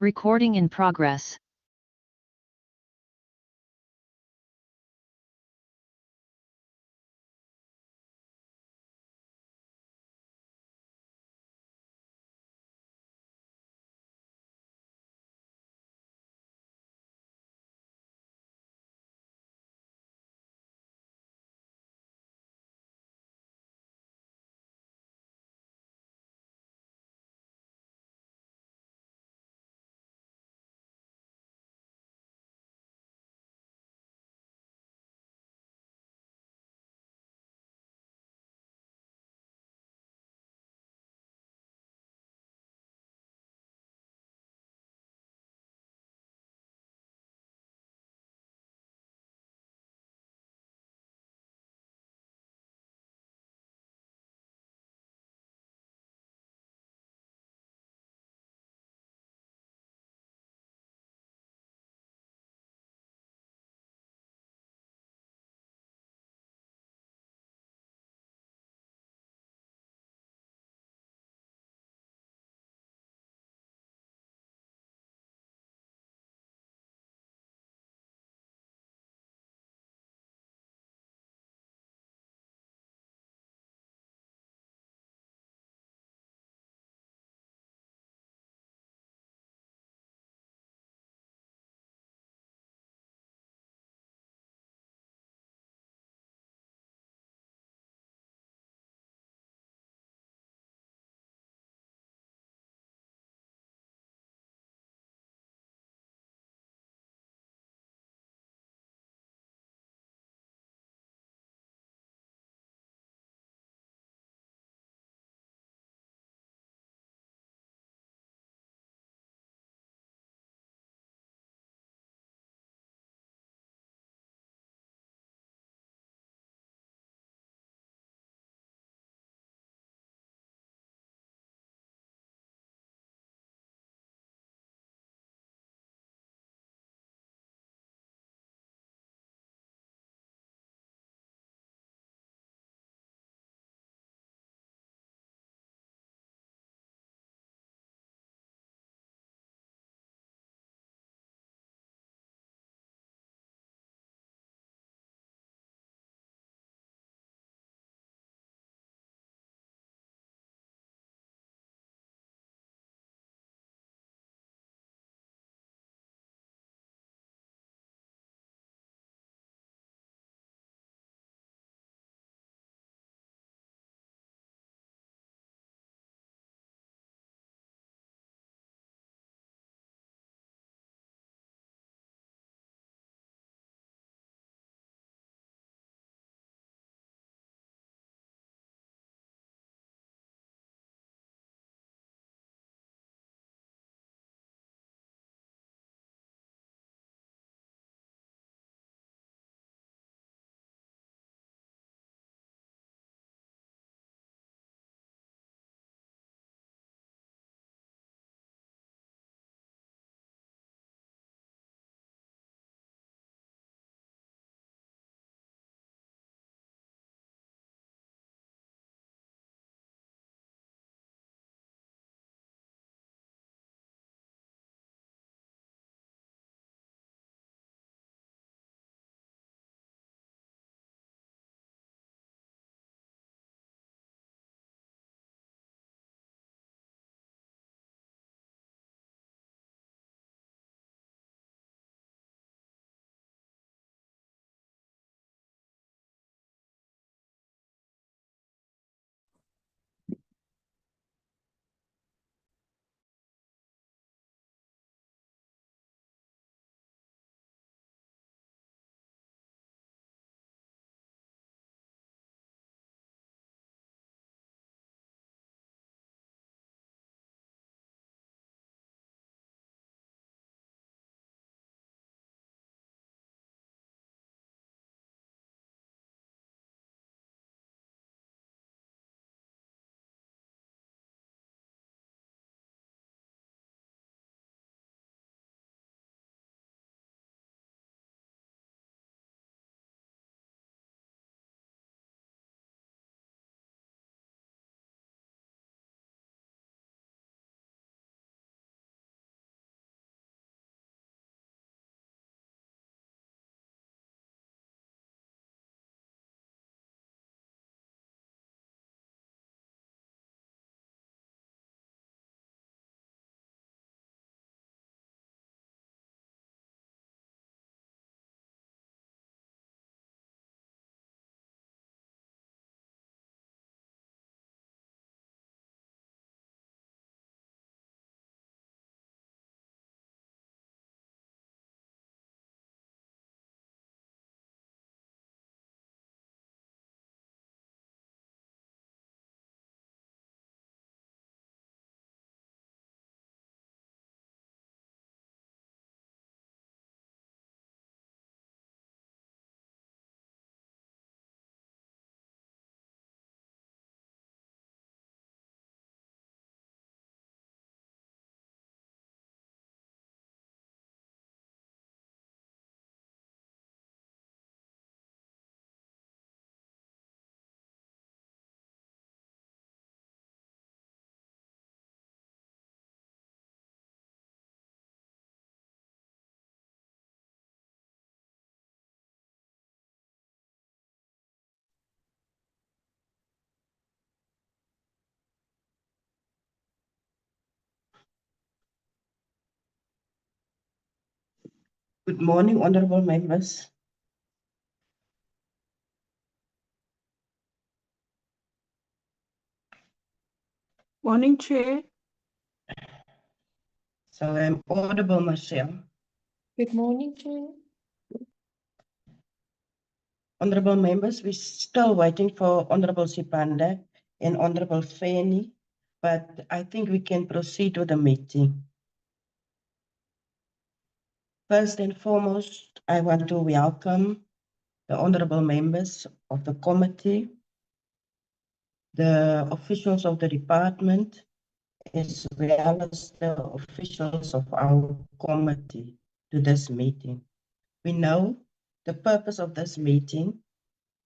Recording in progress. Good morning, honorable members. Morning, Chair. So I'm audible, Michelle. Good morning, Chair. Honorable members, we're still waiting for Honorable Sipanda and Honorable Fanny, but I think we can proceed with the meeting. First and foremost, I want to welcome the honorable members of the committee, the officials of the department, as well as the officials of our committee to this meeting. We know the purpose of this meeting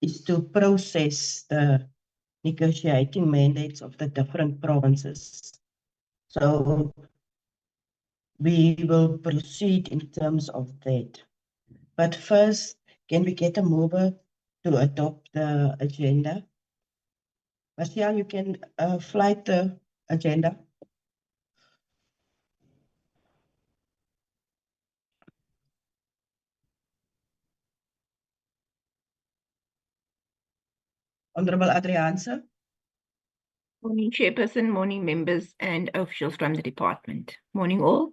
is to process the negotiating mandates of the different provinces. So we will proceed in terms of that. But first, can we get a mover to adopt the agenda? Marcia, you can flight the agenda. Honorable Adriaanse. Morning, Chairperson, morning, members and officials from the department. Morning, all.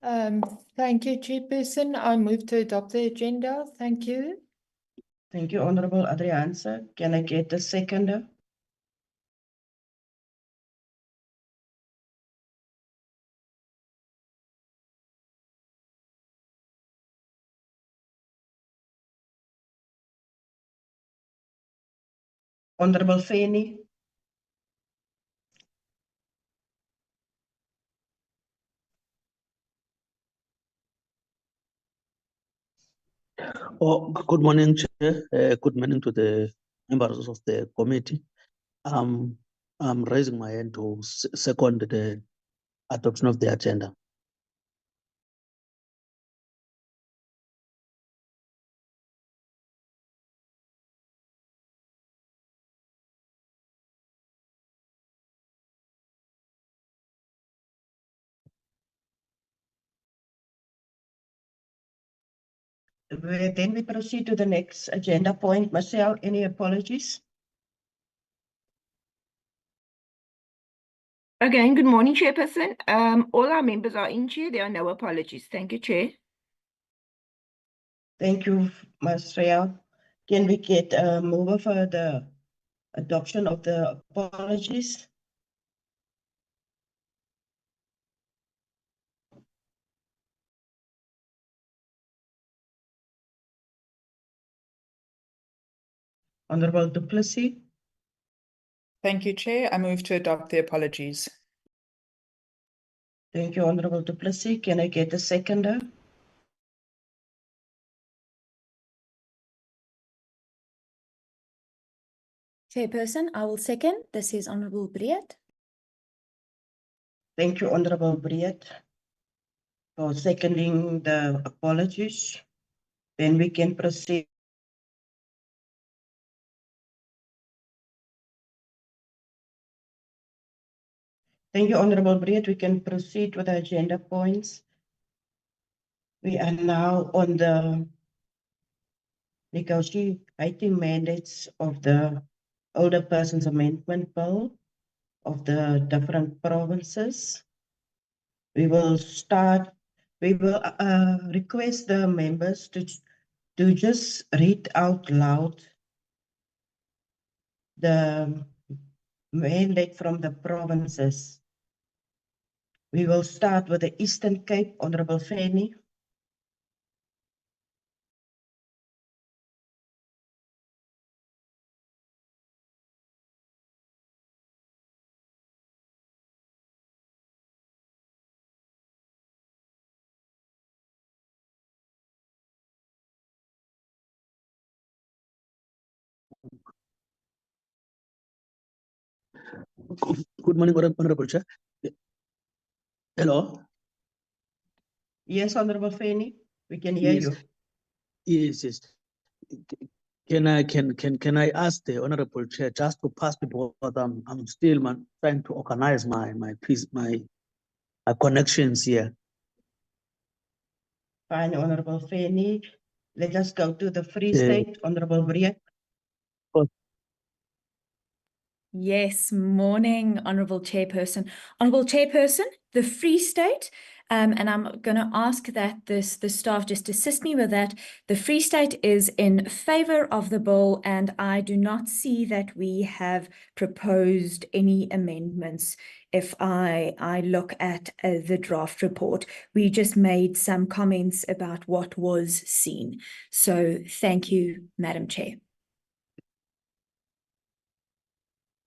Thank you, Chairperson. I move to adopt the agenda. Thank you. Thank you, Honorable Adriaanse. Can I get a seconder? Honorable Fanny. Oh, good morning, Chair. Good morning to the members of the committee. I'm raising my hand to second the adoption of the agenda. Then we proceed to the next agenda point. Marcel, any apologies? Again, good morning, Chairperson. All our members are in, Chair. There are no apologies. Thank you, Chair. Thank you, Marcel. Can we get a mover for the adoption of the apologies? Honorable Du Plessis. Thank you, Chair. I move to adopt the apologies. Thank you, Honorable Du Plessis. Can I get a seconder? Chairperson, I will second. This is Honorable Breed. Thank you, Honorable Breed, for seconding the apologies. Then we can proceed. Thank you, Honorable Breed. We can proceed with the agenda points. We are now on the negotiating mandates of the Older Persons Amendment Bill of the different provinces. We will request the members to just read out loud the mandate from the provinces. We will start with the Eastern Cape, Honorable Fanny. Good morning, Honorable Chair. Hello. Yes, Honorable Fanny, we can hear Yes. you. Yes. Can I ask the Honorable Chair just to pass people? I'm still trying to organize my connections here. Fine, Honorable Fanny. Let us go to the Free Yeah. State, Honorable Breek. Yes, morning, Honourable Chairperson. Honourable Chairperson, the Free State, and I'm going to ask that the staff just assist me with that. The Free State is in favour of the bill, and I do not see that we have proposed any amendments. If I look at the draft report, we just made some comments about what was seen. So thank you, Madam Chair.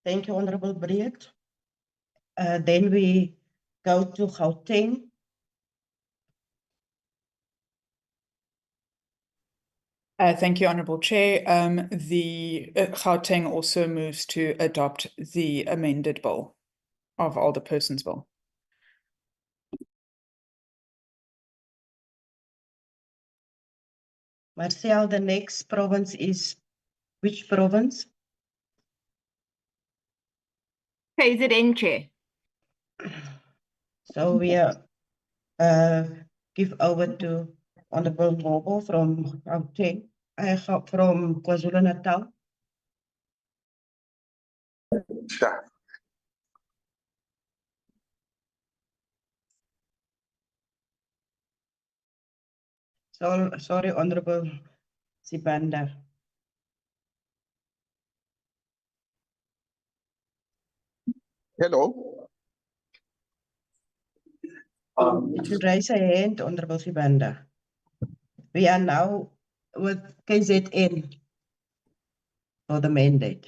Thank you, Honorable Breek. Then we go to Gauteng. Thank you, Honourable Chair. The Gauteng also moves to adopt the amended bill of Alderperson's bill. Marcel, the next province is which province? KZN, Chair. So we give over to Honorable Mobo from Gauteng, from KwaZulu-Natal. Sure. So, sorry, Honorable Sibanda. Hello. You should raise a hand, Honorable Sibanda. We are now with KZN for the mandate.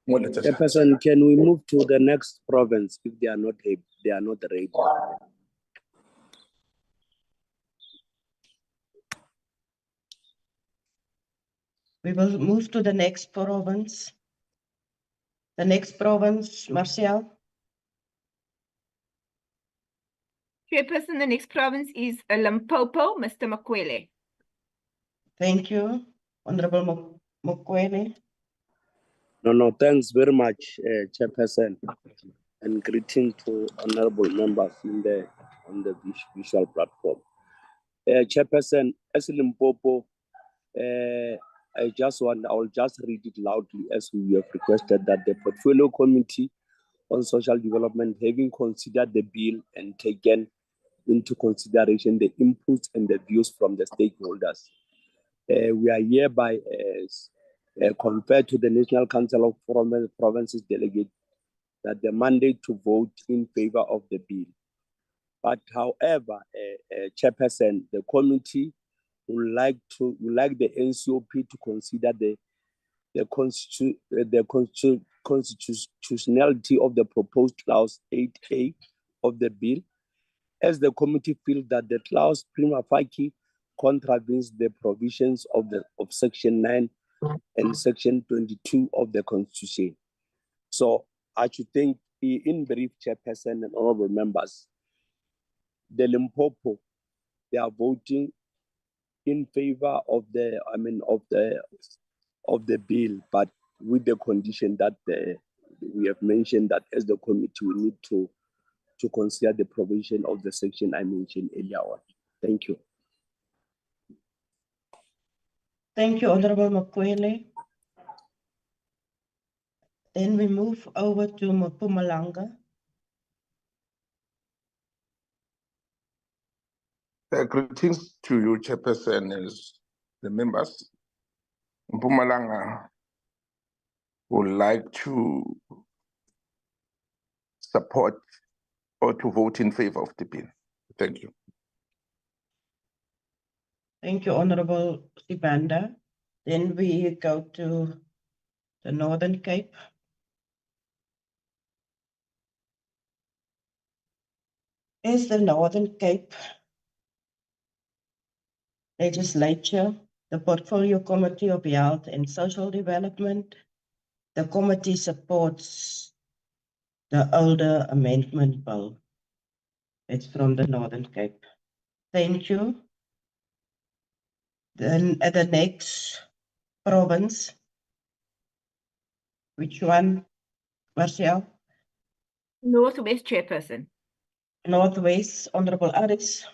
Chairperson, can we move to the next province if they are not ready? We will move to the next province. The next province, Marcel. Chairperson, the next province is Limpopo, Mr. Makwele. Thank you, Honorable Mokwele. No, thanks very much, Chairperson, and greeting to honorable members on the visual platform. Chairperson, as Limpopo, I will just read it loudly as we have requested that the Portfolio Committee on Social Development, having considered the bill and taken into consideration the inputs and the views from the stakeholders, we are hereby compared to the National Council of Provinces delegate that the mandate to vote in favor of the bill. But however, Chairperson, the committee would like the NCOP to consider the constitutionality of the proposed clause 8A of the bill, as the committee feels that the clause prima facie contravenes the provisions of Section 9 and Section 22 of the Constitution. So I should think, in brief, Chairperson and honorable members, the Limpopo, they are voting in favor of the bill, but with the condition that we have mentioned that as the committee we need to consider the provision of the section I mentioned earlier on. Thank you. Thank you, Honorable Mokwele. Then we move over to Mpumalanga. Greetings to you, Chairperson, and the members. Mpumalanga would like to support or to vote in favor of the bill. Thank you. Thank you, Honorable Sibanda. Then we go to the Northern Cape. As the Northern Cape Legislature, the Portfolio Committee of Health and Social Development, the committee supports the older amendment bill. It's from the Northern Cape. Thank you. Then at the next province, which one, Marcel? Northwest Chairperson. Northwest, Honorable Aris.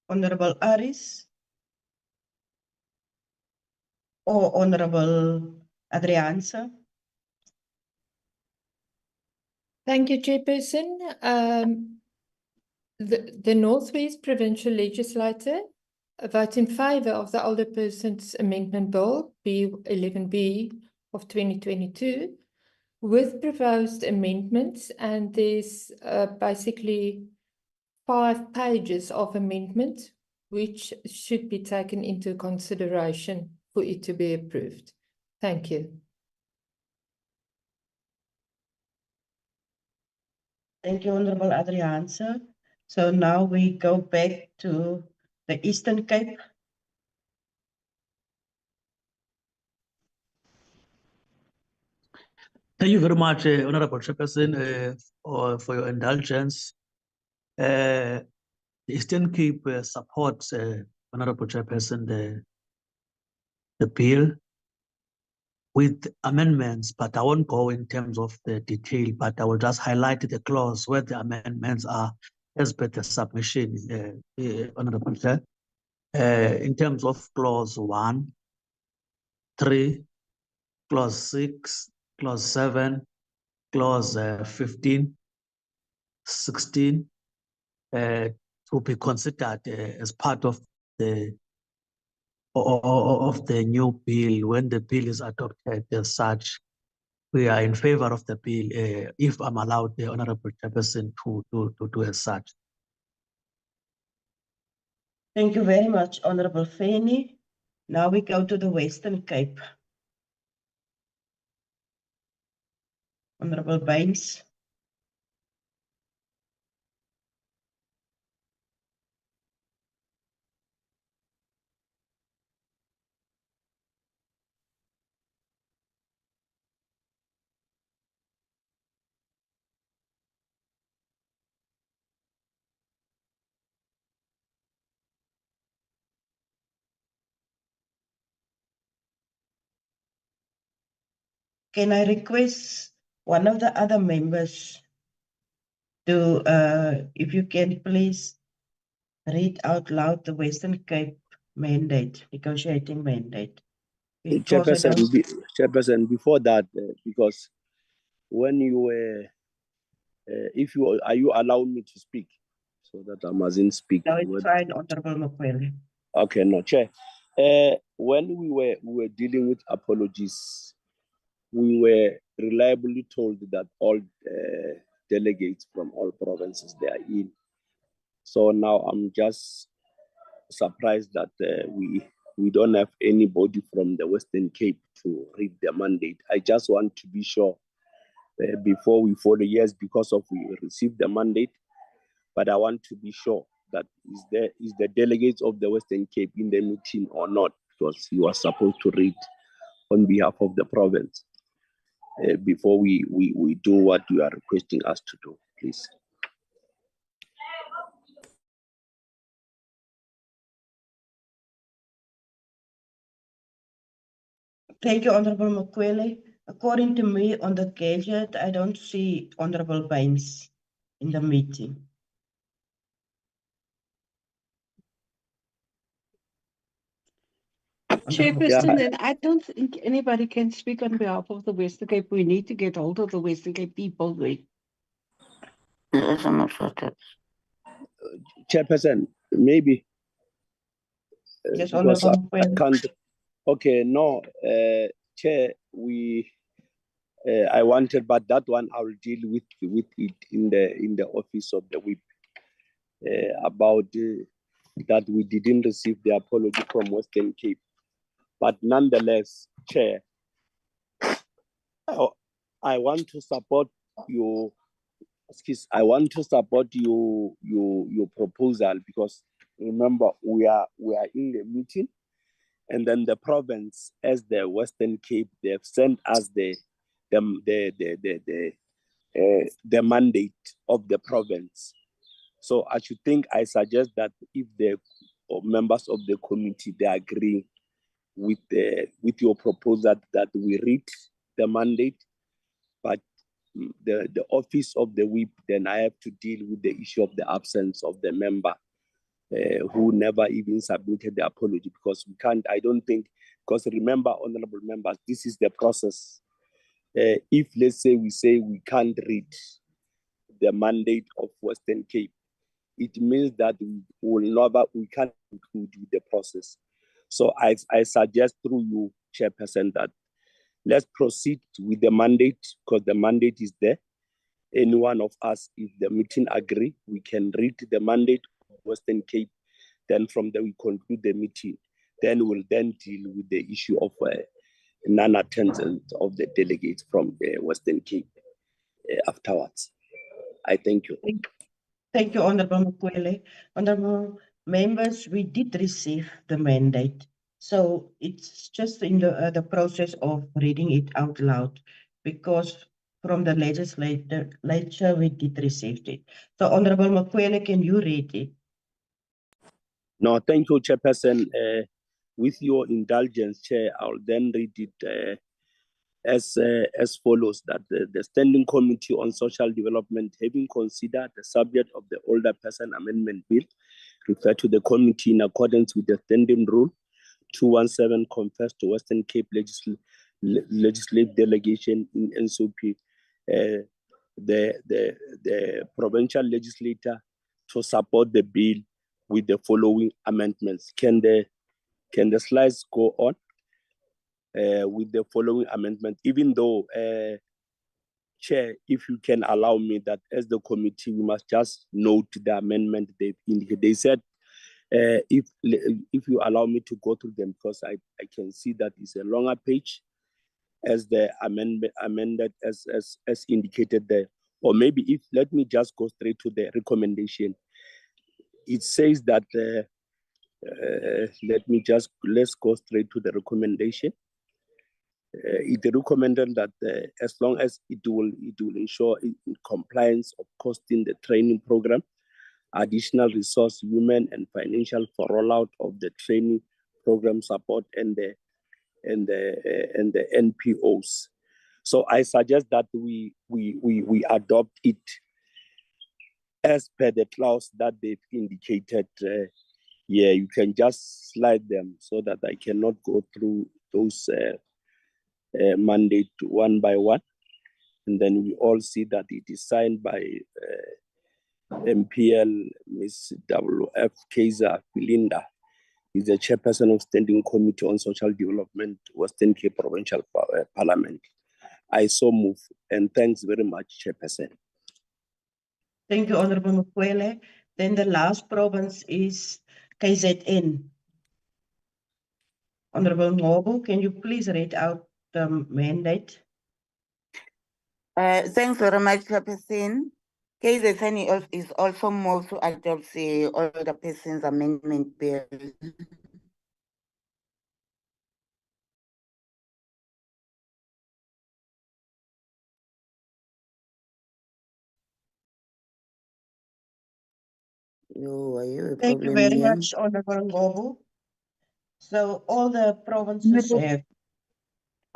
Honorable Aris or Honorable Adrianse. Thank you, Chairperson. The Northwest Provincial Legislature vote in favour of the Older Persons Amendment Bill, B11B of 2022, with proposed amendments, and there's basically 5 pages of amendment which should be taken into consideration for it to be approved. Thank you. Thank you, Honorable Adrianse. So now we go back to the Eastern Cape. Thank you very much, Honorable Chairperson, for your indulgence. The Eastern Cape supports, Honorable Chairperson, the bill with amendments, but I won't go in terms of the detail, but I will just highlight the clause where the amendments are as per the submission, Honorable Chair. In terms of clause 1, 3, clause 6, clause 7, clause 15, 16, to be considered as part of the new bill when the bill is adopted as such. We are in favor of the bill, if I'm allowed, the Honorable Chairperson, to do as such. Thank you very much, Honorable Fanny. Now we go to the Western Cape. Honorable Baines. Can I request one of the other members to, if you can please read out loud the Western Cape mandate, negotiating mandate. Because I don't- Chairperson, before that, because when you were, if you are you allowing me to speak so that I mustn't speak? No, it's fine, Honorable Mokwele. Okay, no, Chair. When we were dealing with apologies, we were reliably told that all delegates from all provinces they are in. So now I'm just surprised that we don't have anybody from the Western Cape to read the mandate. I just want to be sure before we follow, yes, because of we received the mandate, but I want to be sure that is the delegates of the Western Cape in the meeting or not, because he was supposed to read on behalf of the province before we do what you are requesting us to do, please. Thank you, Honorable Makwele. According to me on the gadget, I don't see Honorable Baines in the meeting. Chairperson, and I don't think anybody can speak on behalf of the Western Cape. We need to get hold of the Western Cape people. Chairperson, maybe Yes, because Honorable I Makwele. can't. Okay, no, Chair, I wanted, but that one I will deal with it in the office of the whip about that we didn't receive the apology from Western Cape. But nonetheless, Chair, I want to support your. I want to support your proposal because remember we are in the meeting, and then the province, as the Western Cape, they have sent us the mandate of the province. So I suggest that if the members of the committee they agree with your proposal that we read the mandate, but the office of the whip, then I have to deal with the issue of the absence of the member who never even submitted the apology, because we can't, I don't think, because remember, honorable members, this is the process. If let's say we can't read the mandate of Western Cape, it means that we can't conclude with the process. So I suggest through you, Chairperson, that let's proceed with the mandate, because the mandate is there. Any one of us, if the meeting agree, we can read the mandate of Western Cape. Then from there we conclude the meeting. Then we'll then deal with the issue of non-attendance of the delegates from the Western Cape afterwards. I thank you. Thank you, Honorable Makwele. Honorable members, we did receive the mandate. So it's just in the process of reading it out loud, because from the legislature, we did receive it. So Honorable Makwele, can you read it? No, thank you, Chairperson. With your indulgence, Chair, I'll then read it as follows: that the Standing Committee on Social Development, having considered the subject of the Older Person Amendment Bill, refer to the committee in accordance with the Standing Rule 217, confers to Western Cape Legislative Delegation in NSOP, the provincial legislator, to support the bill with the following amendments. Can the slides go on with the following amendment? Even though, Chair, if you can allow me that as the committee, we must just note the amendment they've indicated. They said, if you allow me to go through them, because I can see that it's a longer page as the amended as indicated there. Or maybe let me just go straight to the recommendation. It says that, let's go straight to the recommendation. It recommended that as long as it will ensure compliance of costing the training program, additional resource, women and financial for rollout of the training program support and the NPOs. So I suggest that we adopt it as per the clause that they've indicated. Yeah, you can just slide them so that I cannot go through those mandate one by one. And then we all see that it is signed by MPL, Ms. W.F. Kaiser Belinda, is the chairperson of Standing Committee on Social Development, Western Cape Provincial Parliament. I so move, and thanks very much, Chairperson. Thank you, Honorable Makwele. Then the last province is KZN. Honorable Ngobo, can you please read out the mandate? Thanks very much, Chairperson. KZN is also moved to adopt the Older Persons Amendment Bill. Thank you very much, Honorable Ngobo. So all the provinces have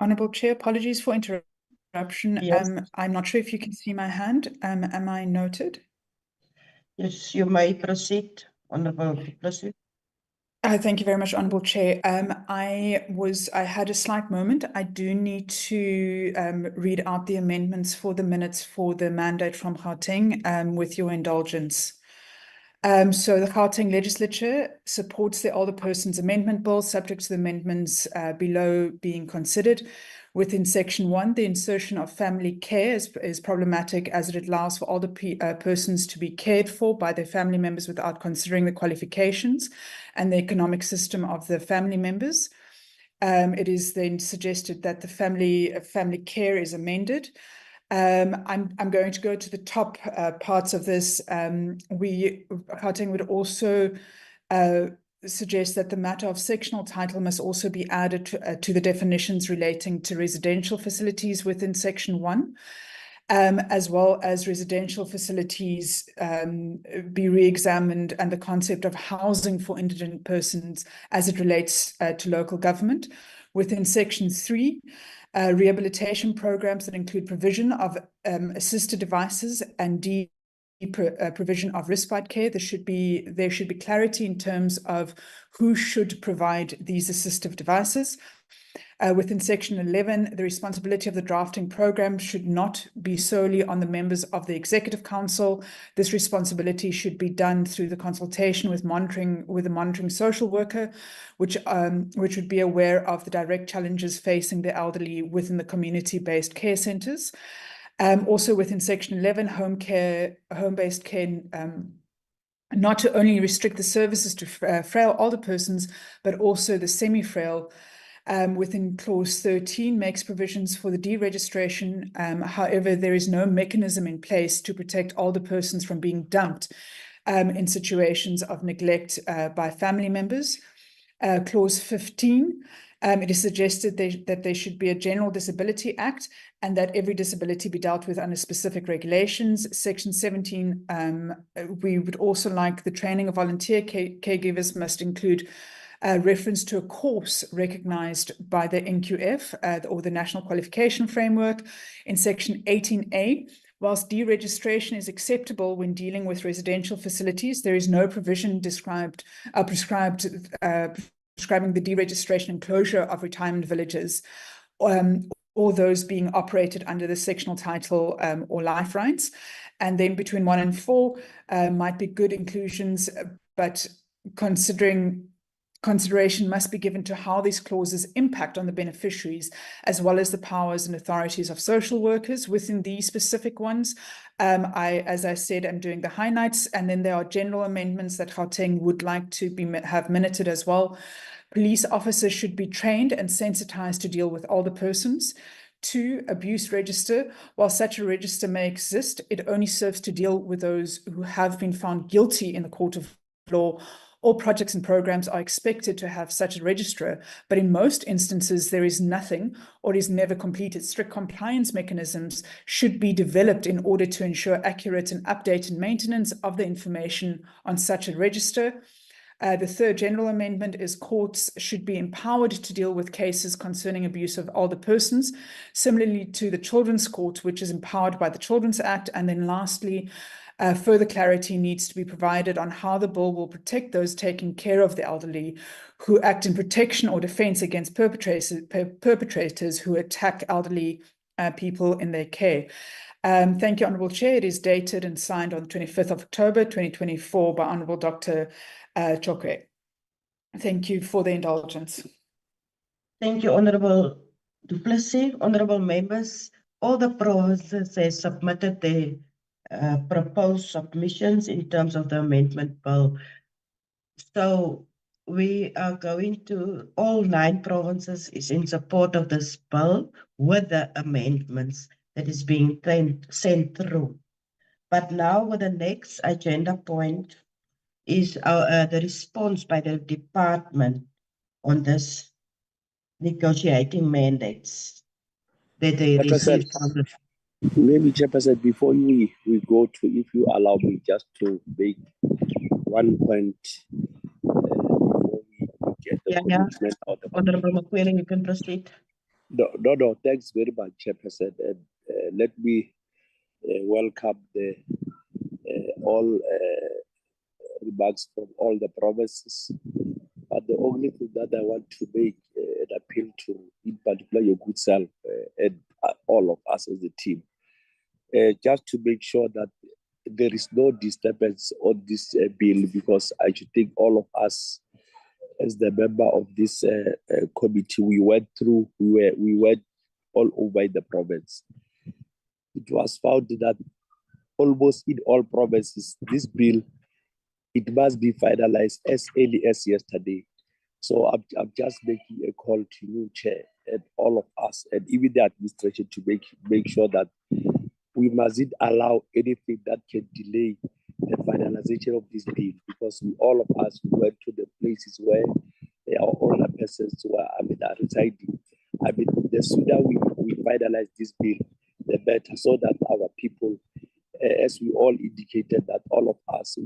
Honourable Chair, apologies for interruption. Yes. I'm not sure if you can see my hand. Am I noted? Yes, you may proceed, Honourable du Plessis. Thank you very much, Honourable Chair. I had a slight moment. I do need to read out the amendments for the minutes for the mandate from Gauteng with your indulgence. So the Gauteng Legislature supports the Older Persons Amendment Bill, subject to the amendments below being considered. Within Section 1, the insertion of family care is problematic as it allows for older persons to be cared for by their family members without considering the qualifications and the economic system of the family members. It is then suggested that the family care is amended. I'm going to go to the top parts of this. Gauteng would also suggest that the matter of sectional title must also be added to the definitions relating to residential facilities within Section 1, as well as residential facilities be re-examined and the concept of housing for indigent persons as it relates to local government. Within Section 3, rehabilitation programs that include provision of assisted devices and provision of respite care. There should be clarity in terms of who should provide these assistive devices. Within Section 11, the responsibility of the drafting program should not be solely on the members of the Executive Council. This responsibility should be done through the consultation with the monitoring social worker, which would be aware of the direct challenges facing the elderly within the community-based care centres. Also within Section 11, home-based care, not to only restrict the services to frail older persons, but also the semi-frail. Within Clause 13 makes provisions for the deregistration. However, there is no mechanism in place to protect older persons from being dumped in situations of neglect by family members. Clause 15, it is suggested that there should be a General Disability Act and that every disability be dealt with under specific regulations. Section 17, we would also like the training of volunteer caregivers must include reference to a course recognised by the NQF or the National Qualification Framework. In Section 18A, whilst deregistration is acceptable when dealing with residential facilities, there is no provision prescribing the deregistration and closure of retirement villages, or those being operated under the sectional title or life rights. And then between 1 and 4 might be good inclusions, but consideration must be given to how these clauses impact on the beneficiaries, as well as the powers and authorities of social workers within these specific ones. As I said, I'm doing the highlights, and then there are general amendments that Gauteng would like to have minuted as well. Police officers should be trained and sensitized to deal with older persons. 2, abuse register. While such a register may exist, it only serves to deal with those who have been found guilty in the court of law. All projects and programs are expected to have such a registrar, but in most instances there is nothing or is never completed. Strict compliance mechanisms should be developed in order to ensure accurate and updated maintenance of the information on such a register. The third general amendment is courts should be empowered to deal with cases concerning abuse of older persons, similarly to the Children's Court, which is empowered by the Children's Act. And then lastly, further clarity needs to be provided on how the bill will protect those taking care of the elderly who act in protection or defence against perpetrators who attack elderly people in their care. Thank you, Honourable Chair. It is dated and signed on the 25th of October 2024 by Honourable Dr. Chokwe. Thank you for the indulgence. Thank you, Honourable du Plessis. Honourable members, all the provinces have submitted their proposed submissions in terms of the amendment bill. So we are going to, all 9 provinces is in support of this bill with the amendments that is being sent through. But now with the next agenda point is the response by the department on this negotiating mandates that they received from the... Maybe, Chairperson, before we go to, if you allow me just to make one point before we get the commitment of the Honourable Makwele, you can proceed. No, thanks very much, Chairperson. And let me welcome the all remarks from all the provinces. But the only thing that I want to make an appeal to, in particular, your good self and all of us as a team, just to make sure that there is no disturbance on this bill, because I should think all of us, as the member of this committee, we went all over the province. It was found that almost in all provinces, this bill, it must be finalized as early as yesterday. So I'm just making a call to you, Chair, and all of us, and even the administration, to make sure that we mustn't allow anything that can delay the finalization of this bill, because all of us went to the places where our older persons were are residing. The sooner we finalize this bill, the better, so that our people, as we all indicated, that all of us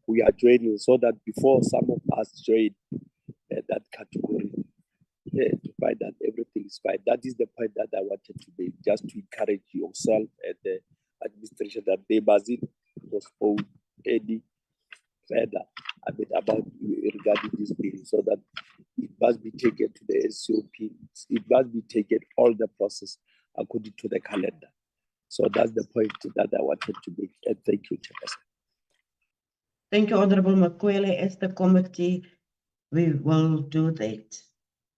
we are joining, so that before some of us join that category, to find that everything is fine. That is the point that I wanted to make, just to encourage yourself and the administration that they mustn't postpone any further about regarding this bill, so that it must be taken to the SCOP. It must be taken all the process according to the calendar. So that's the point that I wanted to make. And thank you, Chairperson. Thank you, Honorable Makwele. As the committee, we will do that,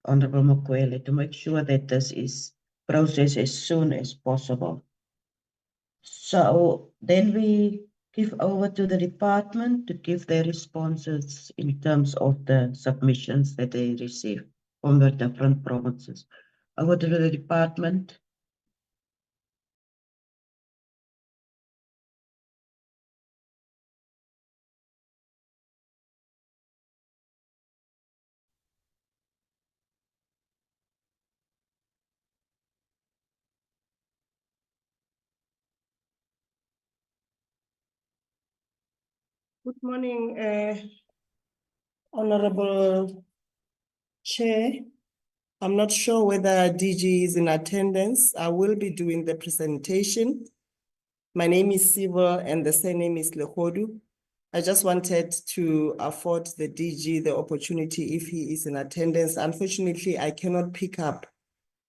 Honorable Makwele, to make sure that this is processed as soon as possible. So then we give over to the department to give their responses in terms of the submissions that they receive from the different provinces. Over to the department. Good morning, Honorable Chair. I'm not sure whether DG is in attendance. I will be doing the presentation. My name is Siva and the surname is Lehodu. I just wanted to afford the DG the opportunity if he is in attendance. Unfortunately, I cannot pick up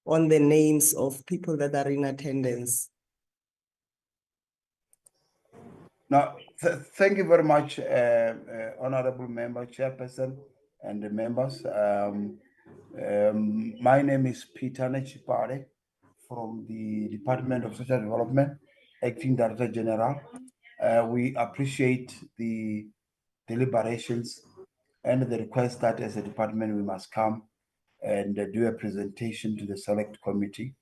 on the names of people that are in attendance. Now, thank you very much, Honorable Member, Chairperson, and the members. My name is Peter Nechipare from the Department of Social Development, Acting Director General. We appreciate the deliberations and the request that as a department we must come and do a presentation to the Select Committee.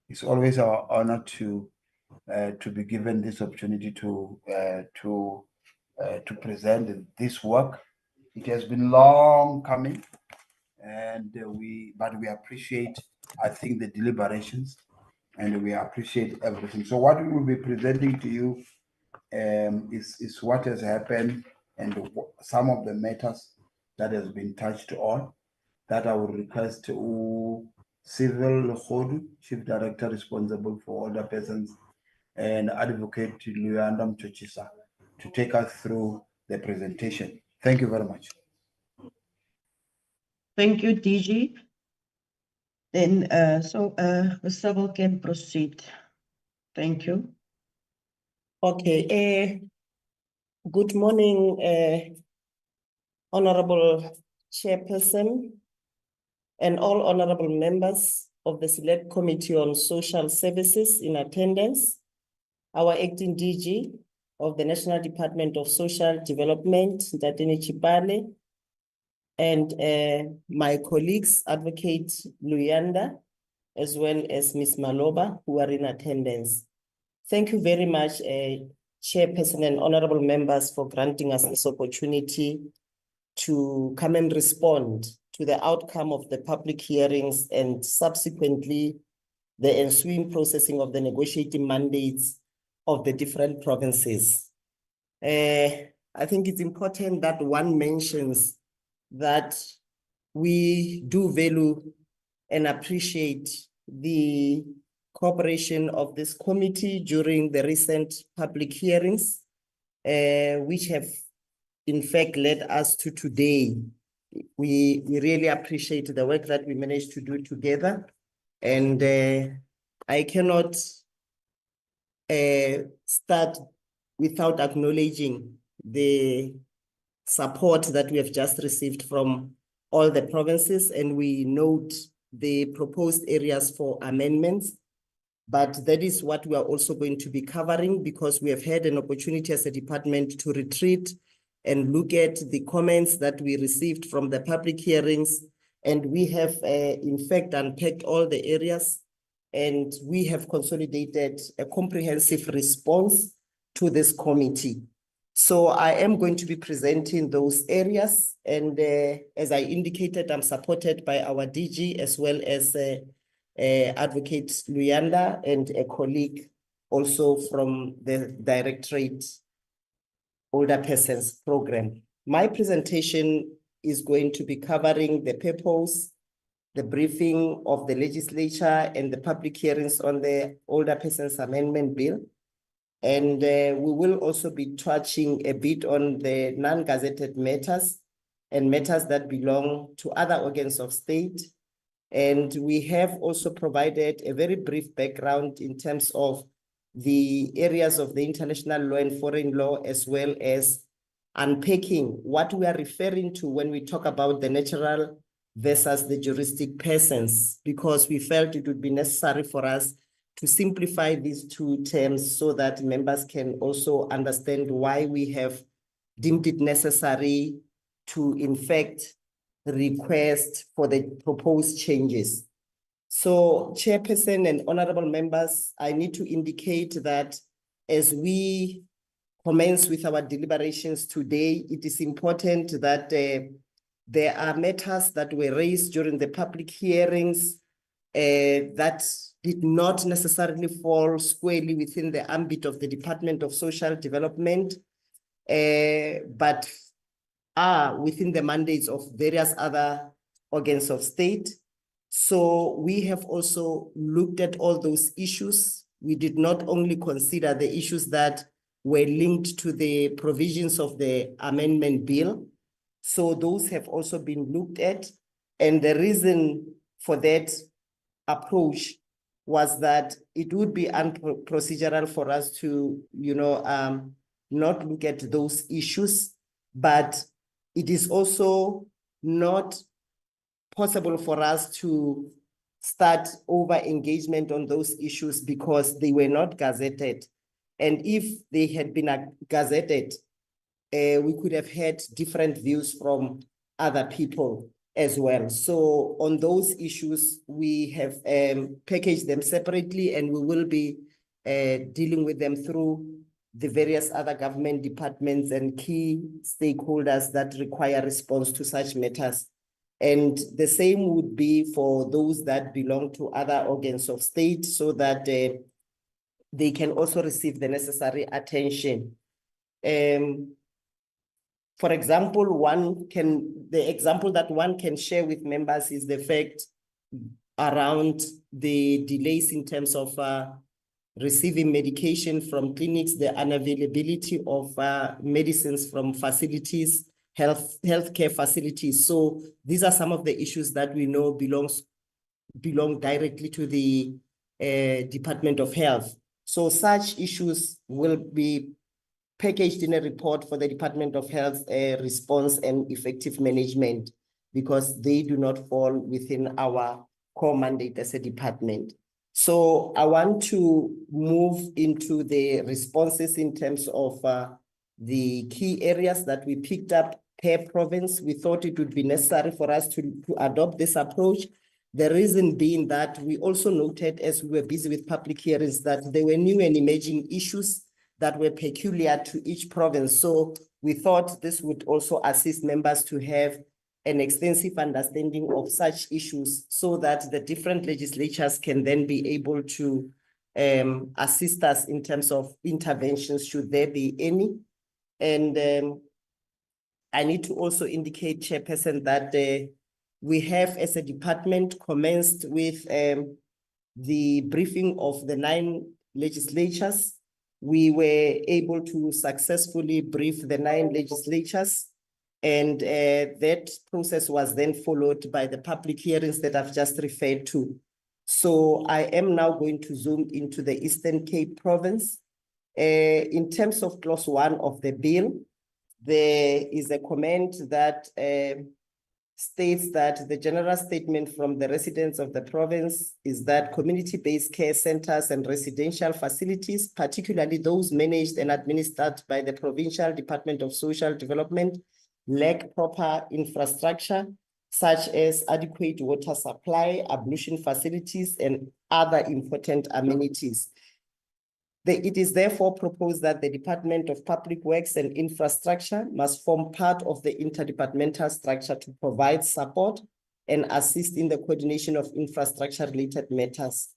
It's always our honor to be given this opportunity to present this work. It has been long coming, and we appreciate, I think, the deliberations, and we appreciate everything. So what we will be presenting to you is what has happened and some of the matters that has been touched on, that I will request to Civil Lehodu, Chief Director responsible for older persons, and Advocate Luyanda Mchochisa to take us through the presentation. Thank you very much. Thank you, DG. Then, Gustavo can proceed. Thank you. Okay. Good morning, Honorable Chairperson and all honorable members of the Select Committee on Social Services in attendance, our acting DG of the National Department of Social Development, Ntateni Chipale, and my colleagues, Advocate Luyanda, as well as Ms. Maloba, who are in attendance. Thank you very much, Chairperson and honorable members, for granting us this opportunity to come and respond to the outcome of the public hearings and subsequently the ensuing processing of the negotiating mandates of the different provinces. I think it's important that one mentions that we do value and appreciate the cooperation of this committee during the recent public hearings, which have in fact led us to today. We really appreciate the work that we managed to do together. And I cannot start without acknowledging the support that we have just received from all the provinces, and we note the proposed areas for amendments. But that is what we are also going to be covering, because we have had an opportunity as a department to retreat and look at the comments that we received from the public hearings. And we have in fact unpacked all the areas, and we have consolidated a comprehensive response to this committee. So I am going to be presenting those areas. And as I indicated, I'm supported by our DG as well as Advocate Luyanda and a colleague also from the Directorate Older Persons Program. My presentation is going to be covering the purpose, the briefing of the legislature and the public hearings on the Older Persons Amendment Bill. And we will also be touching a bit on the non-gazetted matters and matters that belong to other organs of state. And we have also provided a very brief background in terms of the areas of the international law and foreign law, as well as unpacking what we are referring to when we talk about the natural versus the juristic persons, because we felt it would be necessary for us to simplify these two terms so that members can also understand why we have deemed it necessary to, in fact, request for the proposed changes. So, Chairperson and honorable members, I need to indicate that as we commence with our deliberations today, it is important that there are matters that were raised during the public hearings that did not necessarily fall squarely within the ambit of the Department of Social Development, but are within the mandates of various other organs of state. So we have also looked at all those issues. We did not only consider the issues that were linked to the provisions of the amendment bill. So those have also been looked at. And the reason for that approach was that it would be unprocedural for us to, not look at those issues, but it is also not possible for us to start over engagement on those issues because they were not gazetted. And if they had been gazetted, we could have had different views from other people as well. So on those issues, we have packaged them separately, and we will be dealing with them through the various other government departments and key stakeholders that require response to such matters. And the same would be for those that belong to other organs of state, so that they can also receive the necessary attention. For example, the example that one can share with members is the fact around the delays in terms of receiving medication from clinics, the unavailability of medicines from facilities, healthcare facilities. So these are some of the issues that we know belong directly to the Department of Health. So such issues will be packaged in a report for the Department of Health response and effective management, because they do not fall within our core mandate as a department. So I want to move into the responses in terms of the key areas that we picked up per province. We thought it would be necessary for us to adopt this approach. The reason being that we also noted, as we were busy with public hearings, that there were new and emerging issues that were peculiar to each province. So we thought this would also assist members to have an extensive understanding of such issues, so that the different legislatures can then be able to assist us in terms of interventions, should there be any. And I need to also indicate, Chairperson, that we have, as a department, commenced with the briefing of the 9 legislatures. We were able to successfully brief the 9 legislatures, and that process was then followed by the public hearings that I've just referred to. So I am now going to zoom into the Eastern Cape province. In terms of clause 1 of the bill, there is a comment that states that the general statement from the residents of the province is that community-based care centers and residential facilities, particularly those managed and administered by the Provincial Department of Social Development, lack proper infrastructure, such as adequate water supply, ablution facilities, and other important amenities. It is therefore proposed that the Department of Public Works and Infrastructure must form part of the interdepartmental structure to provide support and assist in the coordination of infrastructure-related matters.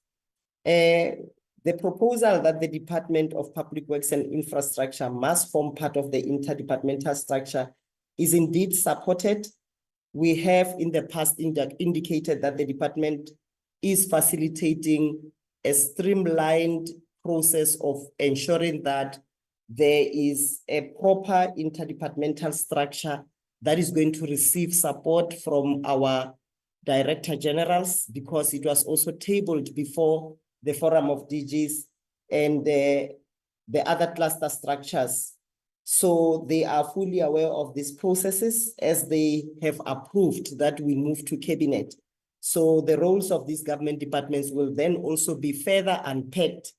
The proposal that the Department of Public Works and Infrastructure must form part of the interdepartmental structure is indeed supported. We have in the past indicated that the department is facilitating a streamlined process of ensuring that there is a proper interdepartmental structure that is going to receive support from our director generals, because it was also tabled before the Forum of DGs and the other cluster structures. So they are fully aware of these processes, as they have approved that we move to cabinet. So the roles of these government departments will then also be further unpacked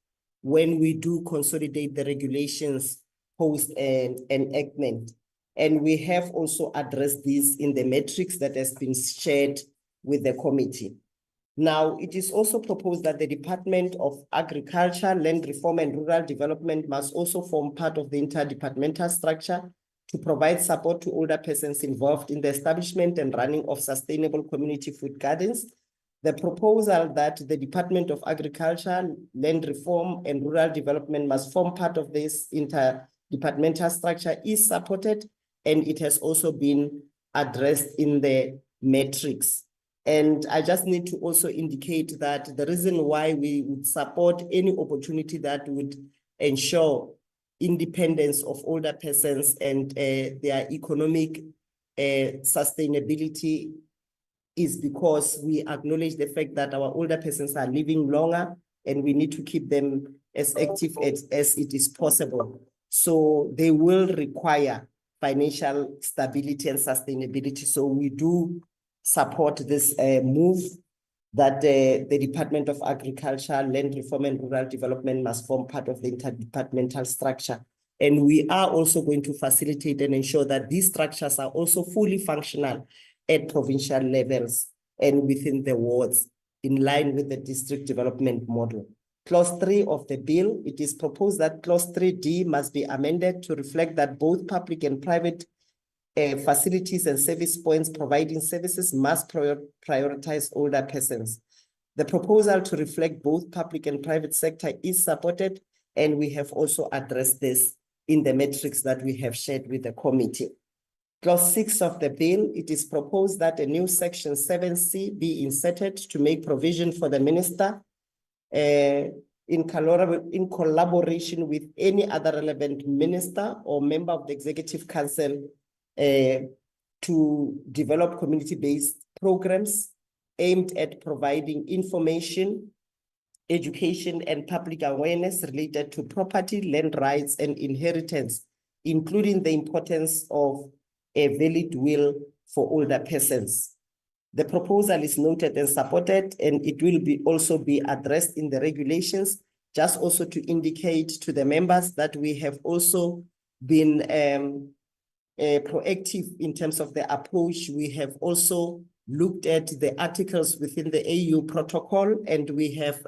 when we do consolidate the regulations post enactment. And we have also addressed this in the matrix that has been shared with the committee. Now, it is also proposed that the Department of Agriculture, Land Reform and Rural Development must also form part of the interdepartmental structure to provide support to older persons involved in the establishment and running of sustainable community food gardens. The proposal that the Department of Agriculture, Land Reform and Rural Development must form part of this interdepartmental structure is supported, and it has also been addressed in the matrix. And I just need to also indicate that the reason why we would support any opportunity that would ensure independence of older persons and their economic sustainability is because we acknowledge the fact that our older persons are living longer, and we need to keep them as active as it is possible. So they will require financial stability and sustainability. So we do support this move that the Department of Agriculture, Land Reform and Rural Development must form part of the interdepartmental structure. And we are also going to facilitate and ensure that these structures are also fully functional at provincial levels and within the wards, in line with the district development model. Clause 3 of the bill, it is proposed that Clause 3D must be amended to reflect that both public and private facilities and service points providing services must prioritize older persons. The proposal to reflect both public and private sector is supported, and we have also addressed this in the matrix that we have shared with the committee. Clause 6 of the bill, it is proposed that a new section 7C be inserted to make provision for the minister in collaboration with any other relevant minister or member of the Executive Council to develop community-based programs aimed at providing information, education, and public awareness related to property, land rights, and inheritance, including the importance of a valid will for older persons. The proposal is noted and supported, and it will also be addressed in the regulations, just also to indicate to the members that we have also been proactive in terms of the approach. We have also looked at the articles within the AU protocol, and we have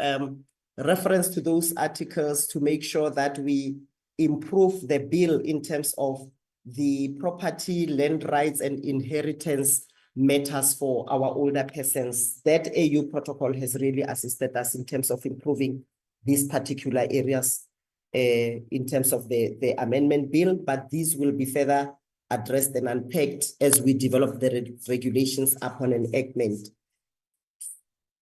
reference to those articles to make sure that we improve the bill in terms of the property, land rights, and inheritance matters for our older persons. That AU protocol has really assisted us in terms of improving these particular areas in terms of the amendment bill, but these will be further addressed and unpacked as we develop the regulations upon enactment.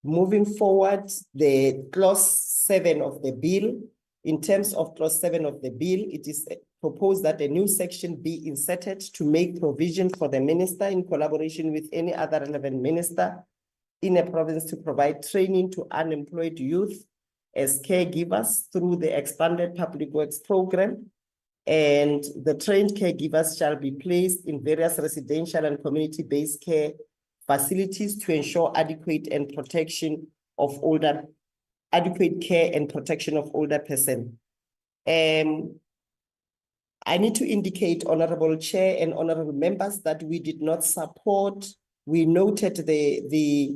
Moving forward, the clause 7 of the bill, in terms of clause 7 of the bill, it is proposed that a new section be inserted to make provision for the minister in collaboration with any other relevant minister in a province to provide training to unemployed youth as caregivers through the expanded public works program. And the trained caregivers shall be placed in various residential and community-based care facilities to ensure adequate care and protection of older persons. I need to indicate, Honorable Chair and Honorable Members, that we did not support. We noted the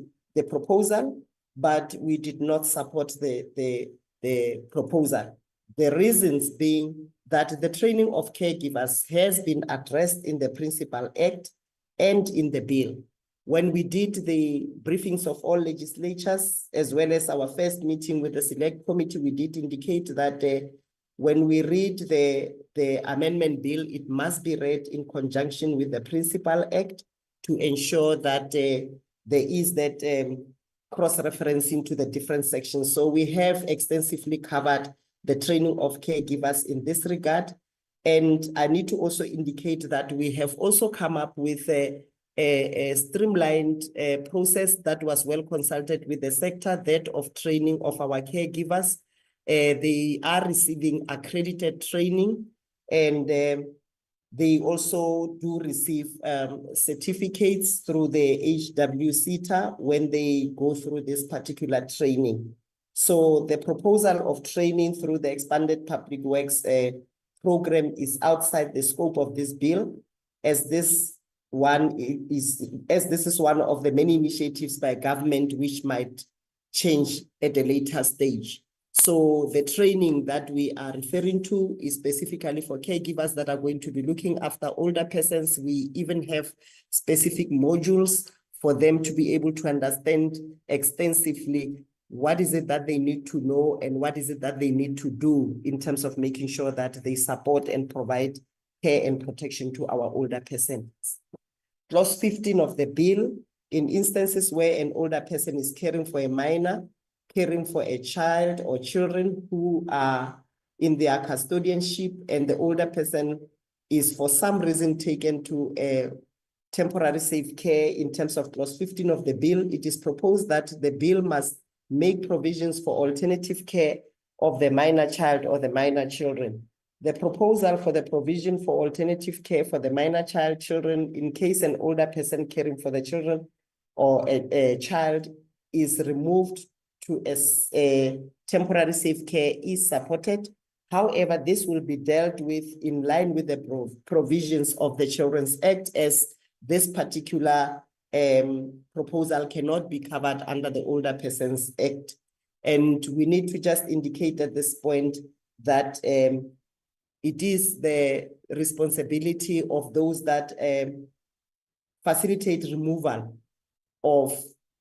proposal, but we did not support the proposal. The reasons being that the training of caregivers has been addressed in the Principal Act and in the bill. When we did the briefings of all legislatures, as well as our first meeting with the Select Committee, we did indicate that when we read the amendment bill, it must be read in conjunction with the Principal Act to ensure that there is that cross-referencing to the different sections. So we have extensively covered the training of caregivers in this regard. And I need to also indicate that we have also come up with a streamlined process that was well consulted with the sector, that of training of our caregivers. They are receiving accredited training, and they also do receive certificates through the HWCTA when they go through this particular training. So the proposal of training through the expanded public works program is outside the scope of this bill, as this is one of the many initiatives by government which might change at a later stage. So the training that we are referring to is specifically for caregivers that are going to be looking after older persons. We even have specific modules for them to be able to understand extensively what is it that they need to know and what is it that they need to do in terms of making sure that they support and provide care and protection to our older persons. Clause 15 of the bill, in instances where an older person is caring for a minor, caring for a child or children who are in their custodianship, and the older person is for some reason taken to a temporary safe care in terms of clause 15 of the bill, it is proposed that the bill must make provisions for alternative care of the minor child or the minor children. The proposal for the provision for alternative care for the minor child children in case an older person caring for the children or a child is removed to a temporary safe care is supported. However, this will be dealt with in line with the provisions of the Children's Act, as this particular proposal cannot be covered under the Older Persons Act. And we need to just indicate at this point that it is the responsibility of those that facilitate removal of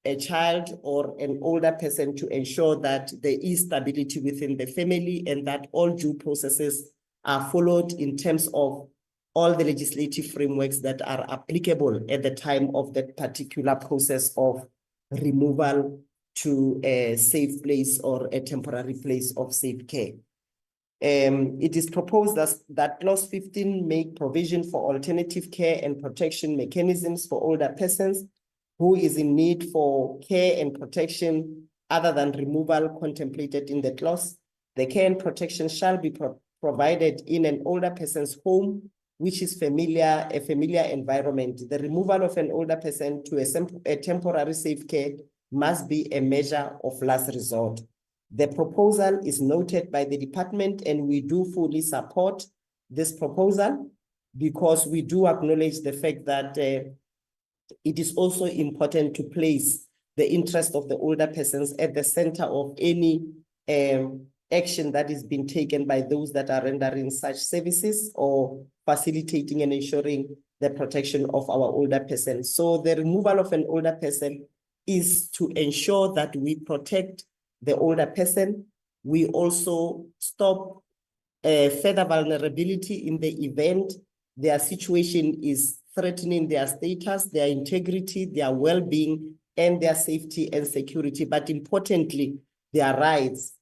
a child or an older person to ensure that there is stability within the family and that all due processes are followed in terms of all the legislative frameworks that are applicable at the time of that particular process of removal to a safe place or a temporary place of safe care. It is proposed that clause 15 make provision for alternative care and protection mechanisms for older persons who is in need for care and protection other than removal contemplated in the clause. The care and protection shall be provided in an older person's home, which is a familiar environment. The removal of an older person to a temporary safe care must be a measure of last resort. The proposal is noted by the department, and we do fully support this proposal because we do acknowledge the fact that it is also important to place the interest of the older persons at the center of any action that is being taken by those that are rendering such services or facilitating and ensuring the protection of our older persons. So the removal of an older person is to ensure that we protect the older person. We also stop further vulnerability in the event their situation is threatening their status, their integrity, their well-being, and their safety and security, but importantly, their rights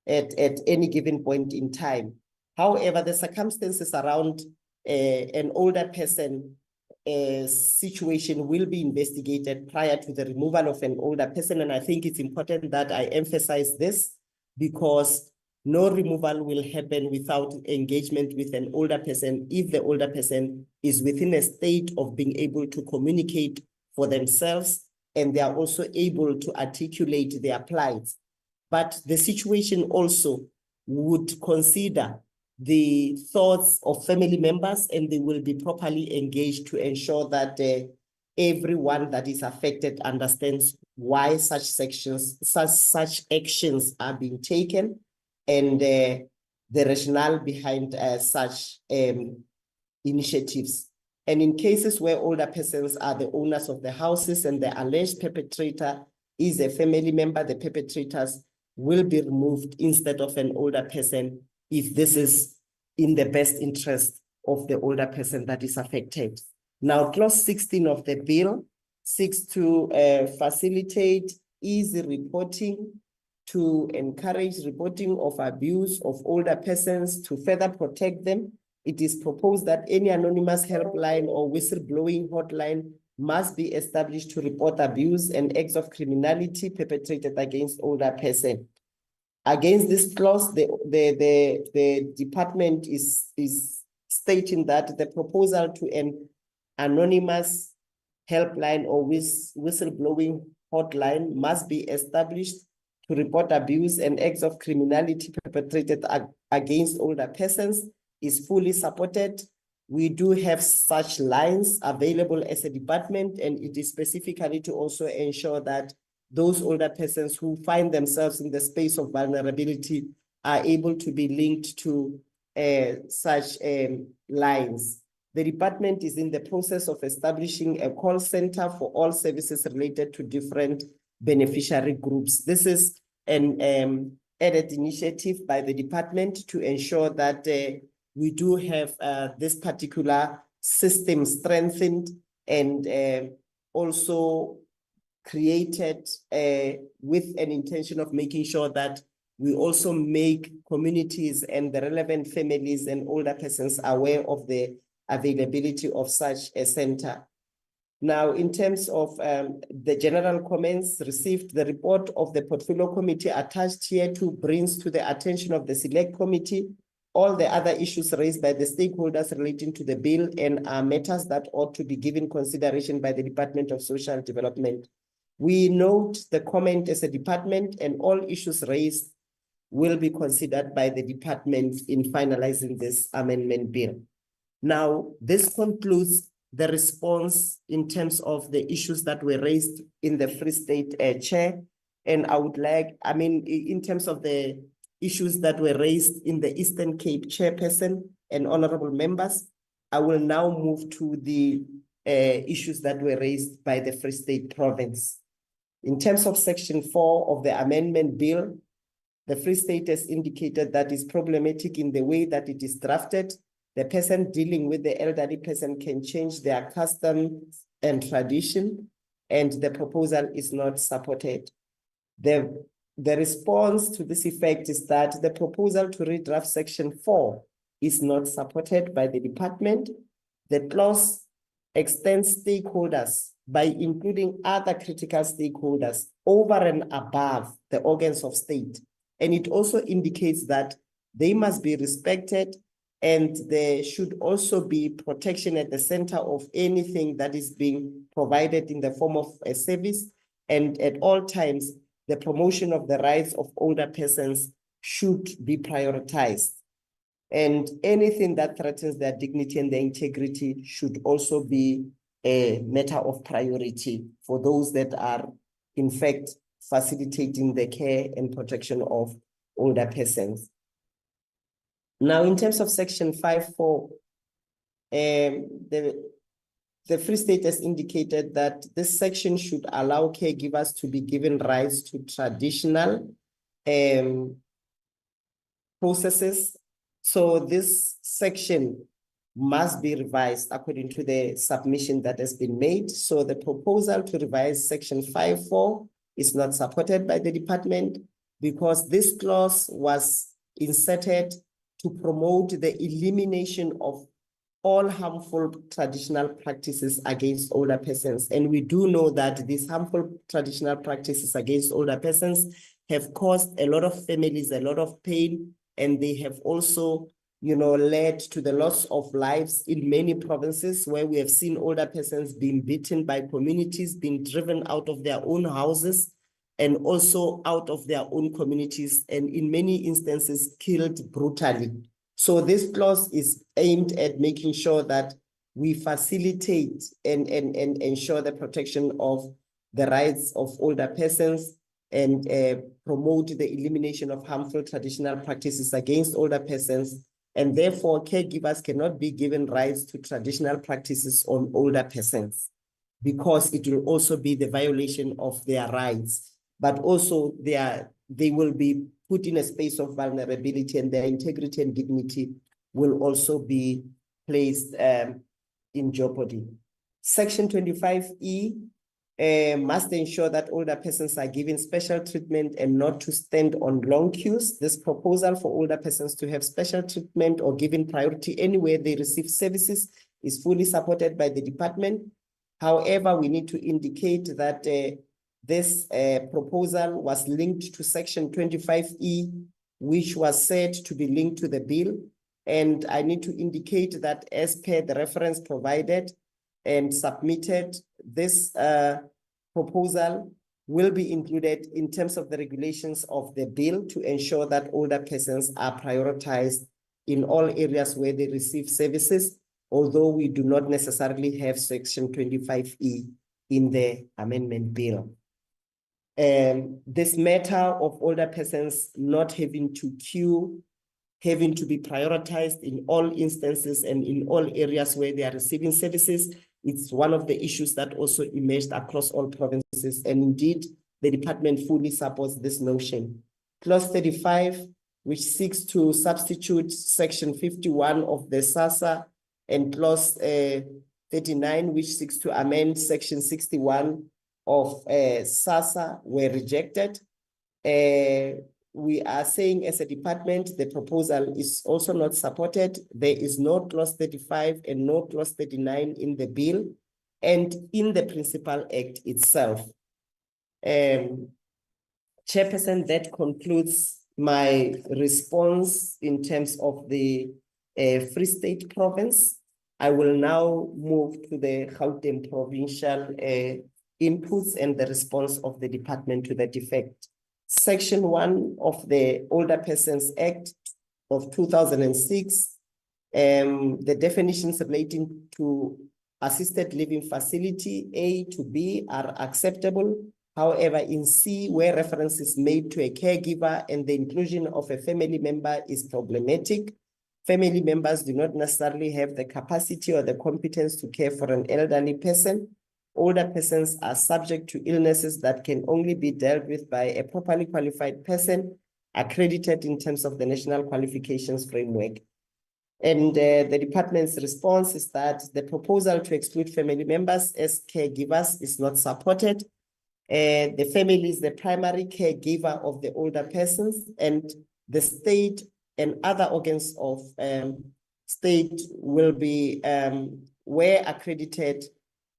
at any given point in time. However, the circumstances around an older person situation will be investigated prior to the removal of an older person. And I think it's important that I emphasize this, because no removal will happen without engagement with an older person if the older person is within a state of being able to communicate for themselves, and they are also able to articulate their plights. But the situation also would consider the thoughts of family members, and they will be properly engaged to ensure that everyone that is affected understands why such actions are being taken, and the rationale behind such initiatives. And in cases where older persons are the owners of the houses and the alleged perpetrator is a family member, the perpetrators will be removed instead of an older person if this is in the best interest of the older person that is affected. Now, clause 16 of the bill seeks to facilitate easy reporting, to encourage reporting of abuse of older persons, to further protect them. It is proposed that any anonymous helpline or whistleblowing hotline must be established to report abuse and acts of criminality perpetrated against older persons. Against this clause, the department is stating that the proposal to an anonymous helpline or whistleblowing hotline must be established to report abuse and acts of criminality perpetrated against older persons is fully supported. We do have such lines available as a department, and it is specifically to also ensure that those older persons who find themselves in the space of vulnerability are able to be linked to such lines. The department is in the process of establishing a call center for all services related to different beneficiary groups. This is an added initiative by the department to ensure that we do have this particular system strengthened and also created with an intention of making sure that we also make communities and the relevant families and older persons aware of the availability of such a center. Now, in terms of the general comments received, the report of the portfolio committee attached here to brings to the attention of the select committee all the other issues raised by the stakeholders relating to the bill and are matters that ought to be given consideration by the Department of Social Development. We note the comment as a department, and all issues raised will be considered by the department in finalizing this amendment bill. Now, this concludes the response in terms of the issues that were raised in the Free State chair. And I would like, in terms of the issues that were raised in the Eastern Cape chairperson and honorable members, I will now move to the issues that were raised by the Free State province. In terms of section 4 of the amendment bill, the Free State has indicated that is problematic in the way that it is drafted. The person dealing with the elderly person can change their customs and tradition, and the proposal is not supported. The response to this effect is that the proposal to redraft section 4 is not supported by the department. The clause extends stakeholders by including other critical stakeholders over and above the organs of state. And it also indicates that they must be respected, and there should also be protection at the center of anything that is being provided in the form of a service. And at all times, the promotion of the rights of older persons should be prioritized. And anything that threatens their dignity and their integrity should also be a matter of priority for those that are, in fact, facilitating the care and protection of older persons. Now, in terms of section 5.4, the Free State has indicated that this section should allow caregivers to be given rights to traditional processes. So this section must be revised according to the submission that has been made. So the proposal to revise section 5.4 is not supported by the department because this clause was inserted to promote the elimination of all harmful traditional practices against older persons. And we do know that these harmful traditional practices against older persons have caused a lot of families a lot of pain, and they have also, led to the loss of lives in many provinces where we have seen older persons being beaten by communities, being driven out of their own houses, and also out of their own communities, and in many instances killed brutally. So this clause is aimed at making sure that we facilitate and ensure the protection of the rights of older persons and promote the elimination of harmful traditional practices against older persons. And therefore, caregivers cannot be given rights to traditional practices on older persons because it will also be the violation of their rights, but also they will be put in a space of vulnerability, and their integrity and dignity will also be placed in jeopardy. Section 25E must ensure that older persons are given special treatment and not to stand on long queues. This proposal for older persons to have special treatment or given priority anywhere they receive services is fully supported by the department. However, we need to indicate that this proposal was linked to section 25E, which was said to be linked to the bill. And I need to indicate that as per the reference provided and submitted, this proposal will be included in terms of the regulations of the bill to ensure that older persons are prioritized in all areas where they receive services, although we do not necessarily have section 25E in the amendment bill. This matter of older persons not having to queue, having to be prioritized in all instances and in all areas where they are receiving services, it's one of the issues that also emerged across all provinces. And indeed, the department fully supports this notion. Clause 35, which seeks to substitute section 51 of the SASSA, and clause 39, which seeks to amend section 61 of SASSA, were rejected. We are saying as a department, the proposal is also not supported. There is no clause 35 and no clause 39 in the bill and in the Principal Act itself. Chairperson, that concludes my response in terms of the Free State province. I will now move to the Gauteng provincial inputs and the response of the department to that effect. Section 1 of the Older Persons Act of 2006, the definitions relating to assisted living facility A to B are acceptable. However, in C, where reference is made to a caregiver and the inclusion of a family member is problematic, family members do not necessarily have the capacity or the competence to care for an elderly person. Older persons are subject to illnesses that can only be dealt with by a properly qualified person accredited in terms of the National Qualifications Framework. And the department's response is that the proposal to exclude family members as caregivers is not supported. The family is the primary caregiver of the older persons, and the state and other organs of state will be, where accredited,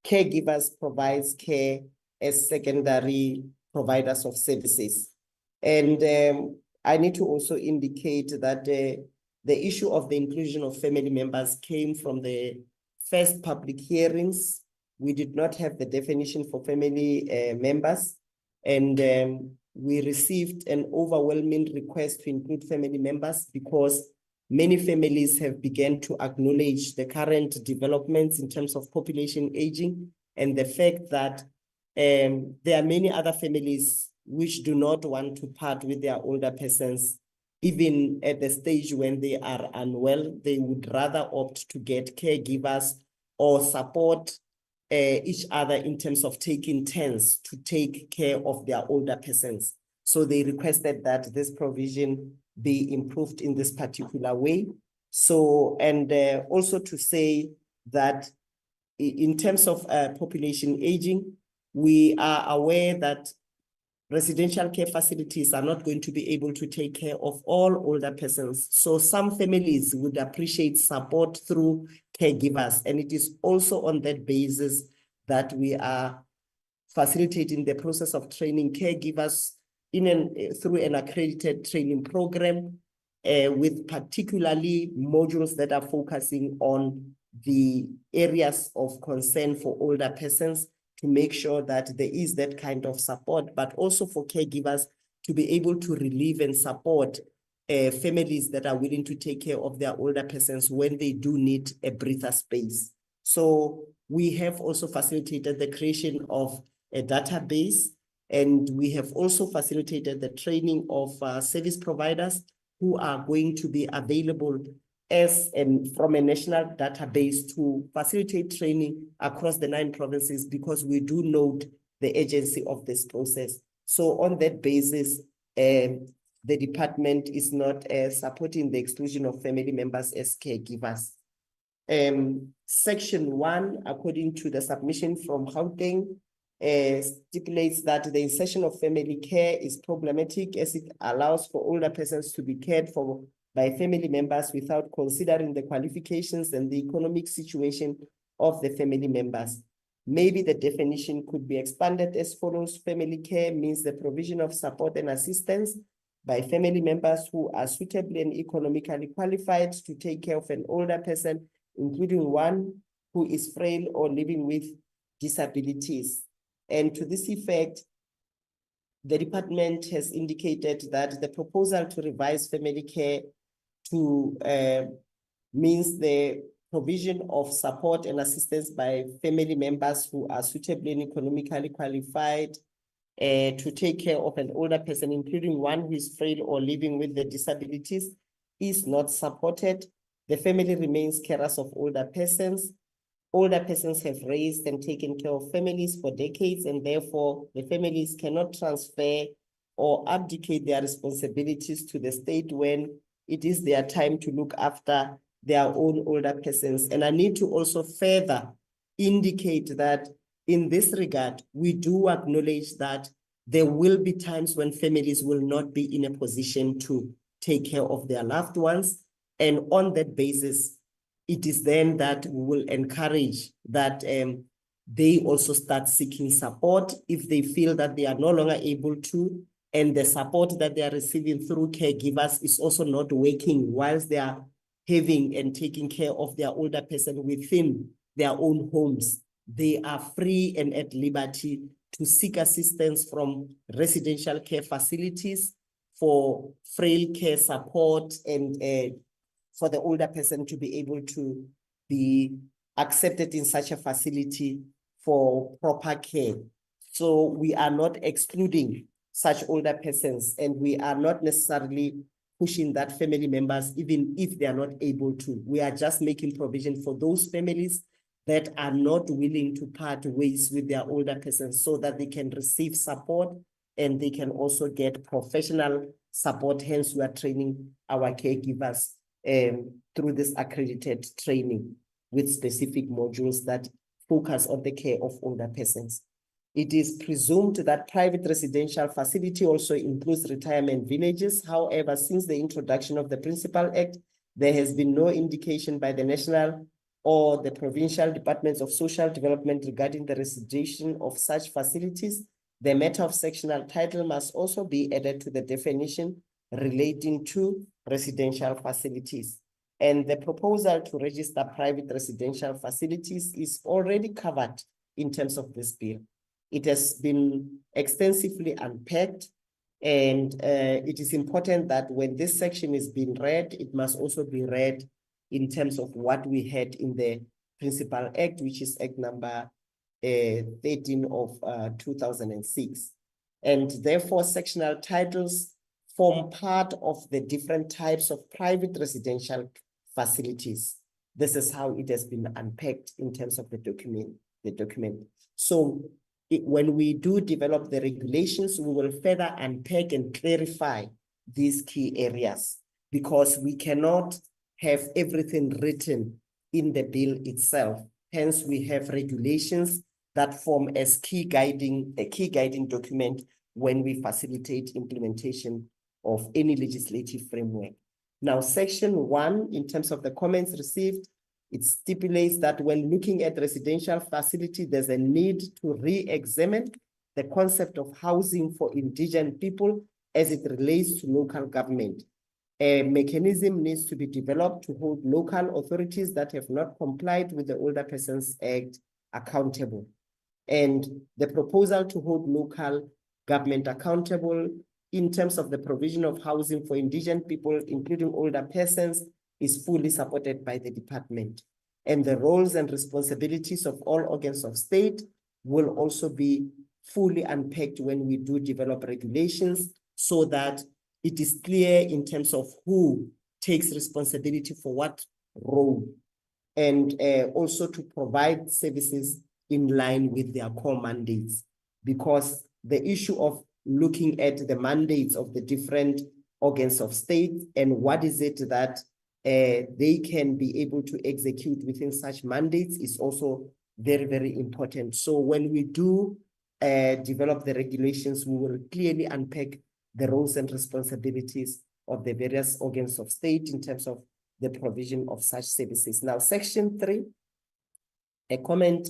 caregivers provides care as secondary providers of services. And I need to also indicate that the issue of the inclusion of family members came from the first public hearings. We did not have the definition for family members, and we received an overwhelming request to include family members because many families have begun to acknowledge the current developments in terms of population aging and the fact that there are many other families which do not want to part with their older persons. Even at the stage when they are unwell, they would rather opt to get caregivers or support each other in terms of taking turns to take care of their older persons. So they requested that this provision be improved in this particular way. So, and also to say that in terms of population aging, we are aware that residential care facilities are not going to be able to take care of all older persons. So some families would appreciate support through caregivers. And it is also on that basis that we are facilitating the process of training caregivers through an accredited training program with particularly modules that are focusing on the areas of concern for older persons, to make sure that there is that kind of support, but also for caregivers to be able to relieve and support families that are willing to take care of their older persons when they do need a breather space. So we have also facilitated the creation of a database, and we have also facilitated the training of service providers who are going to be available from a national database to facilitate training across the 9 provinces, because we do note the urgency of this process. So on that basis, the department is not supporting the exclusion of family members as caregivers. Section 1, according to the submission from Gauteng, stipulates that the insertion of family care is problematic as it allows for older persons to be cared for by family members without considering the qualifications and the economic situation of the family members. Maybe the definition could be expanded as follows. Family care means the provision of support and assistance by family members who are suitably and economically qualified to take care of an older person, including one who is frail or living with disabilities. And to this effect, the department has indicated that the proposal to revise family care to means the provision of support and assistance by family members who are suitably and economically qualified to take care of an older person, including one who is frail or living with the disabilities, is not supported. The family remains carers of older persons. Older persons have raised and taken care of families for decades, and therefore the families cannot transfer or abdicate their responsibilities to the state when it is their time to look after their own older persons. And I need to also further indicate that in this regard, we do acknowledge that there will be times when families will not be in a position to take care of their loved ones. And on that basis, it is then that we will encourage that they also start seeking support if they feel that they are no longer able to, and the support that they are receiving through caregivers is also not working whilst they are having and taking care of their older person within their own homes. They are free and at liberty to seek assistance from residential care facilities for frail care support and for the older person to be able to be accepted in such a facility for proper care. So we are not excluding such older persons, and we are not necessarily pushing that family members, even if they are not able to. We are just making provision for those families that are not willing to part ways with their older persons so that they can receive support and they can also get professional support. Hence, we are training our caregivers through this accredited training with specific modules that focus on the care of older persons. It is presumed that private residential facility also includes retirement villages. However, since the introduction of the Principal Act, there has been no indication by the national or the provincial departments of social development regarding the residential of such facilities. The matter of sectional title must also be added to the definition relating to residential facilities. And the proposal to register private residential facilities is already covered in terms of this bill. It has been extensively unpacked, and it is important that when this section is being read, it must also be read in terms of what we had in the Principal Act, which is Act number 13 of 2006. And therefore, sectional titles form part of the different types of private residential facilities. This is how it has been unpacked in terms of the document. So when we do develop the regulations, we will further unpack and clarify these key areas, because we cannot have everything written in the bill itself. Hence, we have regulations that form as a key guiding document when we facilitate implementation of any legislative framework. Now, section 1, in terms of the comments received, it stipulates that when looking at residential facility, there's a need to re-examine the concept of housing for indigenous people as it relates to local government. A mechanism needs to be developed to hold local authorities that have not complied with the Older Persons Act accountable. And the proposal to hold local government accountable in terms of the provision of housing for indigenous people, including older persons, is fully supported by the department. And the roles and responsibilities of all organs of state will also be fully unpacked when we do develop regulations, so that it is clear in terms of who takes responsibility for what role, and also to provide services in line with their core mandates. Because the issue of looking at the mandates of the different organs of state and what is it that they can be able to execute within such mandates is also very, very important. So when we do develop the regulations, we will clearly unpack the roles and responsibilities of the various organs of state in terms of the provision of such services. Now, section 3, a comment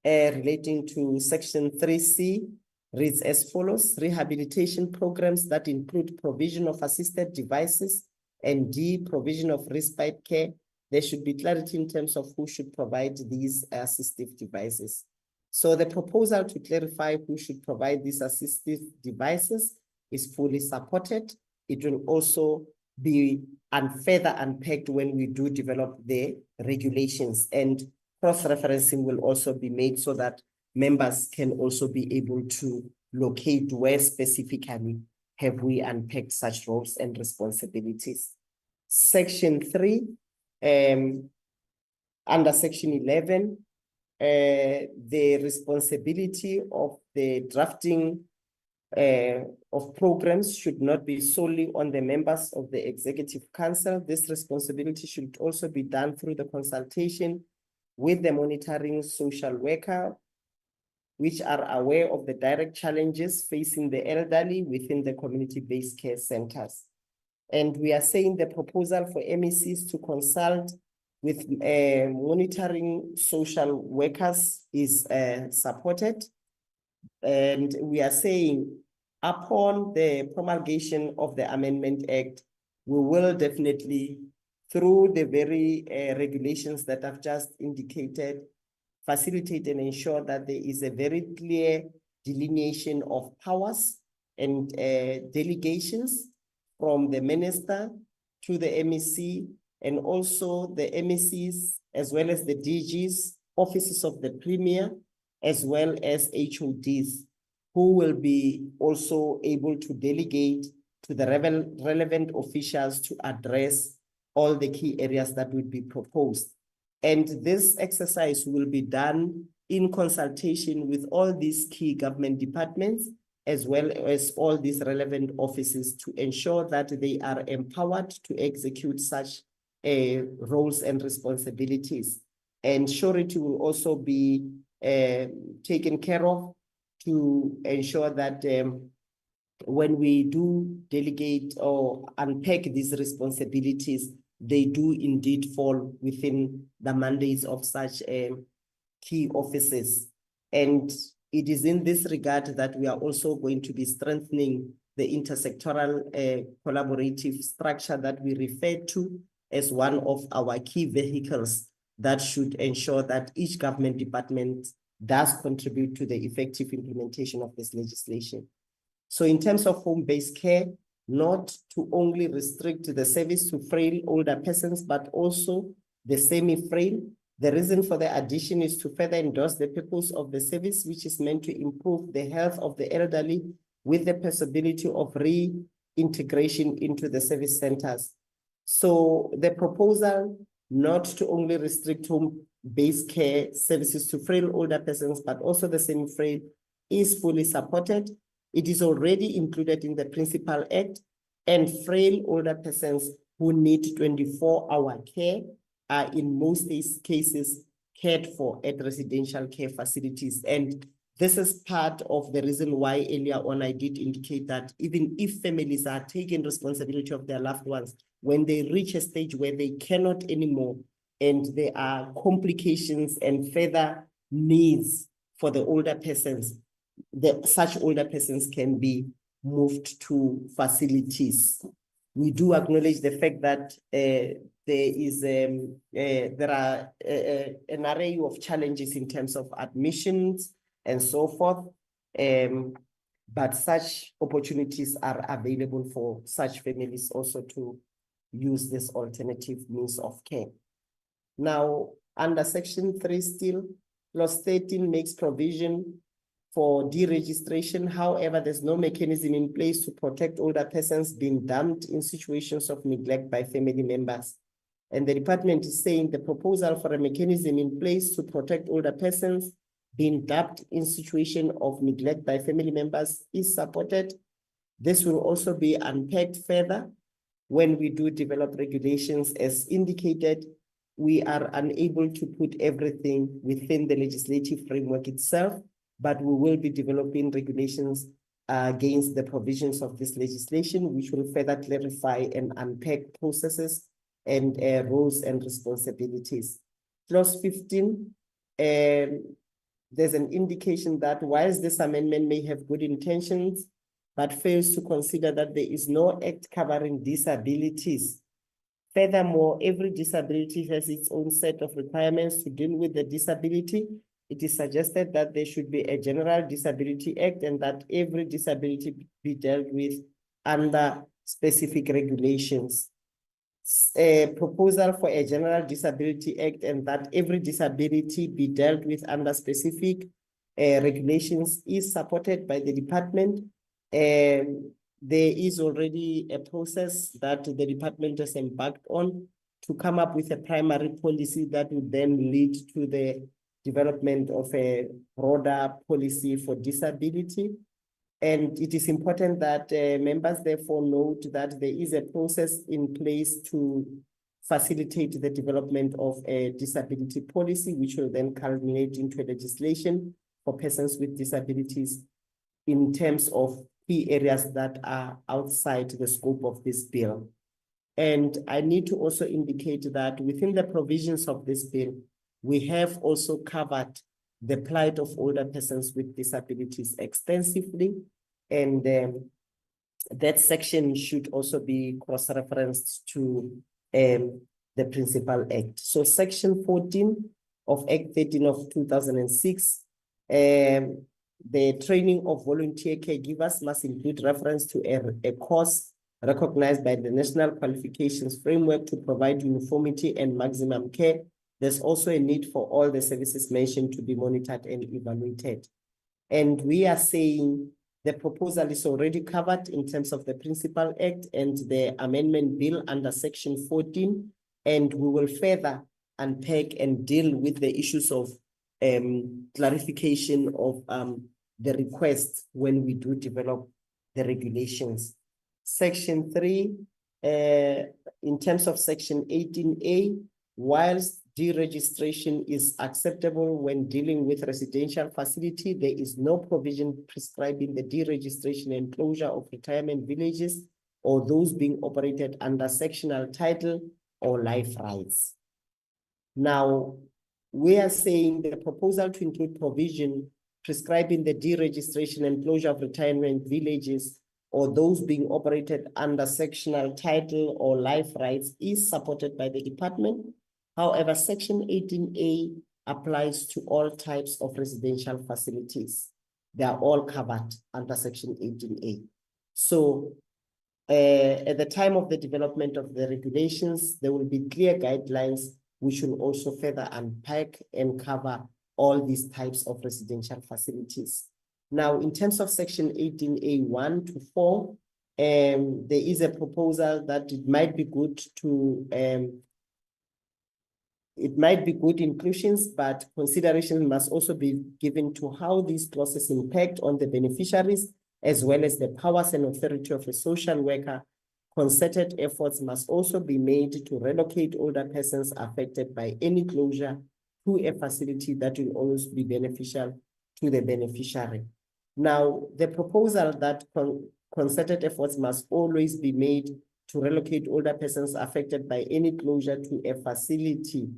relating to section 3C reads as follows: rehabilitation programs that include provision of assisted devices, and D, provision of respite care. There should be clarity in terms of who should provide these assistive devices. So the proposal to clarify who should provide these assistive devices is fully supported. It will also be further unpacked when we do develop the regulations, and cross-referencing will also be made so that members can also be able to locate where specifically have we unpacked such roles and responsibilities. Section 3, under section 11, the responsibility of the drafting of programs should not be solely on the members of the Executive Council. This responsibility should also be done through the consultation with the monitoring social worker, which are aware of the direct challenges facing the elderly within the community-based care centers. And we are saying the proposal for MECs to consult with monitoring social workers is supported. And we are saying upon the promulgation of the Amendment Act, we will definitely, through the very regulations that I've just indicated, facilitate and ensure that there is a very clear delineation of powers and delegations from the minister to the MEC, and also the MECs, as well as the DGs, offices of the Premier, as well as HODs, who will be also able to delegate to the relevant officials to address all the key areas that would be proposed. And this exercise will be done in consultation with all these key government departments, as well as all these relevant offices, to ensure that they are empowered to execute such roles and responsibilities. And surety will also be taken care of to ensure that when we do delegate or unpack these responsibilities, they do indeed fall within the mandates of such key offices. And it is in this regard that we are also going to be strengthening the intersectoral collaborative structure that we refer to as one of our key vehicles that should ensure that each government department does contribute to the effective implementation of this legislation. So in terms of home-based care, not to only restrict the service to frail older persons, but also the semi-frail. The reason for the addition is to further endorse the purpose of the service, which is meant to improve the health of the elderly with the possibility of reintegration into the service centers. So the proposal not to only restrict home-based care services to frail older persons, but also the semi-frail, is fully supported. It is already included in the Principal Act, and frail older persons who need 24-hour care are in most cases cared for at residential care facilities. And this is part of the reason why earlier on I did indicate that even if families are taking responsibility of their loved ones, when they reach a stage where they cannot anymore and there are complications and further needs for the older persons, such older persons can be moved to facilities. We do acknowledge the fact that there are an array of challenges in terms of admissions and so forth, but such opportunities are available for such families also to use this alternative means of care. Now, under Section 3 still, Clause 13 makes provision for deregistration. However, there's no mechanism in place to protect older persons being dumped in situations of neglect by family members. And the department is saying the proposal for a mechanism in place to protect older persons being dumped in situation of neglect by family members is supported. This will also be unpacked further when we do develop regulations. As indicated, we are unable to put everything within the legislative framework itself, but we will be developing regulations against the provisions of this legislation, which will further clarify and unpack processes and roles and responsibilities. Clause 15, there's an indication that whilst this amendment may have good intentions, but fails to consider that there is no act covering disabilities. Furthermore, every disability has its own set of requirements to deal with the disability. It is suggested that there should be a general disability act and that every disability be dealt with under specific regulations. A proposal for a general disability act and that every disability be dealt with under specific regulations is supported by the department. There is already a process that the department has embarked on to come up with a primary policy that would then lead to the development of a broader policy for disability. And it is important that members therefore note that there is a process in place to facilitate the development of a disability policy, which will then culminate into legislation for persons with disabilities in terms of key areas that are outside the scope of this bill. And I need to also indicate that within the provisions of this bill, we have also covered the plight of older persons with disabilities extensively. And that section should also be cross-referenced to the Principal Act. So Section 14 of Act 13 of 2006, the training of volunteer caregivers must include reference to a course recognized by the National Qualifications Framework to provide uniformity and maximum care. There's also a need for all the services mentioned to be monitored and evaluated. And we are saying the proposal is already covered in terms of the Principal Act and the amendment bill under Section 14, and we will further unpack and deal with the issues of clarification of the request when we do develop the regulations. Section 3, in terms of Section 18A, whilst deregistration is acceptable when dealing with residential facility, there is no provision prescribing the deregistration and closure of retirement villages or those being operated under sectional title or life rights. Now, we are saying the proposal to include provision prescribing the deregistration and closure of retirement villages or those being operated under sectional title or life rights is supported by the department. However, Section 18A applies to all types of residential facilities. They are all covered under Section 18A. So at the time of the development of the regulations, there will be clear guidelines which will also further unpack and cover all these types of residential facilities. Now, in terms of Section 18A 1 to 4, there is a proposal that it might be good to inclusions, but consideration must also be given to how these clauses impact on the beneficiaries, as well as the powers and authority of a social worker concerted efforts must also be made to relocate older persons affected by any closure to a facility that will always be beneficial to the beneficiary. Now, the proposal that concerted efforts must always be made to relocate older persons affected by any closure to a facility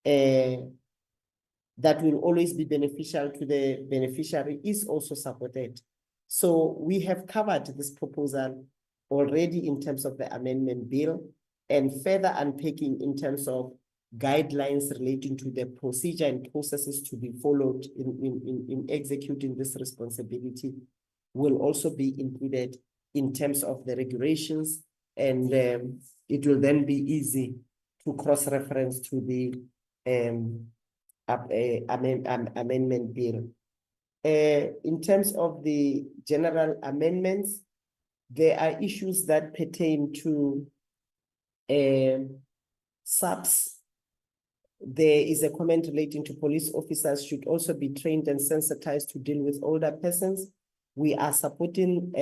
that will always be beneficial to the beneficiary is also supported. So we have covered this proposal already in terms of the amendment bill, and further unpacking in terms of guidelines relating to the procedure and processes to be followed in executing this responsibility will also be included in terms of the regulations, and it will then be easy to cross-reference to the amendment bill. In terms of the general amendments, there are issues that pertain to SAPS. There is a comment relating to police officers should also be trained and sensitized to deal with older persons. We are supporting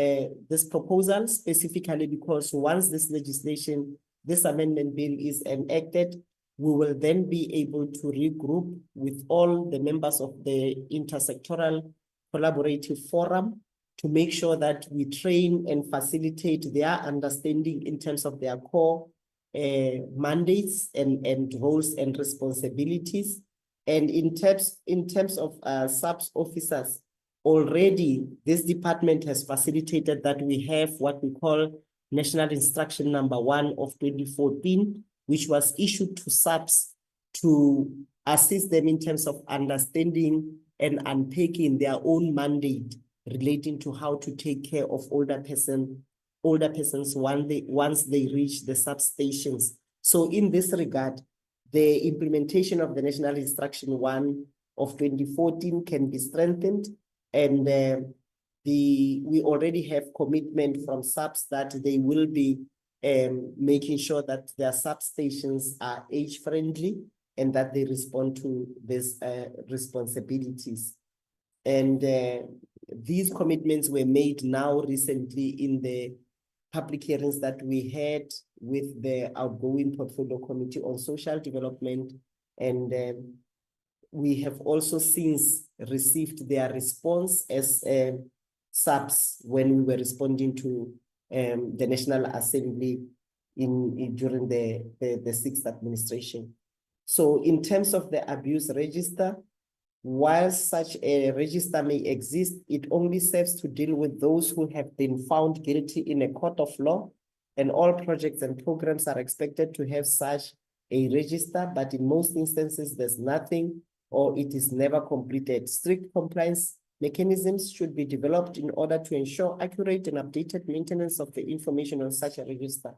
this proposal specifically because once this legislation, this amendment bill is enacted, we will then be able to regroup with all the members of the intersectoral collaborative forum to make sure that we train and facilitate their understanding in terms of their core mandates and roles and responsibilities. And in terms of SAPS officers, already this department has facilitated that we have what we call National Instruction Number 1 of 2014, which was issued to SAPS to assist them in terms of understanding and unpacking their own mandate relating to how to take care of older persons once they reach the substations. So in this regard, the implementation of the National Instruction 1 of 2014 can be strengthened, and we already have commitment from SAPS that they will be making sure that their substations are age-friendly and that they respond to these responsibilities. And these commitments were made now recently in the public hearings that we had with the outgoing Portfolio Committee on Social Development, and we have also since received their response as SAPS when we were responding to the National Assembly during the sixth administration. So in terms of the abuse register, while such a register may exist, it only serves to deal with those who have been found guilty in a court of law, and all projects and programs are expected to have such a register, but in most instances, there's nothing or it is never completed. Strict compliance mechanisms should be developed in order to ensure accurate and updated maintenance of the information on such a register.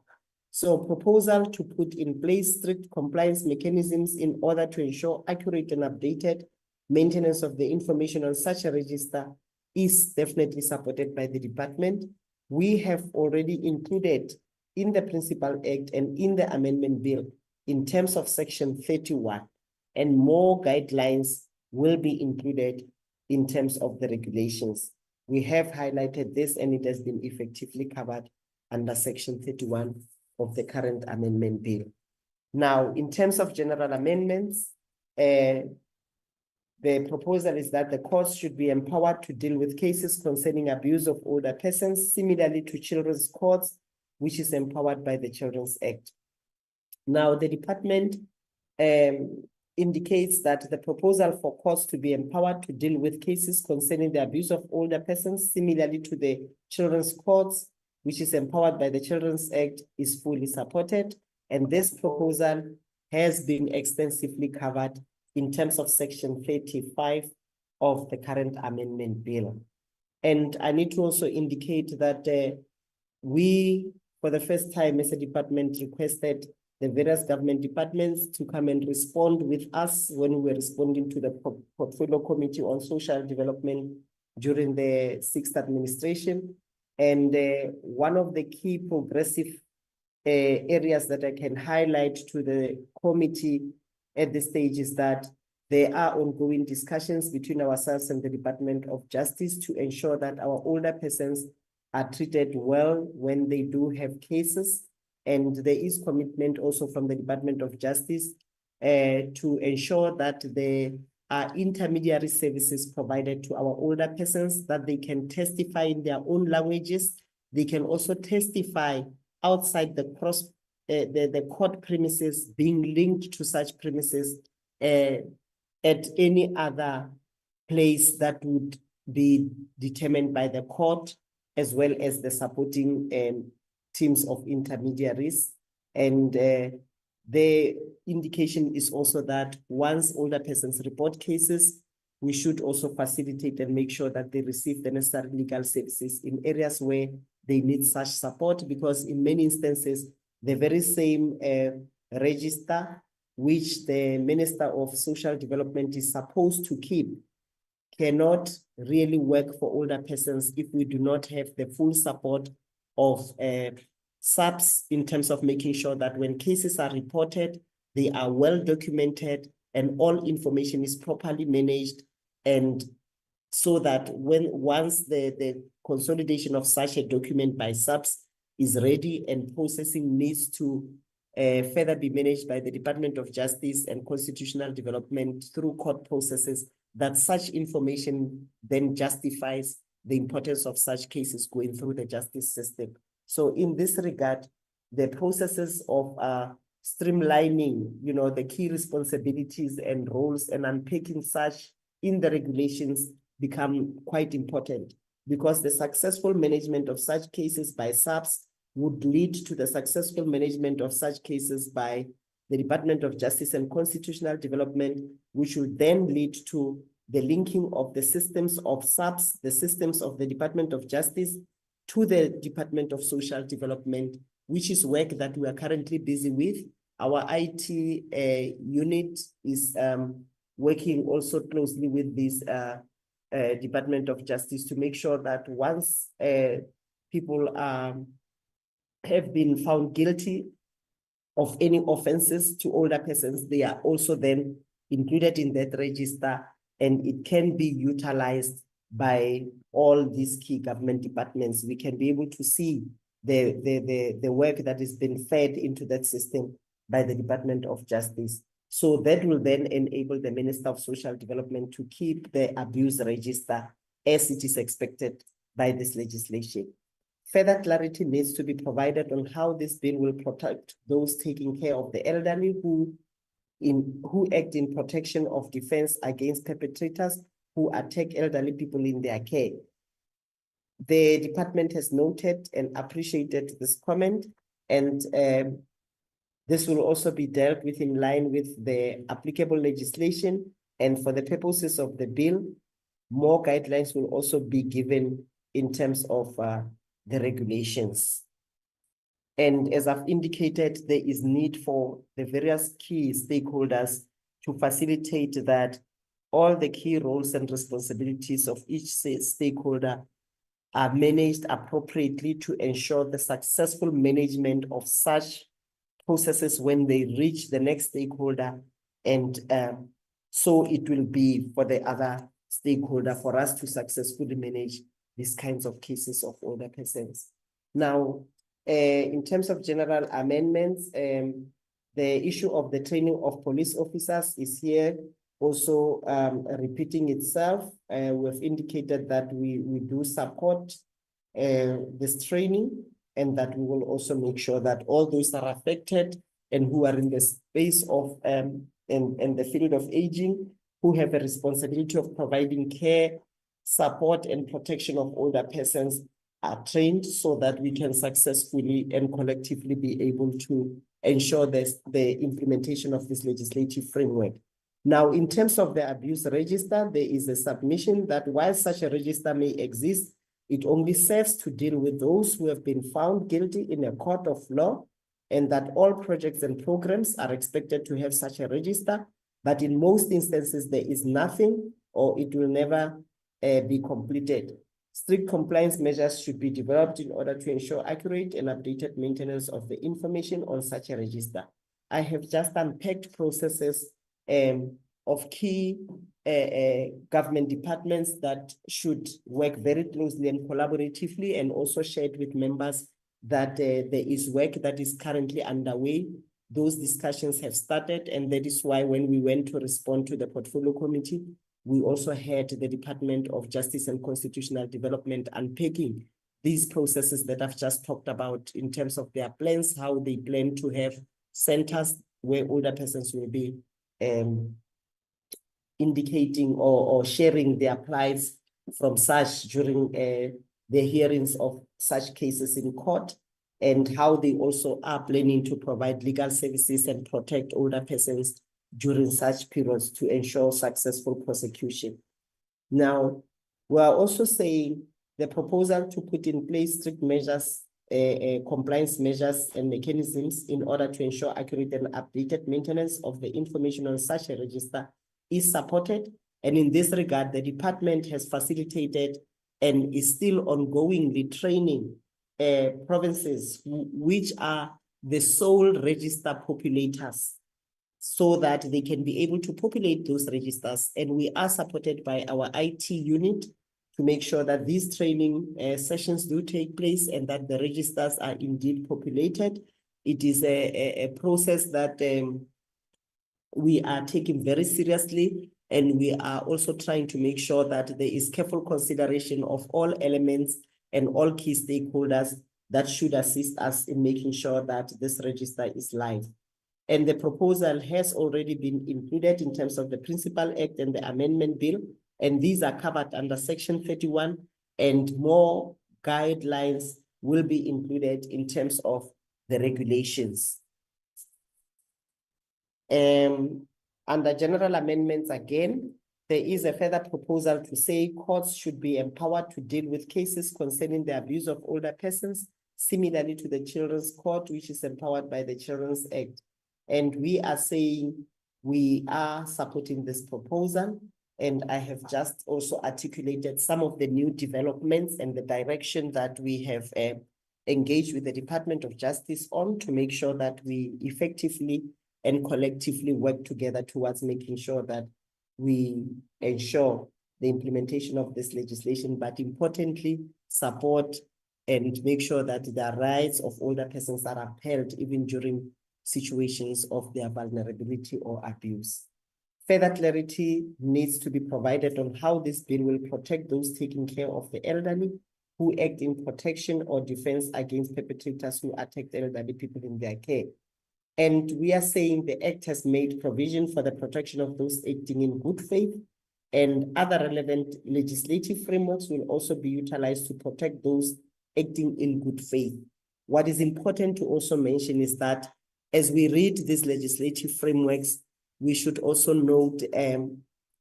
So proposal to put in place strict compliance mechanisms in order to ensure accurate and updated maintenance of the information on such a register is definitely supported by the department. We have already included in the Principal Act and in the amendment bill in terms of Section 31, and more guidelines will be included in terms of the regulations. We have highlighted this and it has been effectively covered under Section 31 of the current amendment bill. Now, in terms of general amendments, the proposal is that the courts should be empowered to deal with cases concerning abuse of older persons, similarly to children's courts, which is empowered by the Children's Act. Now, the department indicates that the proposal for courts to be empowered to deal with cases concerning the abuse of older persons, similarly to the children's courts, which is empowered by the Children's Act, is fully supported. And this proposal has been extensively covered in terms of Section 35 of the current amendment bill. And I need to also indicate that we, for the first time as a department, requested the various government departments to come and respond with us when we were responding to the Portfolio Committee on Social Development during the sixth administration. And one of the key progressive areas that I can highlight to the committee at this stage is that there are ongoing discussions between ourselves and the Department of Justice to ensure that our older persons are treated well when they do have cases. And there is commitment also from the Department of Justice to ensure that there are intermediary services provided to our older persons, that they can testify in their own languages. They can also testify outside the court premises, being linked to such premises at any other place that would be determined by the court, as well as the supporting teams of intermediaries. And the indication is also that once older persons report cases, we should also facilitate and make sure that they receive the necessary legal services in areas where they need such support, because in many instances, the very same register which the Minister of Social Development is supposed to keep cannot really work for older persons if we do not have the full support of SAPS in terms of making sure that when cases are reported, they are well documented and all information is properly managed, and so that once the consolidation of such a document by SAPS is ready and processing needs to further be managed by the Department of Justice and Constitutional Development through court processes, that such information then justifies the importance of such cases going through the justice system. So in this regard, the processes of streamlining, the key responsibilities and roles and unpacking such in the regulations become quite important, because the successful management of such cases by SAPS would lead to the successful management of such cases by the Department of Justice and Constitutional Development, which will then lead to the linking of the systems of SAPS, the systems of the Department of Justice, to the Department of Social Development, which is work that we are currently busy with. Our IT unit is working also closely with this Department of Justice to make sure that once people have been found guilty of any offenses to older persons, they are also then included in that register, and it can be utilized by all these key government departments. We can be able to see the work that is being fed into that system by the Department of Justice. So that will then enable the Minister of Social Development to keep the abuse register as it is expected by this legislation. Further clarity needs to be provided on how this bill will protect those taking care of the elderly who act in protection of defense against perpetrators who attack elderly people in their care. The department has noted and appreciated this comment, and this will also be dealt with in line with the applicable legislation. And for the purposes of the bill, more guidelines will also be given in terms of the regulations. And as I've indicated, there is need for the various key stakeholders to facilitate that all the key roles and responsibilities of each stakeholder are managed appropriately to ensure the successful management of such processes when they reach the next stakeholder. And so it will be for the other stakeholder for us to successfully manage these kinds of cases of older persons. Now, in terms of general amendments, the issue of the training of police officers is here also repeating itself. We've indicated that we do support this training, and that we will also make sure that all those that are affected and who are in the space of and the field of aging, who have a responsibility of providing care, support, and protection of older persons are trained, so that we can successfully and collectively be able to ensure the implementation of this legislative framework. Now, in terms of the abuse register, there is a submission that while such a register may exist, it only serves to deal with those who have been found guilty in a court of law, and that all projects and programs are expected to have such a register. But in most instances, there is nothing, or it will never be completed. Strict compliance measures should be developed in order to ensure accurate and updated maintenance of the information on such a register. I have just unpacked processes of key government departments that should work very closely and collaboratively, and also shared with members that there is work that is currently underway. Those discussions have started, and that is why when we went to respond to the portfolio committee, we also had the Department of Justice and Constitutional Development unpacking these processes that I've just talked about in terms of their plans, how they plan to have centers where older persons will be indicating or sharing their plights from such during the hearings of such cases in court, and how they also are planning to provide legal services and protect older persons during such periods to ensure successful prosecution. Now, we are also saying the proposal to put in place strict measures, compliance measures and mechanisms in order to ensure accurate and updated maintenance of the information on such a register is supported. And in this regard, the department has facilitated and is still ongoingly training provinces which are the sole register populators, so that they can be able to populate those registers. And we are supported by our IT unit to make sure that these training sessions do take place and that the registers are indeed populated. It is a process that we are taking very seriously, and we are also trying to make sure that there is careful consideration of all elements and all key stakeholders that should assist us in making sure that this register is live. And the proposal has already been included in terms of the Principal Act and the Amendment Bill, and these are covered under Section 31, and more guidelines will be included in terms of the regulations. Under general amendments, again, there is a further proposal to say courts should be empowered to deal with cases concerning the abuse of older persons, similarly to the Children's Court, which is empowered by the Children's Act. And we are saying we are supporting this proposal. And I have just also articulated some of the new developments and the direction that we have engaged with the Department of Justice on to make sure that we effectively and collectively work together towards making sure that we ensure the implementation of this legislation, but importantly, support and make sure that the rights of older persons are upheld even during situations of their vulnerability or abuse. Further clarity needs to be provided on how this bill will protect those taking care of the elderly who act in protection or defense against perpetrators who attack the elderly people in their care. And we are saying the Act has made provision for the protection of those acting in good faith, and other relevant legislative frameworks will also be utilized to protect those acting in good faith. What is important to also mention is that as we read these legislative frameworks, we should also note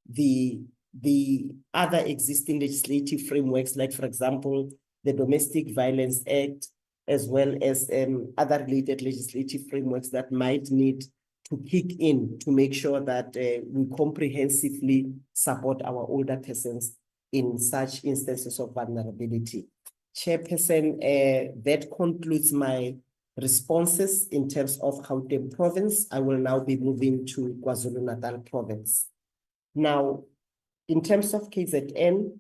the other existing legislative frameworks, like, for example, the Domestic Violence Act, as well as other related legislative frameworks that might need to kick in to make sure that we comprehensively support our older persons in such instances of vulnerability. Chairperson, that concludes my responses in terms of Gauteng province. I will now be moving to KwaZulu-Natal province. Now, in terms of KZN,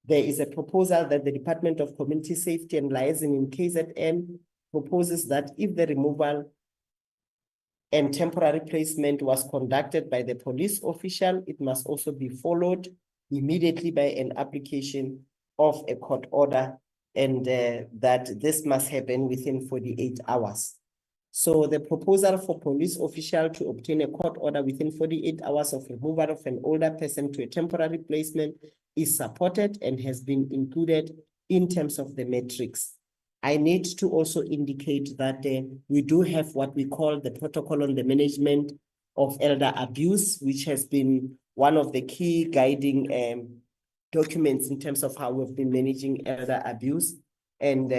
there is a proposal that the Department of Community Safety and Liaison in KZN proposes that if the removal and temporary placement was conducted by the police official, it must also be followed immediately by an application of a court order, and that this must happen within 48 hours. So the proposal for police official to obtain a court order within 48 hours of removal of an older person to a temporary placement is supported and has been included in terms of the metrics. I need to also indicate that we do have what we call the protocol on the management of elder abuse, which has been one of the key guiding documents in terms of how we've been managing elder abuse. And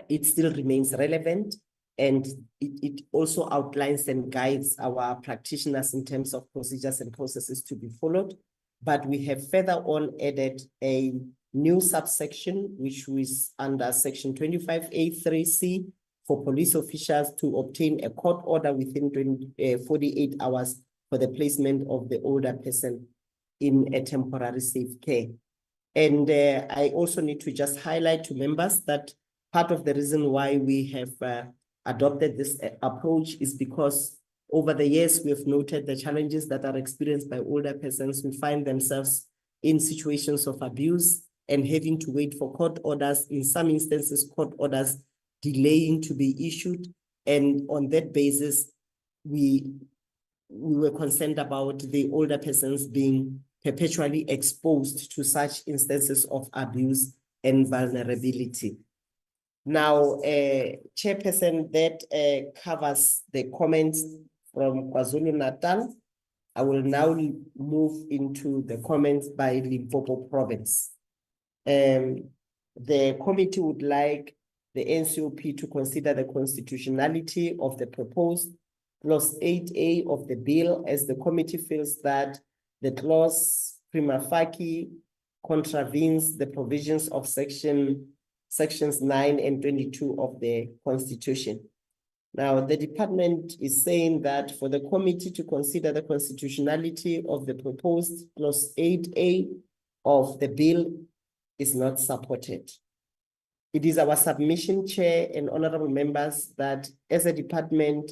it still remains relevant. And it also outlines and guides our practitioners in terms of procedures and processes to be followed. But we have further on added a new subsection, which was under section 25A3C for police officials to obtain a court order within 48 hours for the placement of the older person in a temporary safe care. And I also need to just highlight to members that part of the reason why we have adopted this approach is because over the years, we have noted the challenges that are experienced by older persons who find themselves in situations of abuse and having to wait for court orders, in some instances, court orders delaying to be issued. And on that basis, we were concerned about the older persons being perpetually exposed to such instances of abuse and vulnerability. Now, Chairperson, that covers the comments from KwaZulu-Natal. I will now move into the comments by Limpopo Province. The committee would like the NCOP to consider the constitutionality of the proposed Clause 8A of the bill, as the committee feels that the clause prima facie contravenes the provisions of sections 9 and 22 of the Constitution. Now, the department is saying that for the committee to consider the constitutionality of the proposed Clause 8A of the bill is not supported. It is our submission, Chair and honorable members, that as a department,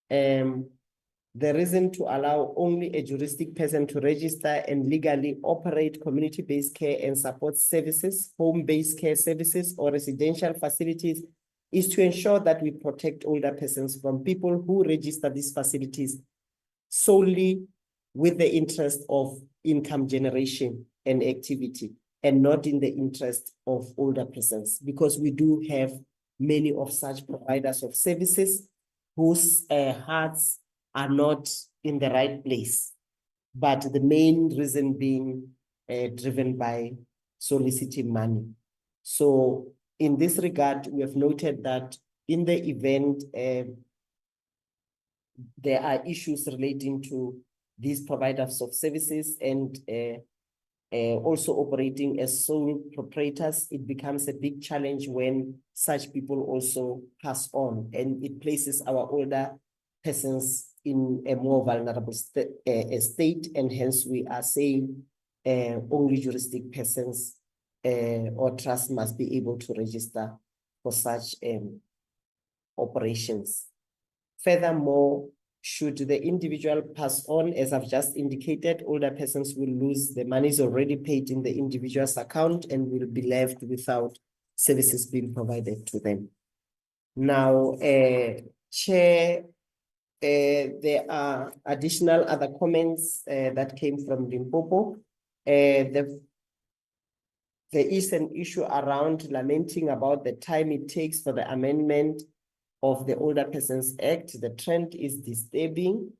the reason to allow only a juristic person to register and legally operate community-based care and support services, home-based care services, or residential facilities is to ensure that we protect older persons from people who register these facilities solely with the interest of income generation and activity, and not in the interest of older persons, because we do have many of such providers of services whose hearts are not in the right place, but the main reason being driven by soliciting money. So in this regard, we have noted that in the event there are issues relating to these providers of services and also operating as sole proprietors, it becomes a big challenge when such people also pass on, and it places our older persons in a more vulnerable state, and hence we are saying only juristic persons or trusts must be able to register for such operations. Furthermore, should the individual pass on, as I've just indicated, older persons will lose the monies already paid in the individual's account and will be left without services being provided to them. Now, Chair, there are additional other comments that came from Limpopo. There is an issue around lamenting about the time it takes for the amendment of the Older Persons Act. The trend is disturbing.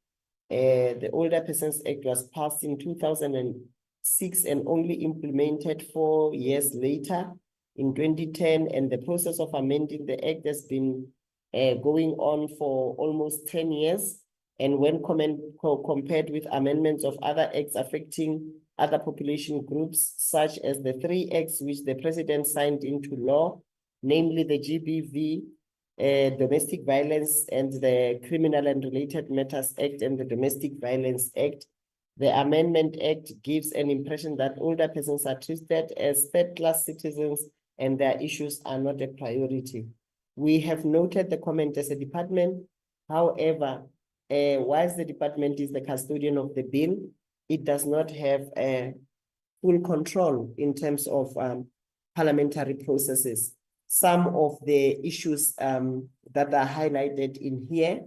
The Older Persons Act was passed in 2006 and only implemented 4 years later in 2010, and the process of amending the Act has been going on for almost 10 years. And when compared with amendments of other acts affecting other population groups, such as the 3 acts which the President signed into law, namely the GBV, Domestic Violence and the Criminal and Related Matters Act and the Domestic Violence Act, the Amendment Act gives an impression that older persons are treated as third-class citizens and their issues are not a priority. We have noted the comment as a department. However, whilst the department is the custodian of the bill, it does not have full control in terms of parliamentary processes. Some of the issues that are highlighted in here,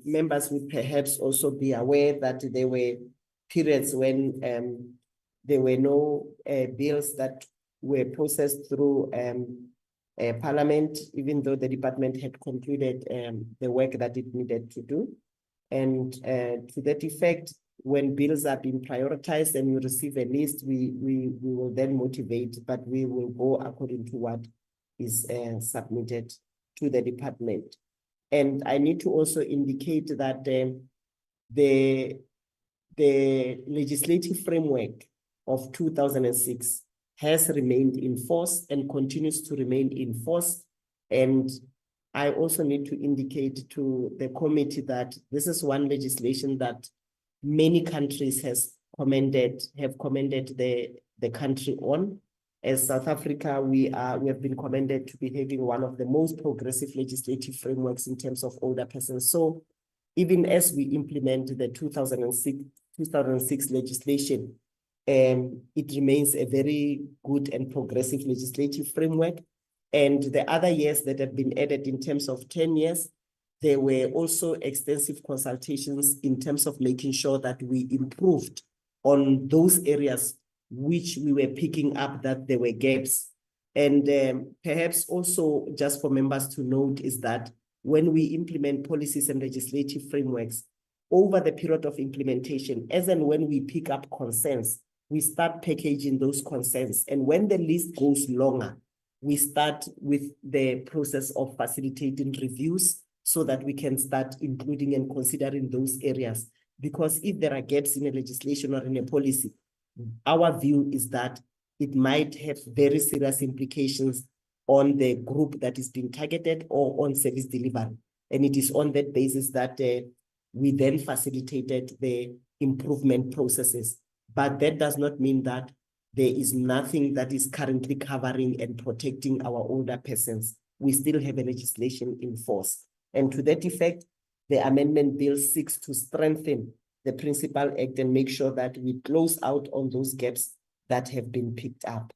members would perhaps also be aware that there were periods when there were no bills that were processed through Parliament, even though the department had concluded the work that it needed to do. And to that effect, when bills are being prioritized and we receive a list, we will then motivate, but we will go according to what is submitted to the department. And I need to also indicate that the legislative framework of 2006 has remained in force and continues to remain in force. And I also need to indicate to the committee that this is one legislation that many countries have commended the country on. As South Africa, we have been commended to be having one of the most progressive legislative frameworks in terms of older persons. So even as we implement the 2006 legislation, it remains a very good and progressive legislative framework. And the other years that have been added in terms of 10 years, there were also extensive consultations in terms of making sure that we improved on those areas which we were picking up that there were gaps. And perhaps also just for members to note is that when we implement policies and legislative frameworks, over the period of implementation, as and when we pick up concerns, we start packaging those concerns. And when the list goes longer, we start with the process of facilitating reviews so that we can start including and considering those areas. Because if there are gaps in a legislation or in a policy, our view is that it might have very serious implications on the group that is being targeted or on service delivery. And it is on that basis that we then facilitated the improvement processes. But that does not mean that there is nothing that is currently covering and protecting our older persons. We still have a legislation in force. And to that effect, the amendment bill seeks to strengthen the Principal Act and make sure that we close out on those gaps that have been picked up.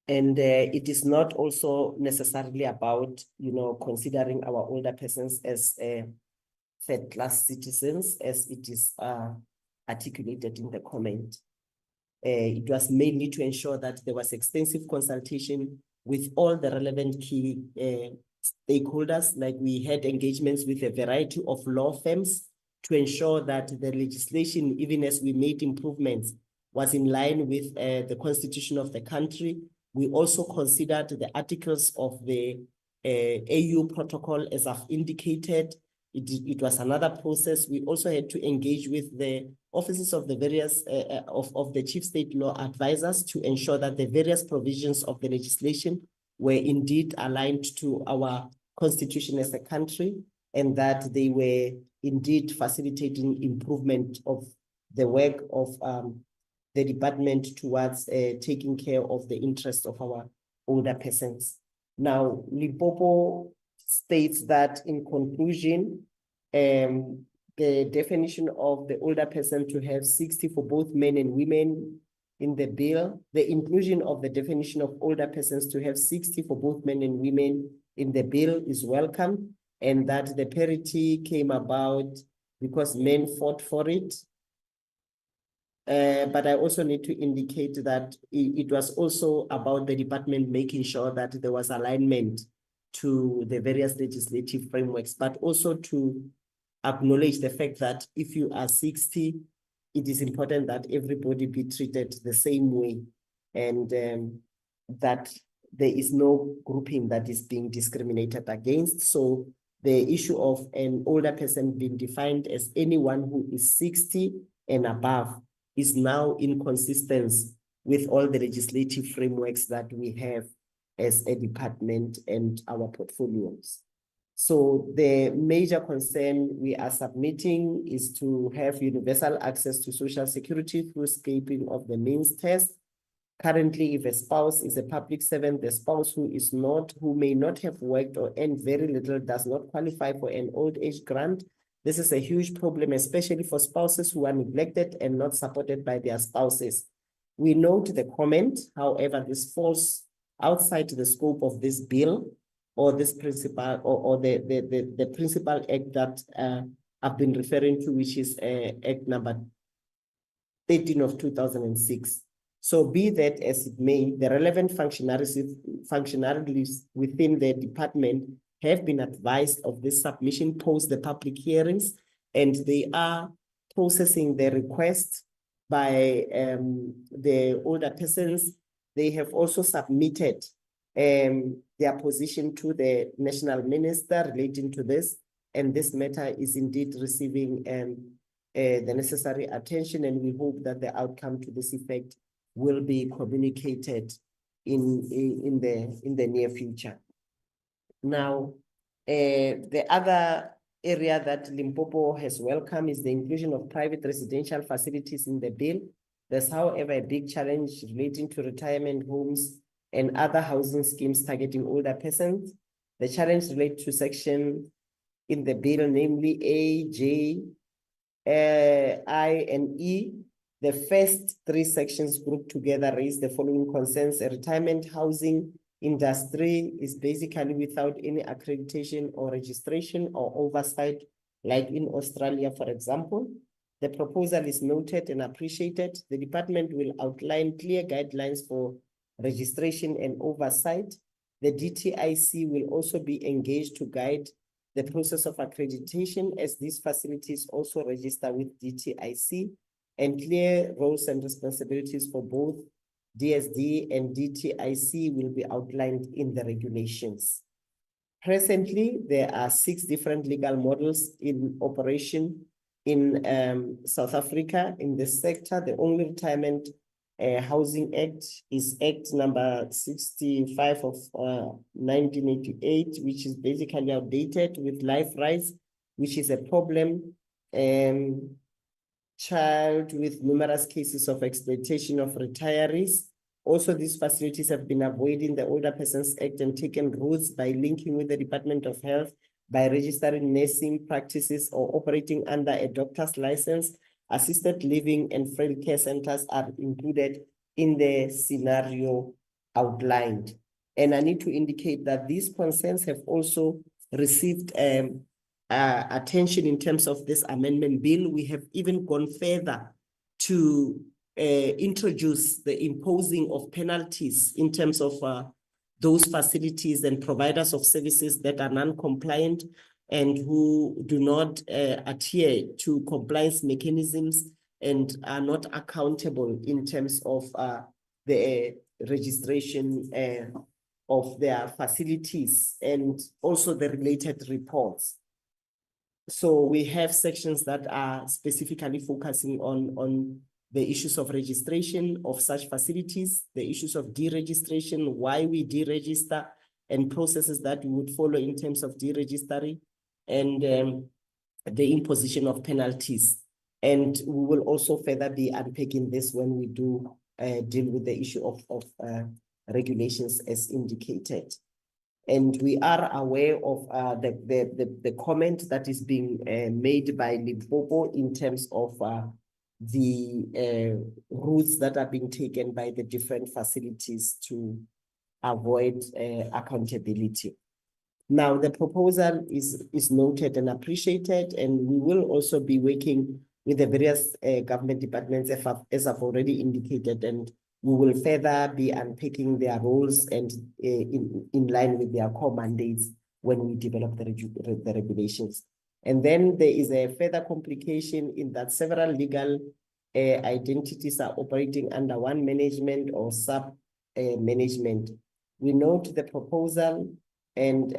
And it is not also necessarily about, considering our older persons as third-class citizens, as it is articulated in the comment. It was mainly to ensure that there was extensive consultation with all the relevant key stakeholders, like we had engagements with a variety of law firms to ensure that the legislation, even as we made improvements, was in line with the constitution of the country. We also considered the articles of the AU protocol, as I've indicated. It was another process. We also had to engage with the offices of the various of the chief state law advisors to ensure that the various provisions of the legislation were indeed aligned to our constitution as a country, and that they were indeed facilitating improvement of the work of the department towards taking care of the interests of our older persons. Now, Limpopo states that in conclusion, the definition of the older person to have 60 for both men and women in the bill, the inclusion of the definition of older persons to have 60 for both men and women in the bill is welcome, and that the parity came about because men fought for it. But I also need to indicate that it was also about the department making sure that there was alignment to the various legislative frameworks, but also to acknowledge the fact that if you are 60, it is important that everybody be treated the same way, and that there is no grouping that is being discriminated against. So the issue of an older person being defined as anyone who is 60 and above is now in consistency with all the legislative frameworks that we have as a department and our portfolios. So the major concern we are submitting is to have universal access to social security through skipping of the means test. Currently, if a spouse is a public servant, the spouse who may not have worked or earned very little does not qualify for an old age grant. This is a huge problem, especially for spouses who are neglected and not supported by their spouses. We note the comment, however, this falls outside the scope of this bill or this principal or the principal act that I've been referring to, which is Act number 13 of 2006. So be that as it may, the relevant functionaries within the department have been advised of this submission post the public hearings, and they are processing the request by the older persons. They have also submitted their position to the national minister relating to this, and this matter is indeed receiving the necessary attention, and we hope that the outcome to this effect will be communicated in the near future. Now, the other area that Limpopo has welcomed is the inclusion of private residential facilities in the bill. There's, however, a big challenge relating to retirement homes and other housing schemes targeting older persons. The challenge relates to section in the bill, namely A, J, I, and E. The first three sections grouped together raise the following concerns. A retirement housing industry is basically without any accreditation or registration or oversight, like in Australia, for example. The proposal is noted and appreciated. The department will outline clear guidelines for registration and oversight. The DTIC will also be engaged to guide the process of accreditation, as these facilities also register with DTIC, and clear roles and responsibilities for both DSD and DTIC will be outlined in the regulations. Presently, there are 6 different legal models in operation in South Africa in this sector. The only retirement Housing Act is Act number 65 of 1988, which is basically outdated, with life rights, which is a problem. Child with numerous cases of exploitation of retirees. Also, these facilities have been avoiding the Older Persons Act and taken routes by linking with the Department of Health, by registering nursing practices or operating under a doctor's license. Assisted living and frail care centers are included in the scenario outlined. And I need to indicate that these concerns have also received attention in terms of this amendment bill. We have even gone further to introduce the imposing of penalties in terms of those facilities and providers of services that are non-compliant and who do not adhere to compliance mechanisms and are not accountable in terms of the registration of their facilities and also the related reports. So we have sections that are specifically focusing on the issues of registration of such facilities, the issues of deregistration, why we deregister, and processes that we would follow in terms of deregistering, and the imposition of penalties. And we will also further be unpacking this when we do deal with the issue of regulations as indicated. And we are aware of the comment that is being made by Limpopo in terms of the routes that are being taken by the different facilities to avoid accountability. Now, the proposal is noted and appreciated, and we will also be working with the various government departments, as I've already indicated, and we will further be unpicking their roles and in line with their core mandates when we develop the regulations. And then there is a further complication in that several legal identities are operating under one management or sub-management. We note the proposal and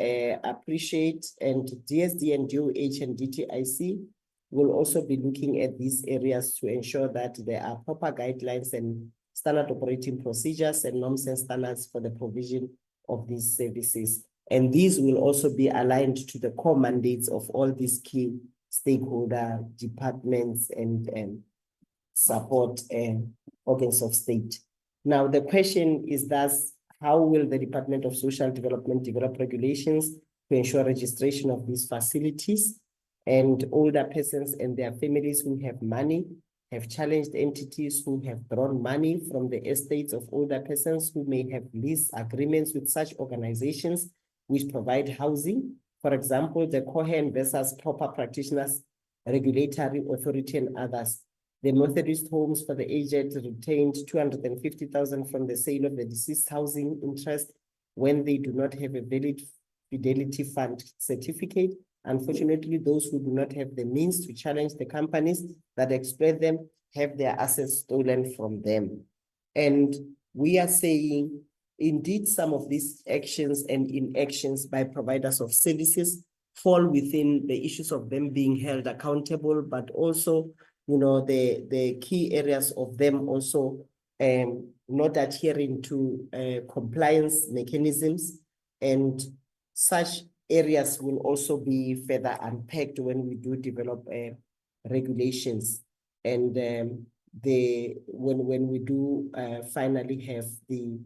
appreciate, and DSD and DOH and DTIC will also be looking at these areas to ensure that there are proper guidelines and standard operating procedures and norms and standards for the provision of these services. And these will also be aligned to the core mandates of all these key stakeholder departments and support organs of state. Now, the question is thus, how will the Department of Social Development develop regulations to ensure registration of these facilities? And older persons and their families who have money, have challenged entities who have drawn money from the estates of older persons who may have lease agreements with such organizations which provide housing. For example, the Cohen versus Proper Practitioners Regulatory Authority and others. The Methodist Homes for the Aged retained 250,000 from the sale of the deceased housing interest when they do not have a valid Fidelity Fund certificate. Unfortunately, those who do not have the means to challenge the companies that exploit them have their assets stolen from them. And we are saying, indeed, some of these actions and inactions by providers of services fall within the issues of them being held accountable, but also, you know, the key areas of them also not adhering to compliance mechanisms and Such areas will also be further unpacked when we do develop regulations. And when we do finally have the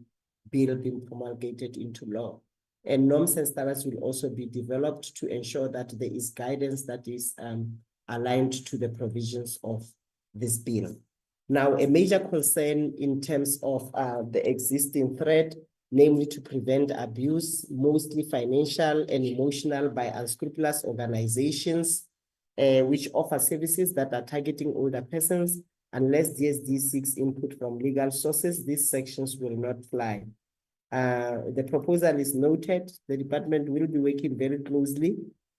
bill being promulgated into law. And norms and standards will also be developed to ensure that there is guidance that is aligned to the provisions of this bill. Now, a major concern in terms of the existing threat, namely to prevent abuse, mostly financial and emotional, by unscrupulous organizations which offer services that are targeting older persons. Unless DSD seeks input from legal sources, these sections will not fly. The proposal is noted. The department will be working very closely,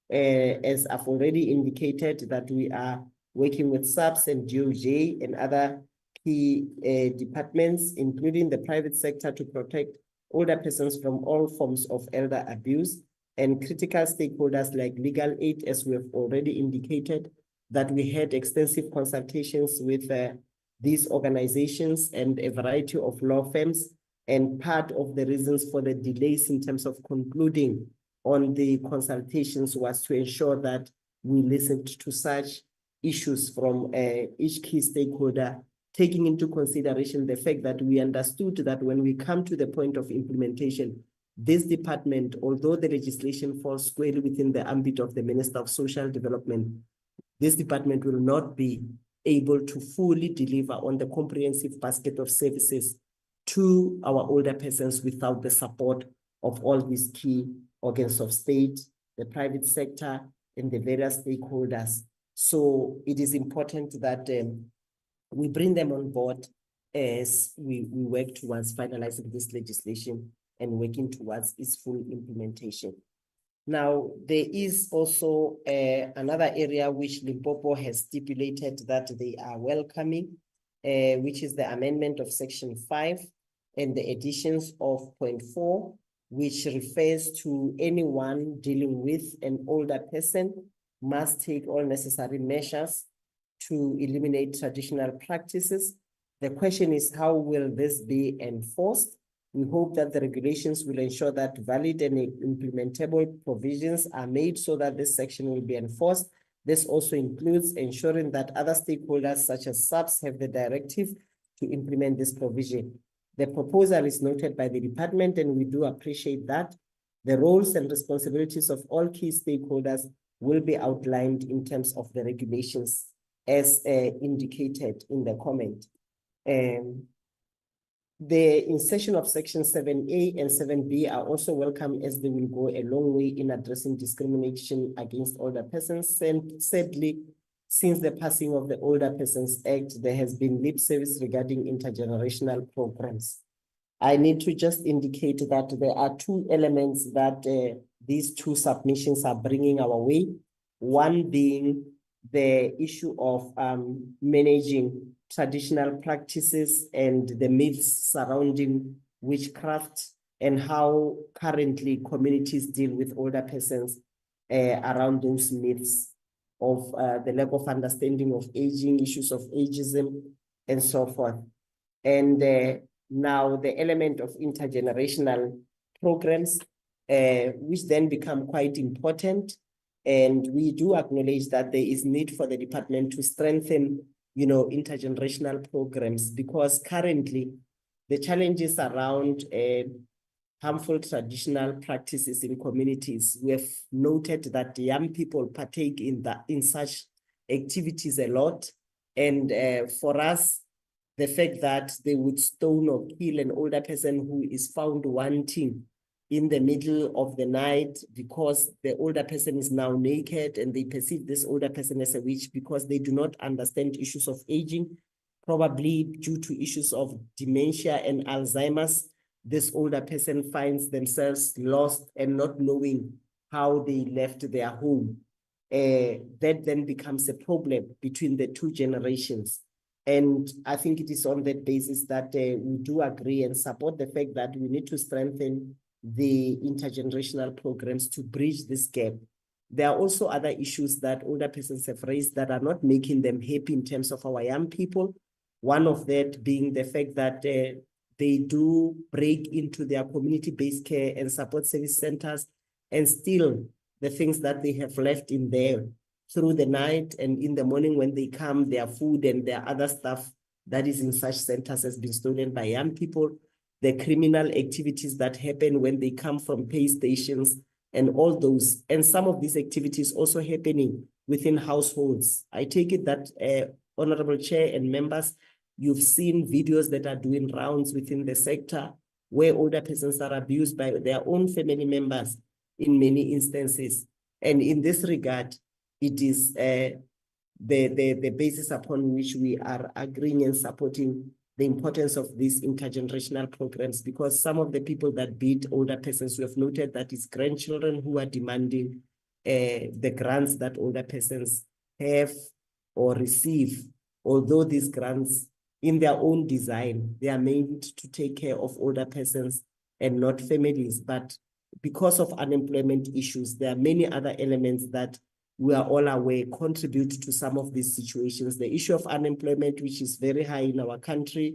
as I've already indicated, that we are working with SAPS and DOJ and other key departments, including the private sector, to protect older persons from all forms of elder abuse, and critical stakeholders like legal aid, as we have already indicated, that we had extensive consultations with these organizations and a variety of law firms. And part of the reasons for the delays in terms of concluding on the consultations was to ensure that we listened to such issues from each key stakeholder, taking into consideration the fact that we understood that when we come to the point of implementation, this department, although the legislation falls squarely within the ambit of the Minister of Social Development, this department will not be able to fully deliver on the comprehensive basket of services to our older persons without the support of all these key organs of state, the private sector, and the various stakeholders. So it is important that we bring them on board as we work towards finalizing this legislation and working towards its full implementation. Now, there is also another area which Limpopo has stipulated that they are welcoming, which is the amendment of Section 5 and the additions of point 4, which refers to anyone dealing with an older person must take all necessary measures to eliminate traditional practices. The question is, how will this be enforced? We hope that the regulations will ensure that valid and implementable provisions are made so that this section will be enforced. This also includes ensuring that other stakeholders such as SAPS have the directive to implement this provision. The proposal is noted by the department, and we do appreciate that. The roles and responsibilities of all key stakeholders will be outlined in terms of the regulations as indicated in the comment. The insertion of Section 7A and 7B are also welcome, as they will go a long way in addressing discrimination against older persons. And sadly, since the passing of the Older Persons Act, there has been lip service regarding intergenerational programs. I need to just indicate that there are two elements that these two submissions are bringing our way. One being the issue of managing traditional practices and the myths surrounding witchcraft, and how currently communities deal with older persons around those myths of the lack of understanding of aging, issues of ageism, and so forth. And now the element of intergenerational programs, which then become quite important. And we do acknowledge that there is need for the department to strengthen, intergenerational programs, because currently the challenges around harmful traditional practices in communities, we have noted that young people partake in such activities a lot. And for us, the fact that they would stone or kill an older person who is found wanting in the middle of the night because the older person is now naked, and they perceive this older person as a witch because they do not understand issues of aging, probably due to issues of dementia and Alzheimer's. This older person finds themselves lost and not knowing how they left their home. That then becomes a problem between the two generations. And I think it is on that basis that we do agree and support the fact that we need to strengthen the intergenerational programs to bridge this gap. There are also other issues that older persons have raised that are not making them happy in terms of our young people. One of that being the fact that they do break into their community-based care and support service centers and still the things that they have left in there through the night and in the morning when they come, their food and their other stuff that is in such centers has been stolen by young people, the criminal activities that happen when they come from pay stations and all those. And some of these activities also happening within households. I take it that, Honorable Chair and members, you've seen videos that are doing rounds within the sector where older persons are abused by their own family members in many instances. And in this regard, it is the basis upon which we are agreeing and supporting the importance of these intergenerational programs, because some of the people that beat older persons, we have noted that it's grandchildren who are demanding the grants that older persons have or receive, although these grants in their own design, they are meant to take care of older persons and not families. But because of unemployment issues, there are many other elements that we are all aware contribute to some of these situations. The issue of unemployment, which is very high in our country,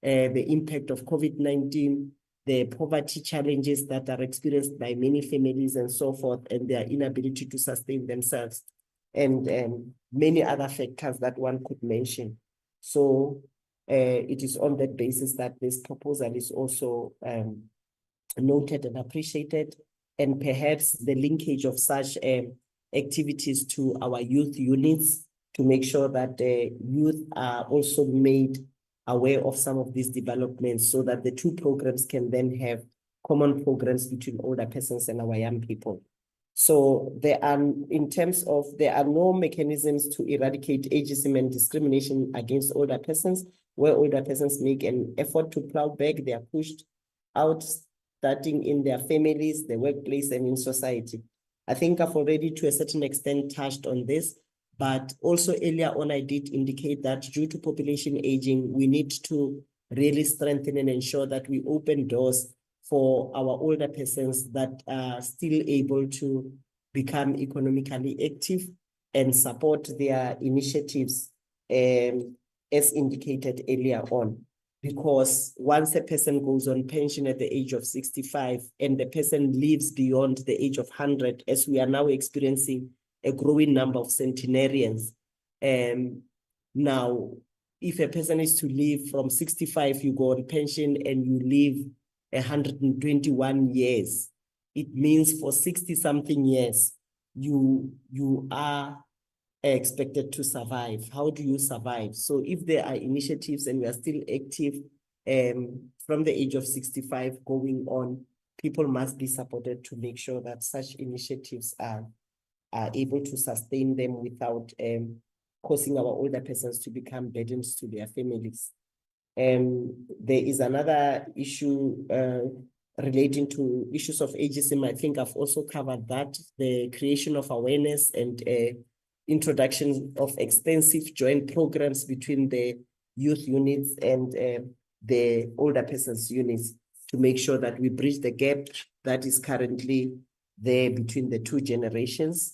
the impact of COVID-19, the poverty challenges that are experienced by many families and so forth, and their inability to sustain themselves, and many other factors that one could mention. So it is on that basis that this proposal is also noted and appreciated, and perhaps the linkage of such activities to our youth units to make sure that youth are also made aware of some of these developments, so that the two programs can then have common programs between older persons and our young people. So there are, in terms of, there are no mechanisms to eradicate ageism and discrimination against older persons. Where older persons make an effort to plow back, they are pushed out, starting in their families, the workplace, and in society. I think I've already to a certain extent touched on this, but also earlier on I did indicate that due to population aging, we need to really strengthen and ensure that we open doors for our older persons that are still able to become economically active and support their initiatives as indicated earlier on. Because once a person goes on pension at the age of 65 and the person lives beyond the age of 100, as we are now experiencing a growing number of centenarians. Now, if a person is to live from 65, you go on pension and you live 121 years, it means for 60-something years, you are expected to survive. How do you survive? So if there are initiatives and we are still active from the age of 65 going on, people must be supported to make sure that such initiatives are able to sustain them without causing our older persons to become burdens to their families. There is another issue relating to issues of ageism. I think I've also covered that, the creation of awareness and introduction of extensive joint programs between the youth units and the older persons units to make sure that we bridge the gap that is currently there between the two generations.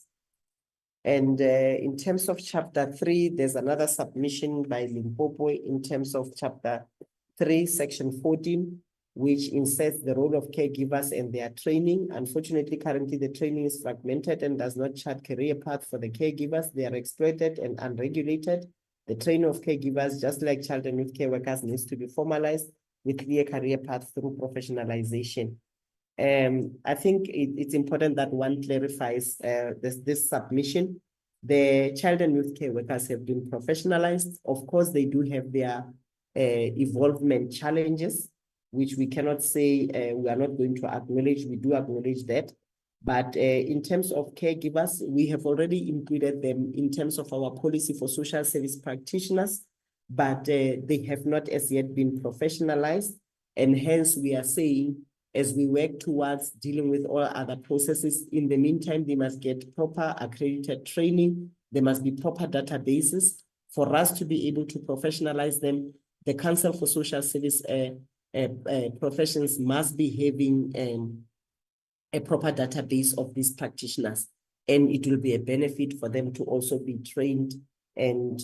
And in terms of chapter 3, there's another submission by Limpopo in terms of chapter 3, section 14, which inserts the role of caregivers and their training. Unfortunately, currently the training is fragmented and does not chart career path for the caregivers. They are exploited and unregulated. The training of caregivers, just like child and youth care workers, needs to be formalized with clear career path through professionalization. I think it's important that one clarifies this submission. The child and youth care workers have been professionalized. Of course, they do have their evolvement challenges, which we cannot say we are not going to acknowledge. We do acknowledge that. But in terms of caregivers, we have already included them in terms of our policy for social service practitioners, but they have not as yet been professionalized. And hence we are saying, as we work towards dealing with all other processes, in the meantime, they must get proper accredited training. There must be proper databases for us to be able to professionalize them. The Council for Social Service Professions must be having a proper database of these practitioners, and it will be a benefit for them to also be trained and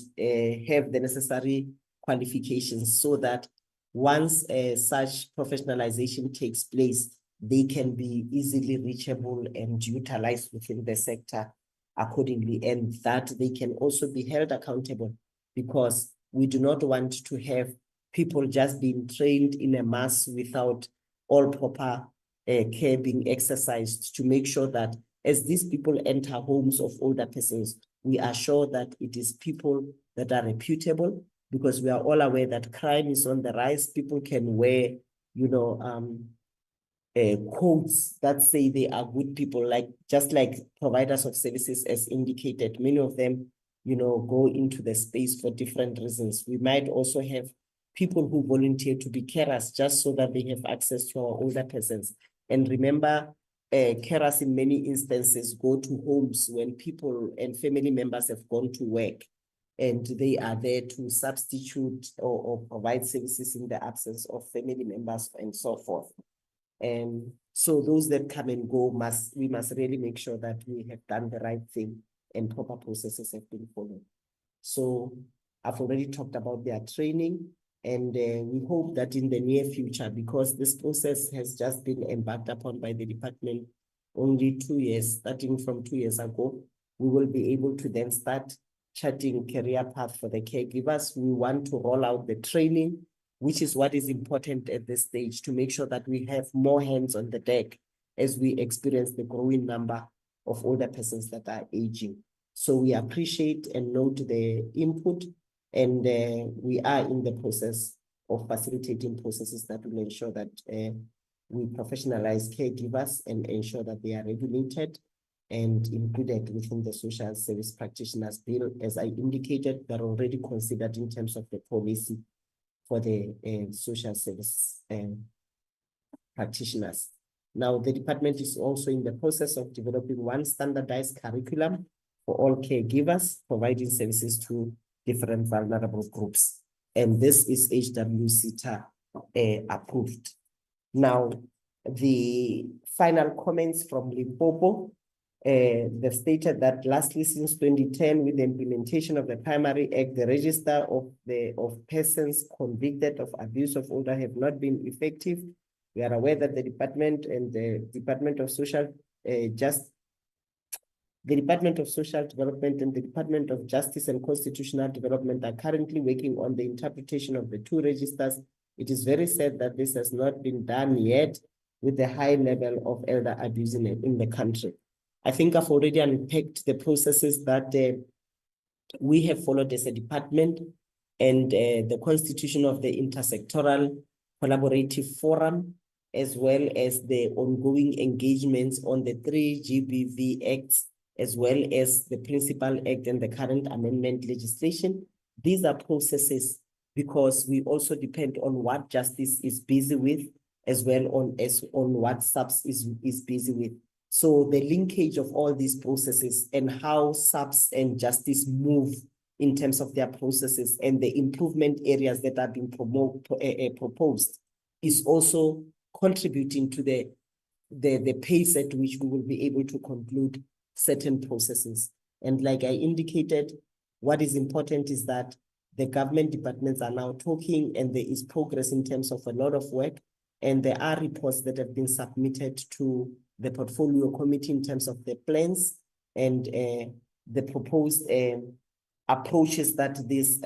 have the necessary qualifications, so that once such professionalization takes place, they can be easily reachable and utilized within the sector accordingly, and that they can also be held accountable, because we do not want to have people just being trained in a mass without all proper care being exercised to make sure that as these people enter homes of older persons, we are sure that it is people that are reputable, because we are all aware that crime is on the rise. People can wear, codes that say they are good people, just like providers of services as indicated. Many of them, go into the space for different reasons. We might also have people who volunteer to be carers just so that they have access to our older persons. And remember, carers in many instances go to homes when people and family members have gone to work, and they are there to substitute or provide services in the absence of family members and so forth. And so those that come and go, we must really make sure that we have done the right thing and proper processes have been followed. So I've already talked about their training, and we hope that in the near future, because this process has just been embarked upon by the department only 2 years, starting from 2 years ago, we will be able to then start charting career path for the caregivers. We want to roll out the training, which is what is important at this stage, to make sure that we have more hands on the deck as we experience the growing number of older persons that are aging. So we appreciate and note the input, and we are in the process of facilitating processes that will ensure that we professionalize caregivers and ensure that they are regulated and included within the social service practitioners bill. As I indicated, they're already considered in terms of the policy for the social service practitioners. Now, the department is also in the process of developing one standardized curriculum for all caregivers, providing services to different vulnerable groups. And this is HWCTA approved. Now, the final comments from Limpopo, they've stated that lastly, since 2010, with the implementation of the Primary Act, the register of persons convicted of abuse of older have not been effective. We are aware that the department and the Department of Social Development and the Department of Justice and Constitutional Development are currently working on the interpretation of the two registers. It is very sad that this has not been done yet with the high level of elder abuse in the country. I think I've already unpacked the processes that we have followed as a department, and the constitution of the Intersectoral Collaborative Forum, as well as the ongoing engagements on the 3 GBV Acts, as well as the Principal Act and the current amendment legislation. These are processes because we also depend on what justice is busy with, as well on what SAPS is busy with. So the linkage of all these processes and how SAPS and justice move in terms of their processes and the improvement areas that are being proposed is also contributing to the pace at which we will be able to conclude certain processes. And like I indicated, what is important is that the government departments are now talking, and there is progress in terms of a lot of work. And there are reports that have been submitted to the portfolio committee in terms of the plans and the proposed approaches that these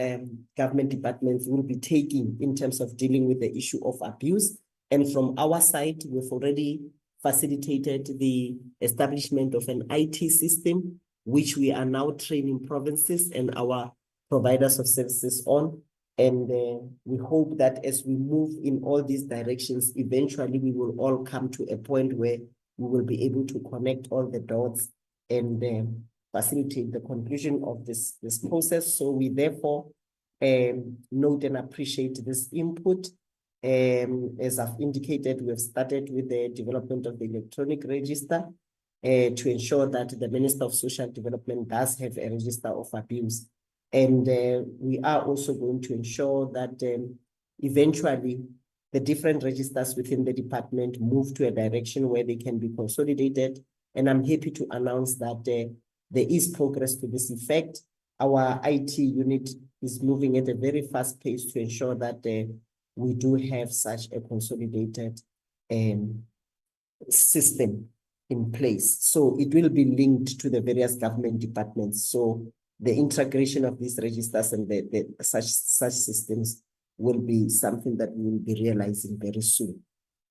government departments will be taking in terms of dealing with the issue of abuse. And from our side, we've already facilitated the establishment of an IT system, which we are now training provinces and our providers of services on. And we hope that as we move in all these directions, eventually we will all come to a point where we will be able to connect all the dots and facilitate the conclusion of this process. So we therefore note and appreciate this input. As I've indicated, we have started with the development of the electronic register to ensure that the Minister of Social Development does have a register of abuse. And we are also going to ensure that eventually the different registers within the department move to a direction where they can be consolidated. And I'm happy to announce that there is progress to this effect. Our IT unit is moving at a very fast pace to ensure that we do have such a consolidated system in place. So it will be linked to the various government departments. So the integration of these registers and such systems will be something that we will be realizing very soon.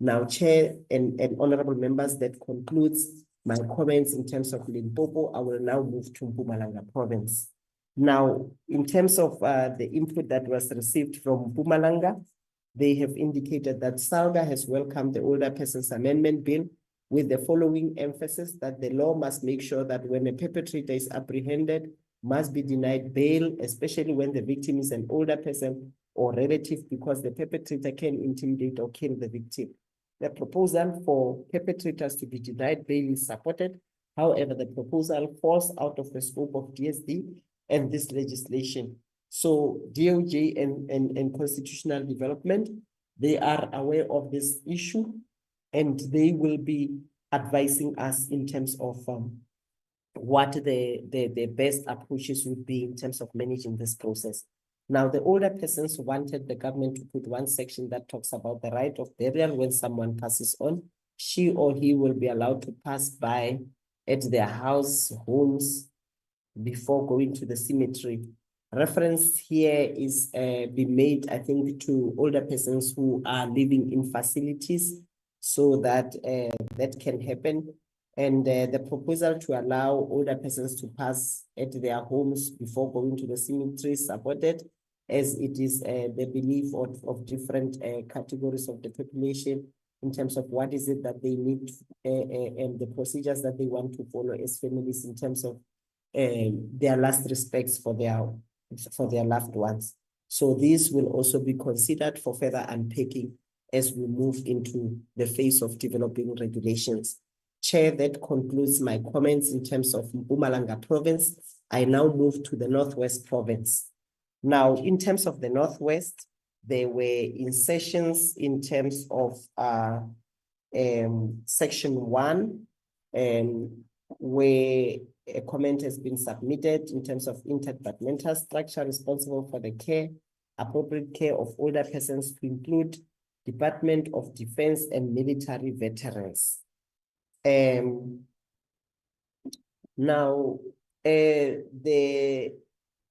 Now, Chair and honorable members, that concludes my comments in terms of Limpopo. I will now move to Mpumalanga province. Now, in terms of the input that was received from Mpumalanga, they have indicated that SALGA has welcomed the Older Persons Amendment Bill with the following emphasis that the law must make sure that when a perpetrator is apprehended, must be denied bail, especially when the victim is an older person or relative, because the perpetrator can intimidate or kill the victim. The proposal for perpetrators to be denied bail is supported. However, the proposal falls out of the scope of DSD and this legislation. So DOJ and Constitutional Development, they are aware of this issue and they will be advising us in terms of what the best approaches would be in terms of managing this process. Now, the older persons wanted the government to put one section that talks about the right of burial when someone passes on. She or he will be allowed to pass by at their house, homes, before going to the cemetery. Reference here is be made, I think, to older persons who are living in facilities so that that can happen. And the proposal to allow older persons to pass at their homes before going to the cemetery is supported, as it is the belief of different categories of the population in terms of what is it that they need and the procedures that they want to follow as families in terms of their last respects for their loved ones. So this will also be considered for further unpacking as we move into the phase of developing regulations. Chair, that concludes my comments in terms of Mpumalanga province. I now move to the Northwest province. Now, in terms of the Northwest, there were insertions in terms of section 1, where a comment has been submitted in terms of interdepartmental structure responsible for the care, appropriate care of older persons to include Department of Defense and military veterans. Now, the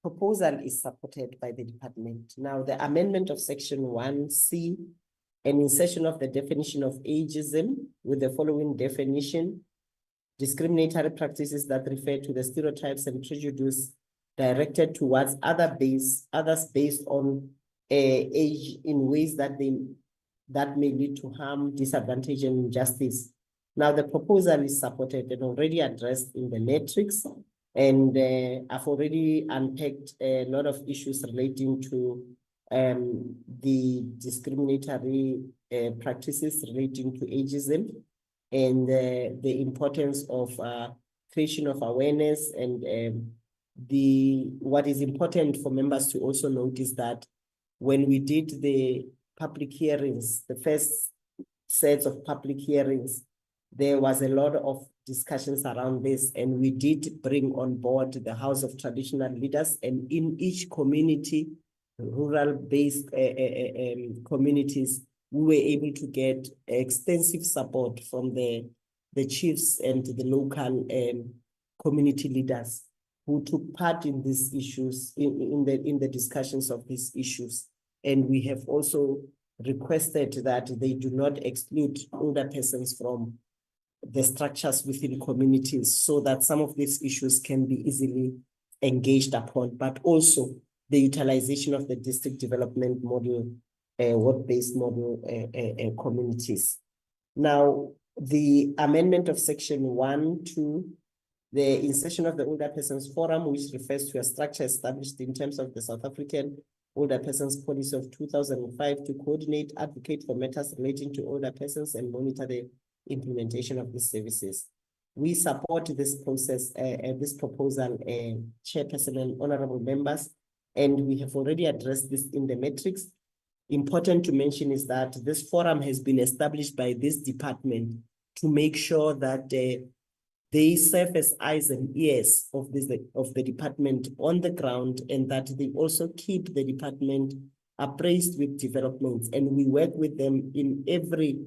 proposal is supported by the department. Now, the amendment of section 1C, an insertion of the definition of ageism with the following definition: discriminatory practices that refer to the stereotypes and prejudice directed towards others based on age in ways that may lead to harm, disadvantage, and injustice. Now, the proposal is supported and already addressed in the matrix, and I've already unpacked a lot of issues relating to the discriminatory practices relating to ageism and the importance of creation of awareness. And what is important for members to also note is that when we did the public hearings, the first sets of public hearings, there was a lot of discussions around this, and we did bring on board the House of Traditional Leaders, and in each community, rural-based communities, we were able to get extensive support from the chiefs and the local community leaders who took part in these issues, in the discussions of these issues. And we have also requested that they do not exclude older persons from the structures within communities, so that some of these issues can be easily engaged upon, but also the utilization of the district development model, work-based model communities. Now, the amendment of section 1 to the insertion of the Older Persons Forum, which refers to a structure established in terms of the South African Older Persons Policy of 2005 to coordinate, advocate for matters relating to older persons and monitor the implementation of these services. We support this process, this proposal, Chairperson and honorable members, and we have already addressed this in the matrix. Important to mention is that this forum has been established by this department to make sure that they serve as eyes and ears of the department on the ground, and that they also keep the department appraised with developments. And we work with them in every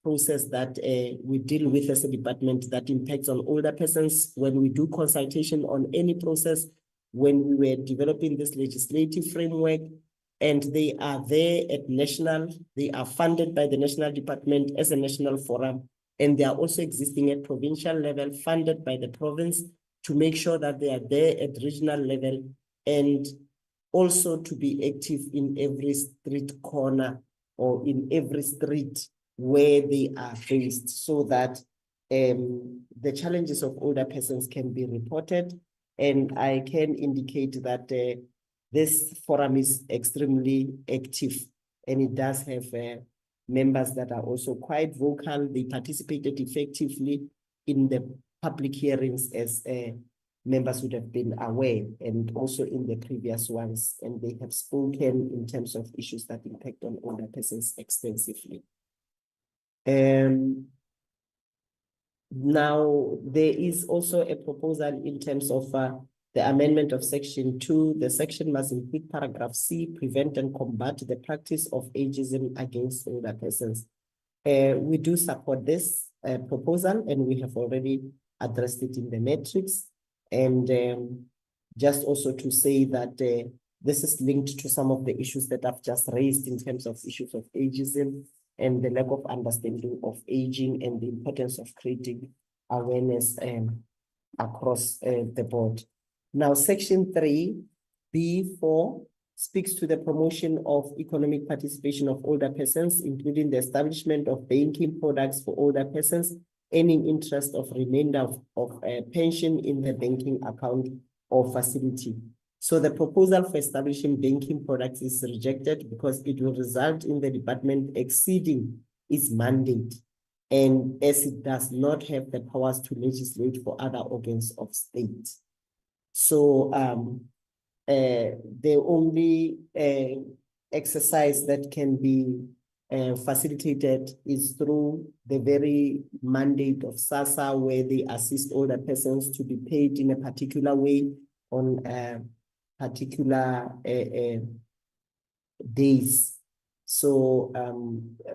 process that we deal with as a department that impacts on older persons. When we do consultation on any process, when we were developing this legislative framework, and they are there at national, they are funded by the national department as a national forum, and they are also existing at provincial level, funded by the province, to make sure that they are there at regional level, and also to be active in every street corner or in every street where they are based, so that the challenges of older persons can be reported. And I can indicate that this forum is extremely active, and it does have members that are also quite vocal. They participated effectively in the public hearings, as members would have been aware, and also in the previous ones, and they have spoken in terms of issues that impact on older persons extensively. Now, there is also a proposal in terms of the amendment of Section 2. The section must include paragraph C, prevent and combat the practice of ageism against older persons. We do support this proposal, and we have already addressed it in the matrix. And just also to say that this is linked to some of the issues that I've just raised in terms of issues of ageism and the lack of understanding of aging, and the importance of creating awareness across the board. Now, Section 3(b)(4) speaks to the promotion of economic participation of older persons, including the establishment of banking products for older persons, earning interest of remainder of pension in the banking account or facility. So the proposal for establishing banking products is rejected because it will result in the department exceeding its mandate, and as it does not have the powers to legislate for other organs of state. So the only exercise that can be facilitated is through the very mandate of SASSA, where they assist older persons to be paid in a particular way on particular days. So,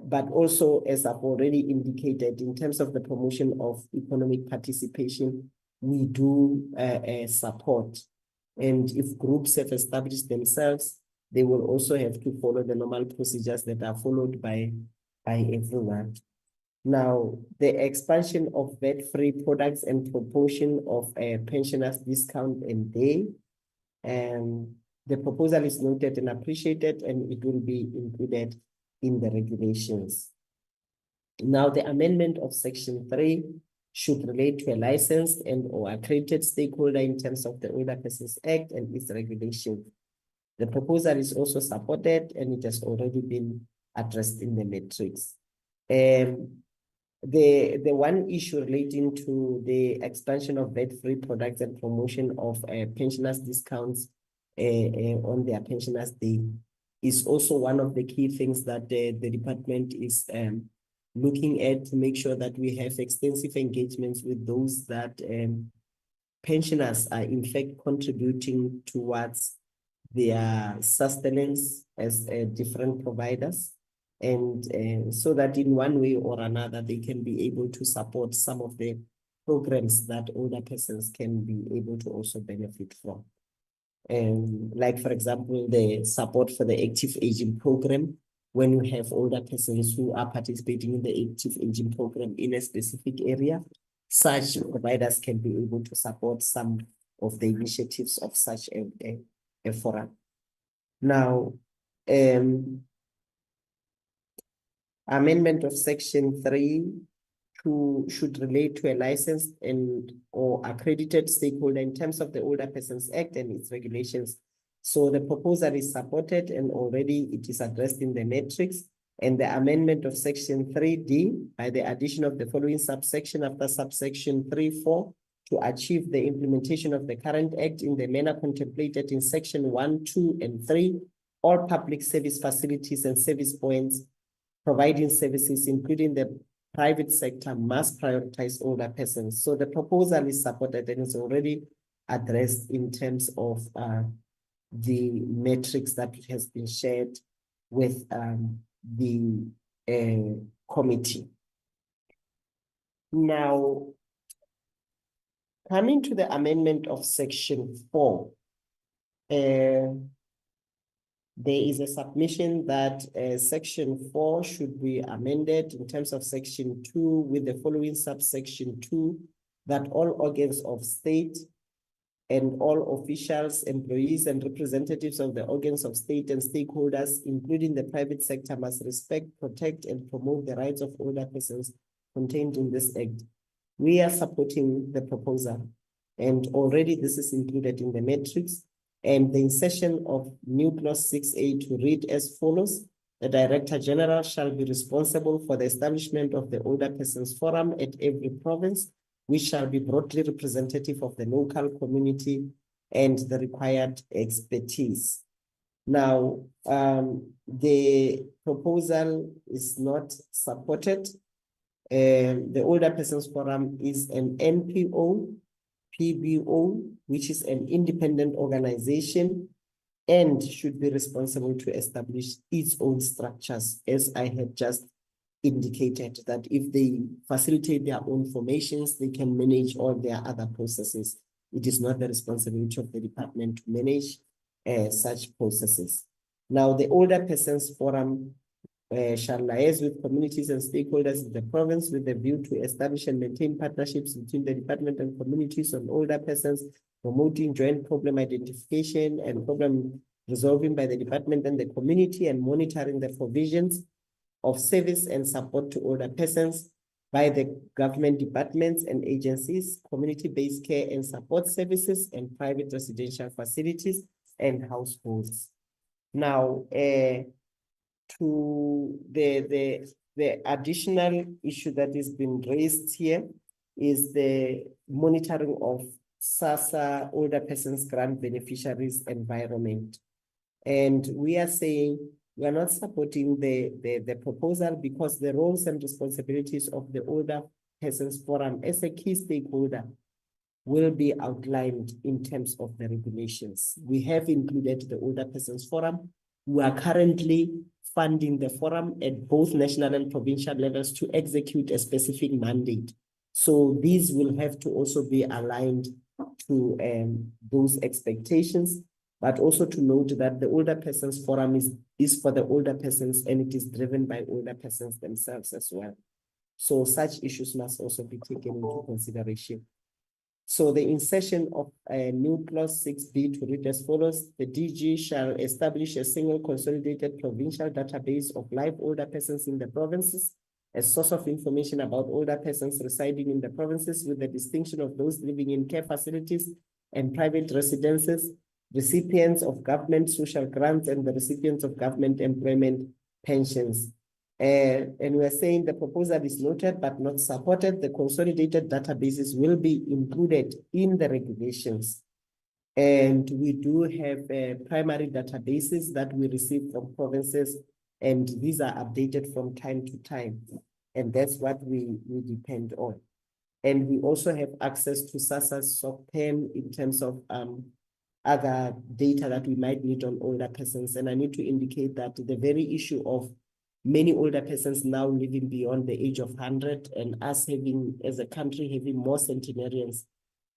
but also, as I've already indicated, in terms of the promotion of economic participation, we do support. And if groups have established themselves, they will also have to follow the normal procedures that are followed by everyone. Now, the expansion of VAT-free products and proportion of pensioners' discount and day, the proposal is noted and appreciated, and it will be included in the regulations. Now, the amendment of Section 3 should relate to a licensed and or accredited stakeholder in terms of the Older Persons Act and its regulations. The proposal is also supported, and it has already been addressed in the matrix. The one issue relating to the expansion of VAT-free products and promotion of pensioners' discounts on their pensioners' day is also one of the key things that the department is looking at, to make sure that we have extensive engagements with those that pensioners are in fact contributing towards their sustenance as different providers, and so that in one way or another they can be able to support some of the programs that older persons can be able to also benefit from. Like, for example, the support for the active aging program. When you have older persons who are participating in the active aging program in a specific area, such providers can be able to support some of the initiatives of such a forum. Now, amendment of Section 3 should relate to a licensed and or accredited stakeholder in terms of the Older Persons Act and its regulations. So the proposal is supported, and already it is addressed in the matrix. And the amendment of Section 3D by the addition of the following subsection after subsection 3(4) to achieve the implementation of the current act in the manner contemplated in Section 1, 2, and 3, all public service facilities and service points providing services, including the private sector, must prioritize older persons. So the proposal is supported and is already addressed in terms of the metrics that has been shared with the committee. Now, coming to the amendment of section 4, there is a submission that section 4 should be amended in terms of section 2 with the following subsection 2, that all organs of state and all officials, employees, and representatives of the organs of state and stakeholders, including the private sector, must respect, protect, and promote the rights of older persons contained in this act. We are supporting the proposal, and already this is included in the matrix, and the insertion of new clause 6A to read as follows: the Director General shall be responsible for the establishment of the Older Persons Forum at every province, which shall be broadly representative of the local community and the required expertise. Now, the proposal is not supported. The Older Persons Forum is an NPO, PBO, which is an independent organization and should be responsible to establish its own structures, as I had just indicated, that if they facilitate their own formations, they can manage all their other processes. It is not the responsibility of the department to manage such processes. Now, the Older Persons Forum shall liaise with communities and stakeholders in the province with a view to establish and maintain partnerships between the department and communities on older persons, promoting joint problem identification and problem resolving by the department and the community, and monitoring the provisions of service and support to older persons by the government departments and agencies, community-based care and support services, and private residential facilities and households. Now, to the additional issue that has been raised here is the monitoring of SASSA older persons grant beneficiaries environment. And we are saying we are not supporting the proposal because the roles and responsibilities of the Older Persons Forum as a key stakeholder will be outlined in terms of the regulations. We have included the Older Persons Forum. We are currently funding the forum at both national and provincial levels to execute a specific mandate. So these will have to also be aligned to those expectations, but also to note that the Older Persons Forum is for the older persons and it is driven by older persons themselves as well. So such issues must also be taken into consideration. So the insertion of a new clause 6B to read as follows: the DG shall establish a single consolidated provincial database of live older persons in the provinces, a source of information about older persons residing in the provinces, with the distinction of those living in care facilities and private residences, recipients of government social grants, and the recipients of government employment pensions. And we are saying the proposal is noted but not supported. The consolidated databases will be included in the regulations. And we do have primary databases that we receive from provinces, and these are updated from time to time. And that's what we depend on. And we also have access to SASSA's SOCPEN in terms of other data that we might need on older persons. And I need to indicate that the very issue of many older persons now living beyond the age of 100 and us having, as a country, having more centenarians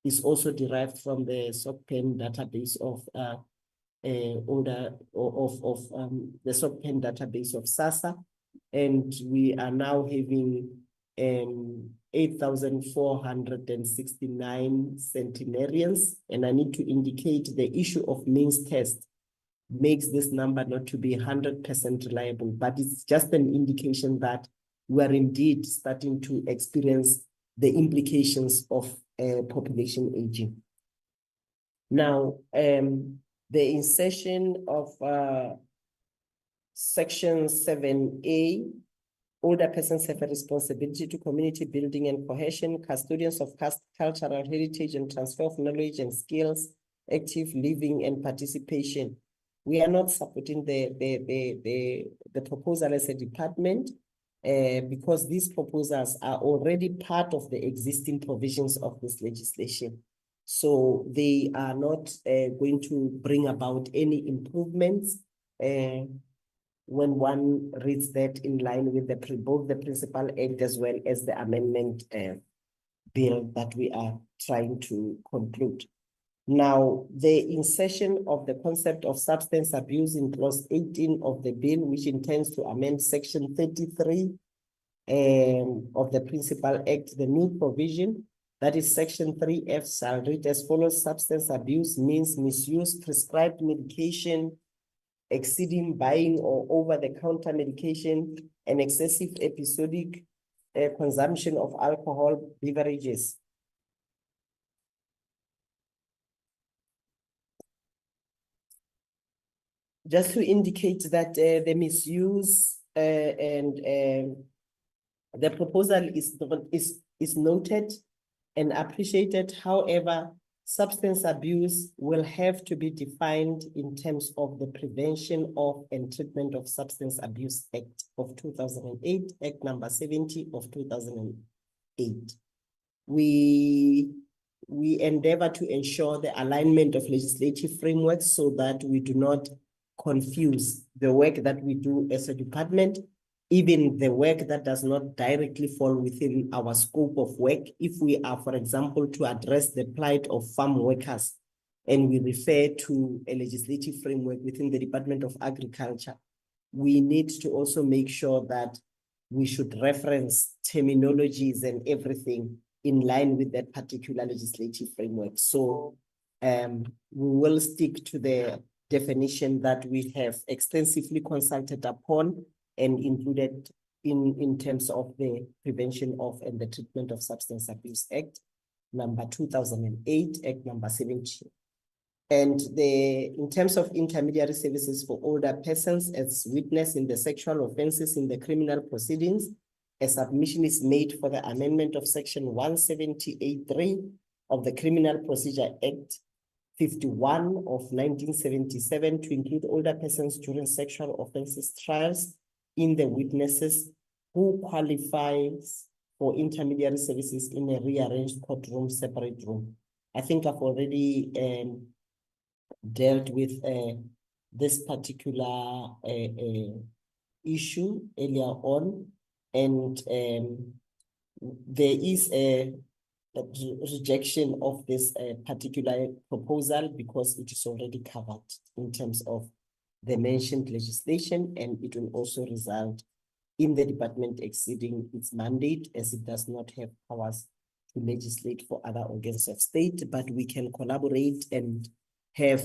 is also derived from the SOCPEN database of the SOCPEN database of SASSA. And we are now having 8,469 centenarians. And I need to indicate the issue of means test makes this number not to be 100% reliable, but it's just an indication that we are indeed starting to experience the implications of population aging. Now, the insertion of Section 7A, older persons have a responsibility to community building and cohesion, custodians of cultural heritage and transfer of knowledge and skills, active living and participation. We are not supporting the proposal as a department because these proposals are already part of the existing provisions of this legislation. So they are not going to bring about any improvements. when one reads that in line with both the principal act as well as the amendment bill that we are trying to conclude. Now, the insertion of the concept of substance abuse in clause 18 of the bill, which intends to amend section 33 of the principal act, the new provision, that is section 3F, shall read as follows: substance abuse means misuse, prescribed medication, exceeding buying or over-the-counter medication, and excessive episodic consumption of alcohol beverages. Just to indicate that the misuse and the proposal is noted and appreciated. However, substance abuse will have to be defined in terms of the Prevention of and Treatment of Substance Abuse Act of 2008, Act number 70 of 2008. We endeavor to ensure the alignment of legislative frameworks so that we do not confuse the work that we do as a department, even the work that does not directly fall within our scope of work. If we are, for example, to address the plight of farm workers, and we refer to a legislative framework within the Department of Agriculture, we need to also make sure that we should reference terminologies and everything in line with that particular legislative framework. So we will stick to the definition that we have extensively consulted upon and included in terms of the Prevention of and the Treatment of Substance Abuse Act, number 2008, Act number 70. And in terms of intermediary services for older persons as witness in the sexual offenses in the criminal proceedings, a submission is made for the amendment of section 178(3) of the Criminal Procedure Act 51 of 1977 to include older persons during sexual offenses trials in the witnesses who qualifies for intermediary services in a rearranged courtroom, separate room. I think I've already dealt with this particular issue earlier on, and there is a rejection of this particular proposal because it is already covered in terms of the mentioned legislation, and it will also result in the department exceeding its mandate as it does not have powers to legislate for other organs of state, but we can collaborate and have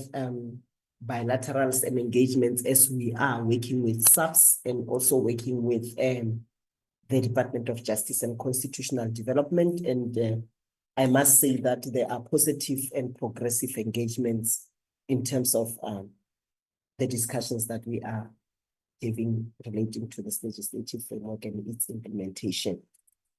bilaterals and engagements as we are working with SAPS and also working with the Department of Justice and Constitutional Development. And I must say that there are positive and progressive engagements in terms of the discussions that we are having relating to this legislative framework and its implementation.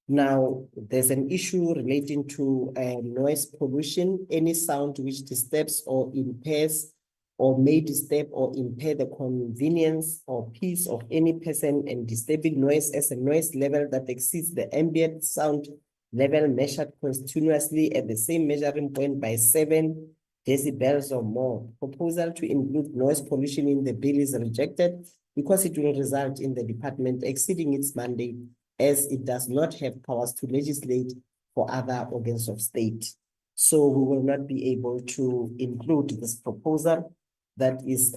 Now, there's an issue relating to noise pollution. Any sound which disturbs or impairs or may disturb or impair the convenience or peace of any person, and disturbing noise as a noise level that exceeds the ambient sound level measured continuously at the same measuring point by 7 decibels or more. Proposal to include noise pollution in the bill is rejected because it will result in the department exceeding its mandate, as it does not have powers to legislate for other organs of state. So we will not be able to include this proposal that is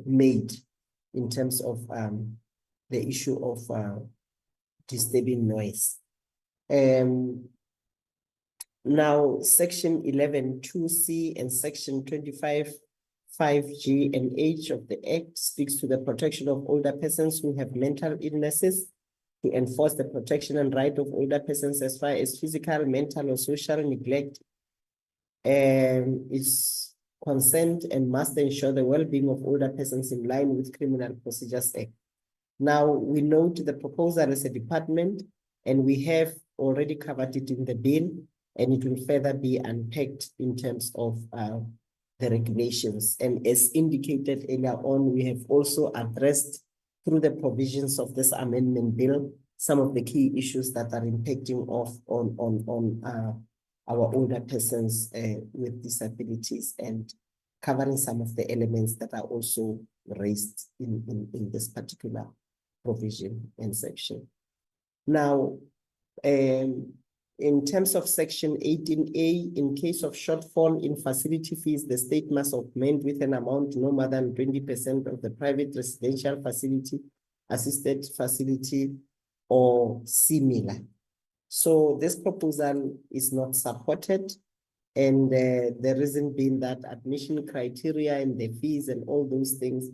made in terms of the issue of disturbing noise. Now, section 11(2)(c) and section 25(5)(g) and (h) of the Act speaks to the protection of older persons who have mental illnesses, to enforce the protection and right of older persons as far as physical, mental, or social neglect is concerned, and must ensure the well-being of older persons in line with Criminal Procedures Act. Now, we note the proposal as a department, and we have already covered it in the bill, and it will further be unpacked in terms of the regulations. And as indicated earlier on, we have also addressed through the provisions of this amendment bill some of the key issues that are impacting on our older persons with disabilities, and covering some of the elements that are also raised in this particular provision and section. Now, in terms of section 18A, in case of shortfall in facility fees, the state must augment with an amount no more than 20% of the private residential facility, assisted facility, or similar. So this proposal is not supported, and the reason being that admission criteria and the fees and all those things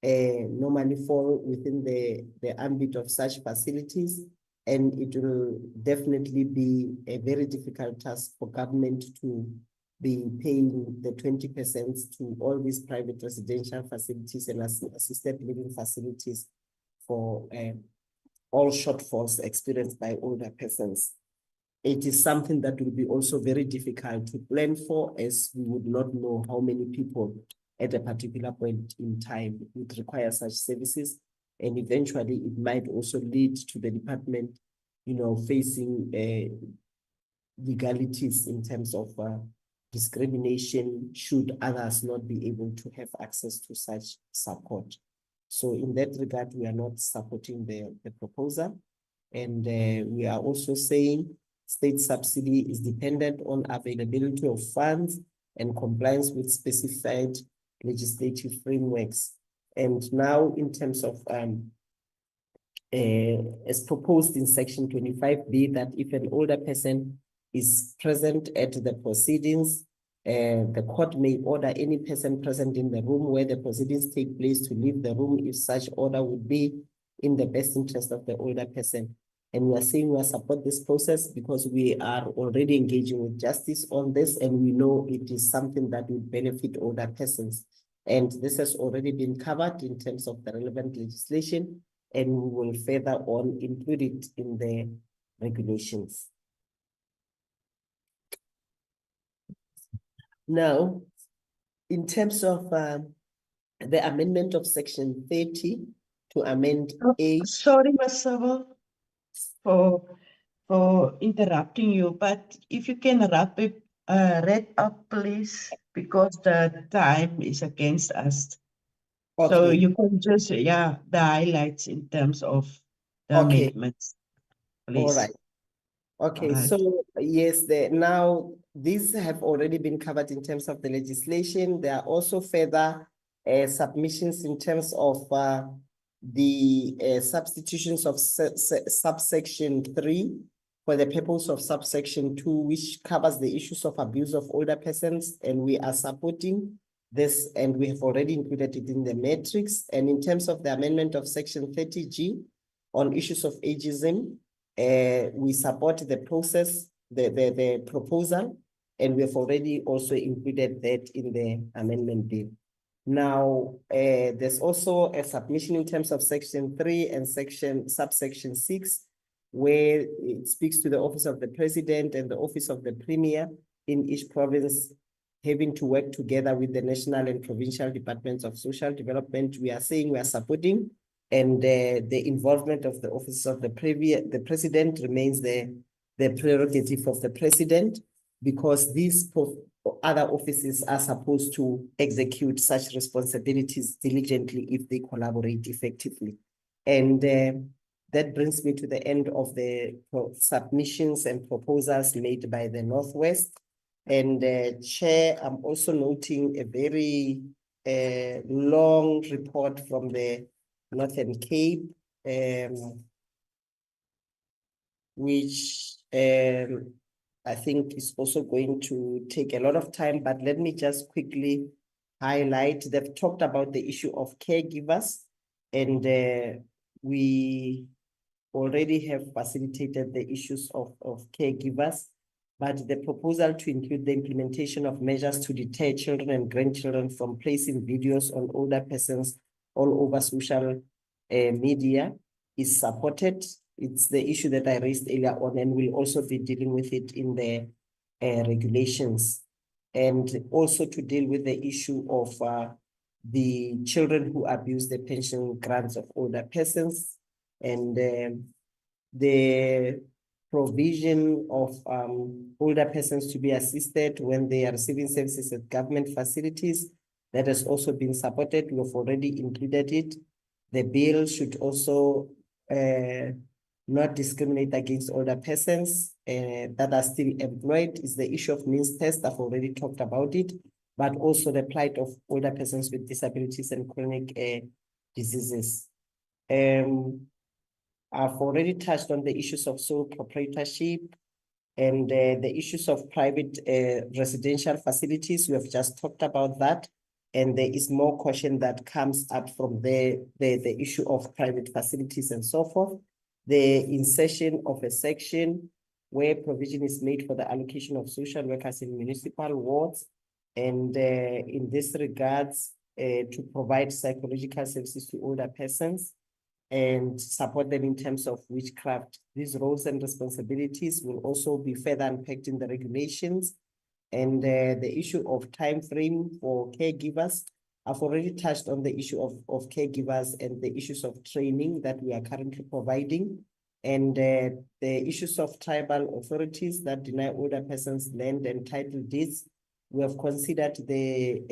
normally fall within the ambit of such facilities, and it will definitely be a very difficult task for government to be paying the 20% to all these private residential facilities and assisted living facilities for all shortfalls experienced by older persons. It is something that will be also very difficult to plan for, as we would not know how many people at a particular point in time would require such services. And eventually it might also lead to the department, facing legalities in terms of discrimination should others not be able to have access to such support. So in that regard, we are not supporting the proposal. And we are also saying state subsidy is dependent on availability of funds and compliance with specified legislative frameworks. And now in terms of as proposed in section 25B, that if an older person is present at the proceedings, the court may order any person present in the room where the proceedings take place to leave the room if such order would be in the best interest of the older person. And we are saying we support this process because we are already engaging with justice on this, and we know it is something that will benefit older persons. And this has already been covered in terms of the relevant legislation, and we will further on include it in the regulations. Now, in terms of the amendment of section 30 to amend A. Sorry, Masabo, for interrupting you, but if you can wrap up, please, because the time is against us. Okay. So you can just, the highlights in terms of the amendments, please. All right. Okay, so yes, now these have already been covered in terms of the legislation. There are also further submissions in terms of the substitutions of subsection 3 for the purpose of subsection 2, which covers the issues of abuse of older persons, and we are supporting this, and we have already included it in the matrix. And in terms of the amendment of section 30G on issues of ageism, we support the process, the proposal, and we have already also included that in the amendment bill. Now, there's also a submission in terms of section 3 and subsection 6, where it speaks to the office of the president and the office of the premier in each province having to work together with the national and provincial departments of social development. We are saying we are supporting, and the involvement of the office of the president remains the prerogative of the president, because these other offices are supposed to execute such responsibilities diligently if they collaborate effectively. And that brings me to the end of the submissions and proposals made by the Northwest. And Chair, I'm also noting a very long report from the Northern Cape, which I think is also going to take a lot of time, but let me just quickly highlight. They've talked about the issue of caregivers, and we already have facilitated the issues of caregivers, but the proposal to include the implementation of measures to deter children and grandchildren from placing videos on older persons all over social media is supported. It's the issue that I raised earlier on, and we'll also be dealing with it in the regulations, and also to deal with the issue of the children who abuse the pension grants of older persons, and the provision of older persons to be assisted when they are receiving services at government facilities, That has also been supported. We have already included it. The bill should also not discriminate against older persons that are still employed. Is the issue of means test. I've already talked about it, but also the plight of older persons with disabilities and chronic diseases. I've already touched on the issues of sole proprietorship and the issues of private residential facilities. We have just talked about that. And there is more caution that comes up from the issue of private facilities and so forth. The insertion of a section where provision is made for the allocation of social workers in municipal wards. And in this regards, to provide psychological services to older persons and support them in terms of witchcraft. These roles and responsibilities will also be further unpacked in the regulations. And the issue of time frame for caregivers, I've already touched on the issue of caregivers and the issues of training that we are currently providing. And the issues of tribal authorities that deny older persons land and title deeds. We have considered the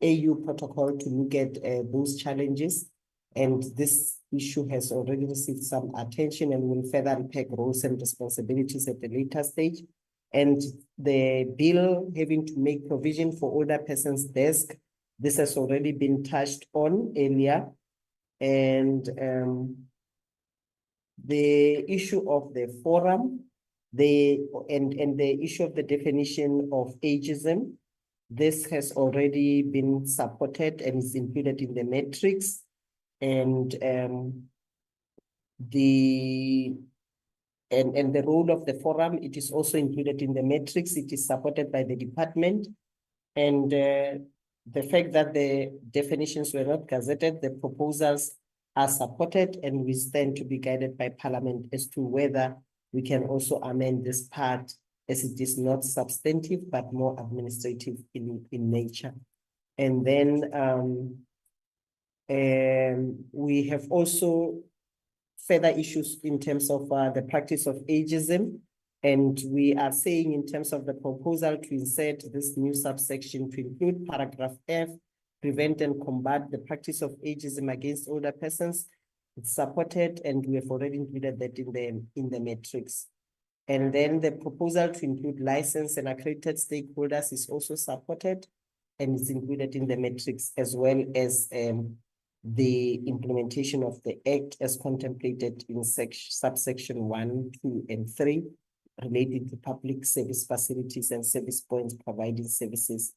AU protocol to look at those challenges. And this issue has already received some attention and will further unpack roles and responsibilities at a later stage. And the bill having to make provision for older persons' desk, this has already been touched on earlier. And the issue of the forum, and the issue of the definition of ageism, this has already been supported and is included in the matrix. And the role of the forum, it is also included in the matrix. It is supported by the department. And the fact that the definitions were not gazetted, the proposals are supported, and we stand to be guided by Parliament as to whether we can also amend this part, as it is not substantive, but more administrative in nature. And then we have also further issues in terms of the practice of ageism. And we are saying in terms of the proposal to insert this new subsection to include paragraph F, prevent and combat the practice of ageism against older persons. It's supported, and we have already included that in the matrix. And then the proposal to include licensed and accredited stakeholders is also supported and is included in the matrix, as well as the implementation of the Act as contemplated in subsection 1, 2, and 3, related to public service facilities and service points providing services,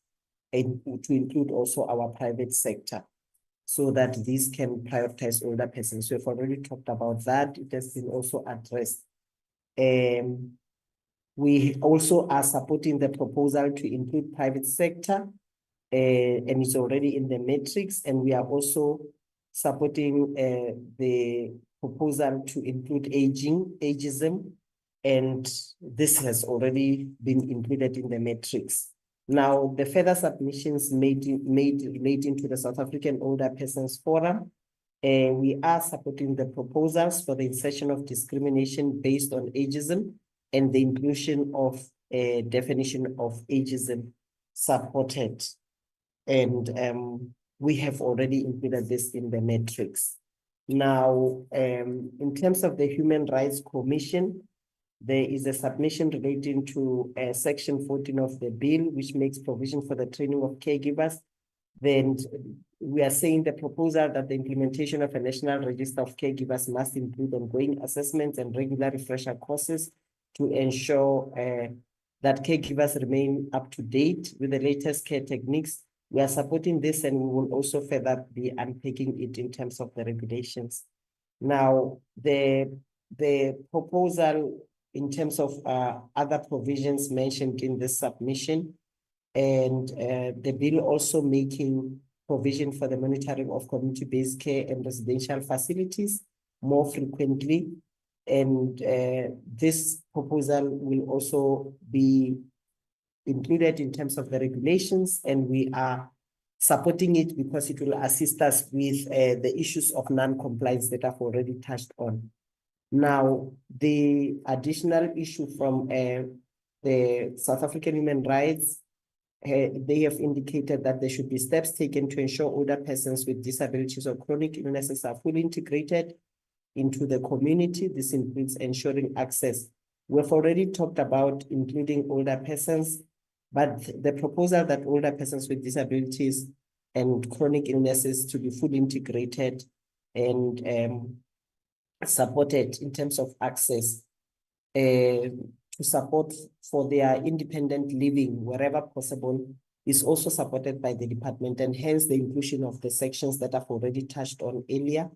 and to include also our private sector, so that these can prioritize older persons. We've already talked about that. It has been also addressed. We also are supporting the proposal to include private sector, and it's already in the matrix. And we are also supporting the proposal to include ageism, and this has already been included in the matrix. Now, the further submissions made relating to the South African Older Persons Forum, we are supporting the proposals for the insertion of discrimination based on ageism and the inclusion of a definition of ageism supported. And we have already included this in the matrix. Now, in terms of the Human Rights Commission, there is a submission relating to section 14 of the bill, which makes provision for the training of caregivers. Then we are saying the proposal that the implementation of a national register of caregivers must include ongoing assessments and regular refresher courses to ensure that caregivers remain up to date with the latest care techniques. We are supporting this, and we will also further be unpacking it in terms of the regulations. Now, the proposal in terms of other provisions mentioned in this submission, and the bill also making provision for the monitoring of community-based care and residential facilities more frequently. And this proposal will also be included in terms of the regulations, and we are supporting it because it will assist us with the issues of non-compliance that I've already touched on. Now, the additional issue from the South African Human Rights They have indicated that there should be steps taken to ensure older persons with disabilities or chronic illnesses are fully integrated into the community. This includes ensuring access. We've already talked about including older persons, but the proposal that older persons with disabilities and chronic illnesses to be fully integrated and supported in terms of access to support for their independent living wherever possible is also supported by the department, and hence the inclusion of the sections that I've already touched on earlier.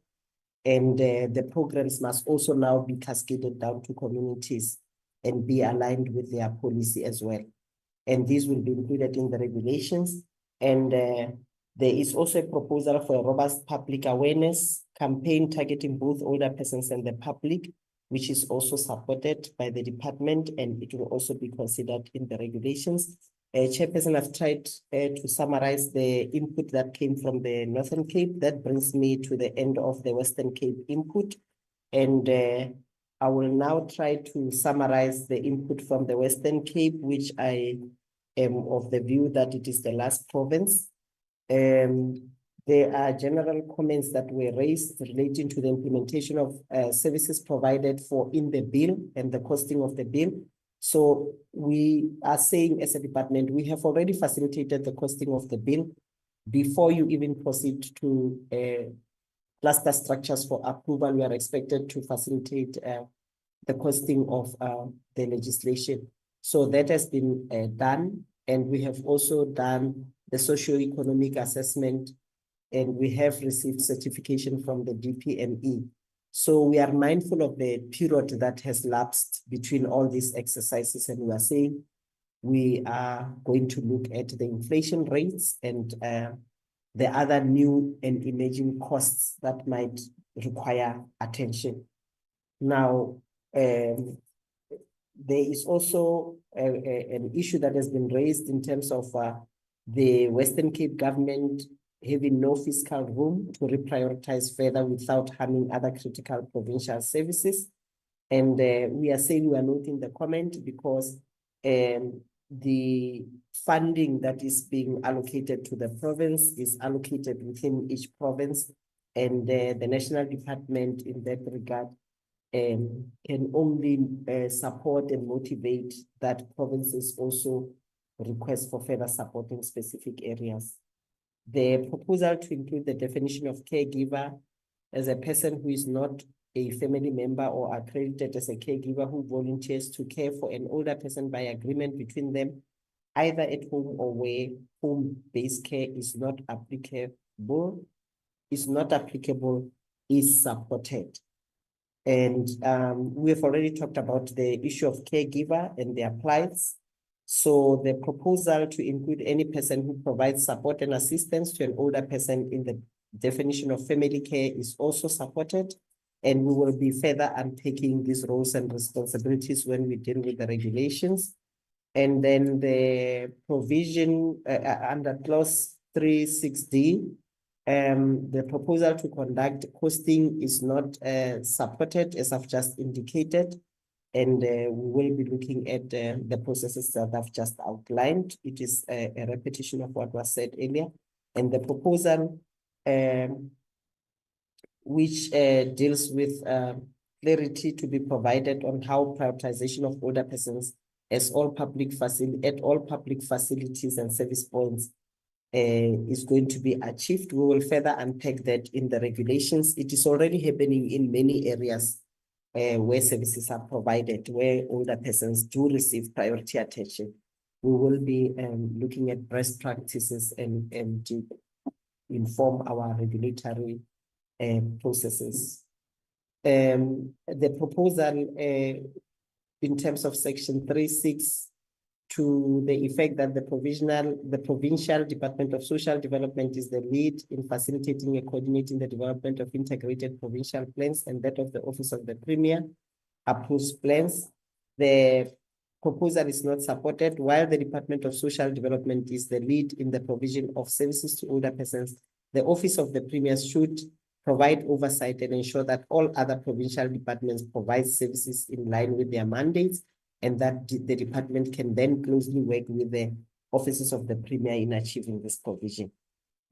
And the programs must also now be cascaded down to communities and be aligned with their policy as well. And these will be included in the regulations. And there is also a proposal for a robust public awareness campaign targeting both older persons and the public, which is also supported by the department, and it will also be considered in the regulations. Chairperson, I've tried to summarize the input that came from the Northern Cape. That brings me to the end of the Western Cape input. And I will now try to summarize the input from the Western Cape, which I am of the view that it is the last province. There are general comments that were raised relating to the implementation of services provided for in the bill and the costing of the bill. So we are saying as a department, we have already facilitated the costing of the bill before you even proceed to cluster structures for approval. We are expected to facilitate the costing of the legislation. So that has been done, and we have also done the socio-economic assessment, and we have received certification from the DPME. So we are mindful of the period that has lapsed between all these exercises, and we are saying we are going to look at the inflation rates and the other new and emerging costs that might require attention. Now, there is also an issue that has been raised in terms of the Western Cape government having no fiscal room to reprioritize further without harming other critical provincial services. And we are saying we are noting the comment because the funding that is being allocated to the province is allocated within each province, and the national department in that regard can only support and motivate that provinces also request for further support in specific areas. The proposal to include the definition of caregiver as a person who is not a family member or accredited as a caregiver who volunteers to care for an older person by agreement between them, either at home or where home-based care is not applicable, is supported. And we have already talked about the issue of caregiver and their plights. So the proposal to include any person who provides support and assistance to an older person in the definition of family care is also supported. And we will be further unpacking these roles and responsibilities when we deal with the regulations. And then the provision under clause 36D, the proposal to conduct costing is not supported, as I've just indicated. And we will be looking at the processes that I've just outlined. It is a repetition of what was said earlier. And the proposal which deals with clarity to be provided on how prioritization of older persons at all public facilities and service points is going to be achieved. We will further unpack that in the regulations. It is already happening in many areas where services are provided, where older persons do receive priority attention. We will be looking at best practices and to inform our regulatory processes. The proposal in terms of section 3.6 to the effect that the provincial Department of Social Development is the lead in facilitating and coordinating the development of integrated provincial plans, and that of the Office of the Premier approves plans. The proposal is not supported. While the Department of Social Development is the lead in the provision of services to older persons, the Office of the Premier should provide oversight and ensure that all other provincial departments provide services in line with their mandates, and that the department can then closely work with the offices of the Premier in achieving this provision.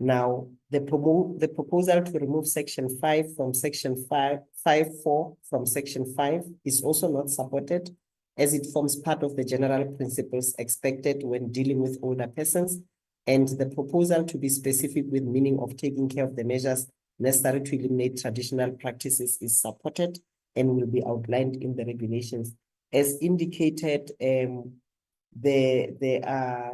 Now, the proposal to remove Section 5 from Section 5.4 from Section 5 is also not supported, as it forms part of the general principles expected when dealing with older persons, and the proposal to be specific with meaning of taking care of the measures necessary to eliminate traditional practices is supported and will be outlined in the regulations. As indicated, there are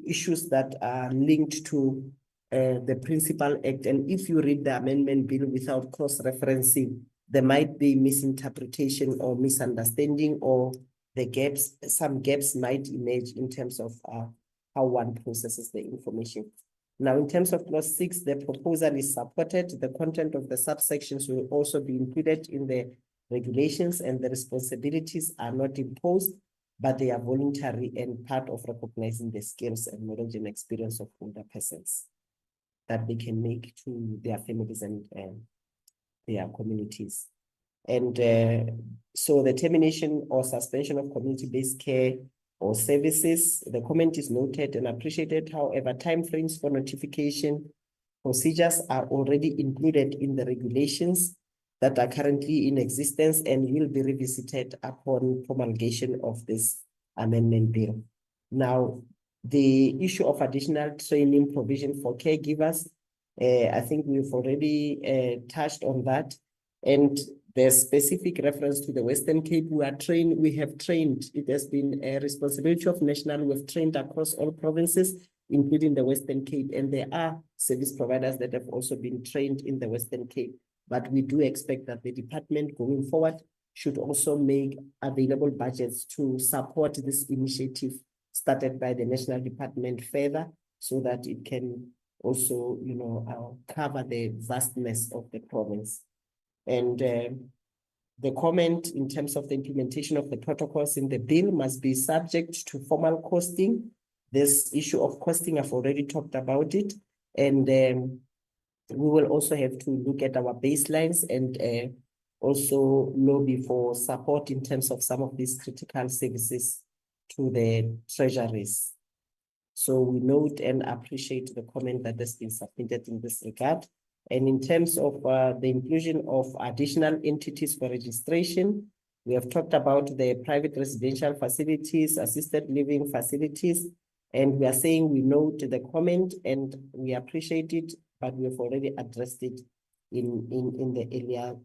issues that are linked to the Principal Act. And if you read the amendment bill without cross-referencing, there might be misinterpretation or misunderstanding, or some gaps might emerge in terms of how one processes the information. Now, in terms of clause 6, the proposal is supported. The content of the subsections will also be included in the regulations, and the responsibilities are not imposed, but they are voluntary and part of recognizing the skills and knowledge and experience of older persons that they can make to their families and their communities. And so the termination or suspension of community-based care or services, the comment is noted and appreciated. However, timeframes for notification procedures are already included in the regulations that are currently in existence and will be revisited upon promulgation of this amendment bill. Now, the issue of additional training provision for caregivers, I think we've already touched on that. And the specific reference to the Western Cape, we have trained, it has been a responsibility of national, we've trained across all provinces, including the Western Cape, and there are service providers that have also been trained in the Western Cape. But we do expect that the department going forward should also make available budgets to support this initiative started by the National Department further, so that it can also, cover the vastness of the province. And the comment in terms of the implementation of the protocols in the bill must be subject to formal costing. This issue of costing, I've already talked about it. And we will also have to look at our baselines and also lobby for support in terms of some of these critical services to the treasuries. So we note and appreciate the comment that has been submitted in this regard. And in terms of the inclusion of additional entities for registration, we have talked about the private residential facilities, assisted living facilities, and we are saying we note the comment and we appreciate it, but we have already addressed it in the earlier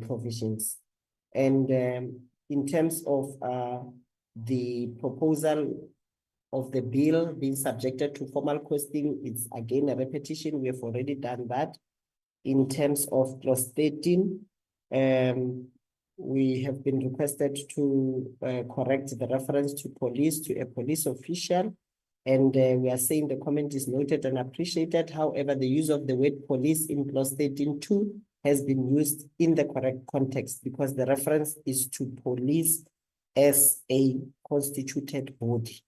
provisions. And in terms of the proposal of the bill being subjected to formal costing, it's again a repetition. We have already done that. In terms of clause 13, we have been requested to correct the reference to police, to a police official. And we are saying the comment is noted and appreciated. However, the use of the word police in clause 13.2 has been used in the correct context, because the reference is to police as a constituted body.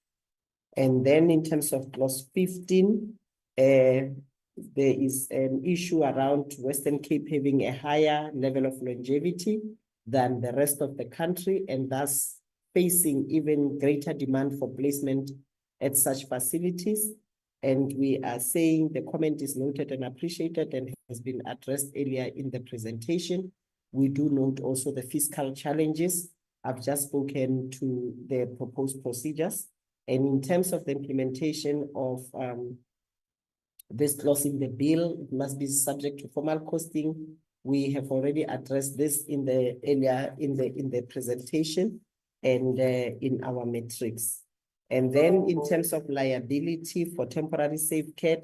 And then in terms of clause 15, there is an issue around Western Cape having a higher level of longevity than the rest of the country, and thus facing even greater demand for placement at such facilities. And we are saying the comment is noted and appreciated and has been addressed earlier in the presentation. We do note also the fiscal challenges. I've just spoken to the proposed procedures. And in terms of the implementation of this clause in the bill, it must be subject to formal costing. We have already addressed this in the earlier in the presentation and in our metrics. And then in terms of liability for temporary safe care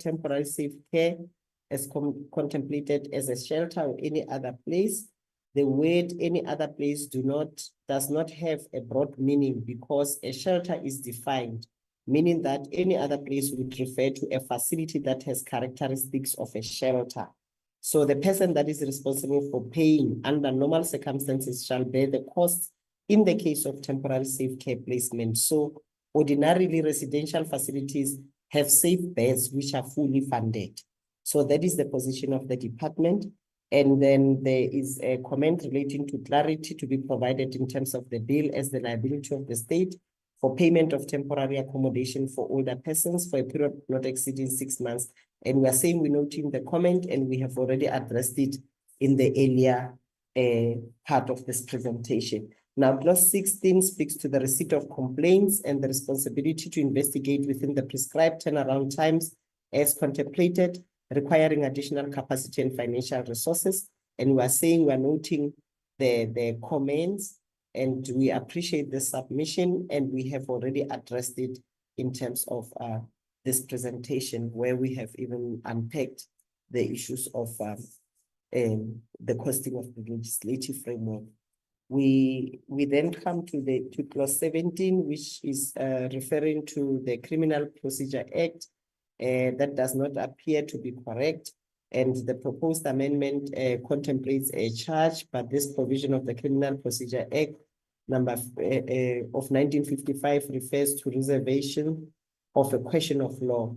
as contemplated as a shelter or any other place, the word any other place does not have a broad meaning, because a shelter is defined, meaning that any other place would refer to a facility that has characteristics of a shelter. So the person that is responsible for paying under normal circumstances shall bear the costs in the case of temporary safe care placement. So ordinarily residential facilities have safe beds which are fully funded. So that is the position of the department. And then there is a comment relating to clarity to be provided in terms of the bill as the liability of the state for payment of temporary accommodation for older persons for a period not exceeding 6 months. And we are saying we're noting the comment, and we have already addressed it in the earlier part of this presentation. Now, clause 16 speaks to the receipt of complaints and the responsibility to investigate within the prescribed turnaround times as contemplated, requiring additional capacity and financial resources. And we are saying we are noting the comments, and we appreciate the submission, and we have already addressed it in terms of this presentation, where we have even unpacked the issues of the costing of the legislative framework. We then come to clause 17, which is referring to the Criminal Procedure Act. That does not appear to be correct. And the proposed amendment contemplates a charge, but this provision of the Criminal Procedure Act of 1955 refers to reservation of a question of law.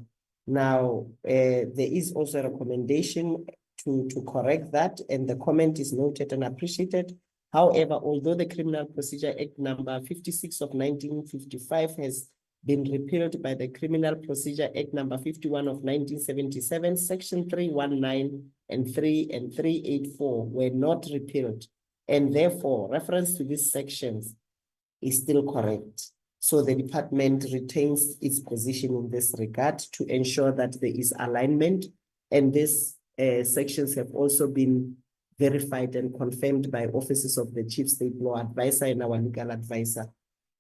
Now, there is also a recommendation to correct that, and the comment is noted and appreciated. However, although the Criminal Procedure Act number 56 of 1955 has been repealed by the Criminal Procedure Act number 51 of 1977, section 319 and 384 were not repealed, and therefore reference to these sections is still correct. So the department retains its position in this regard to ensure that there is alignment, and these sections have also been verified and confirmed by offices of the Chief State Law Advisor and our legal advisor,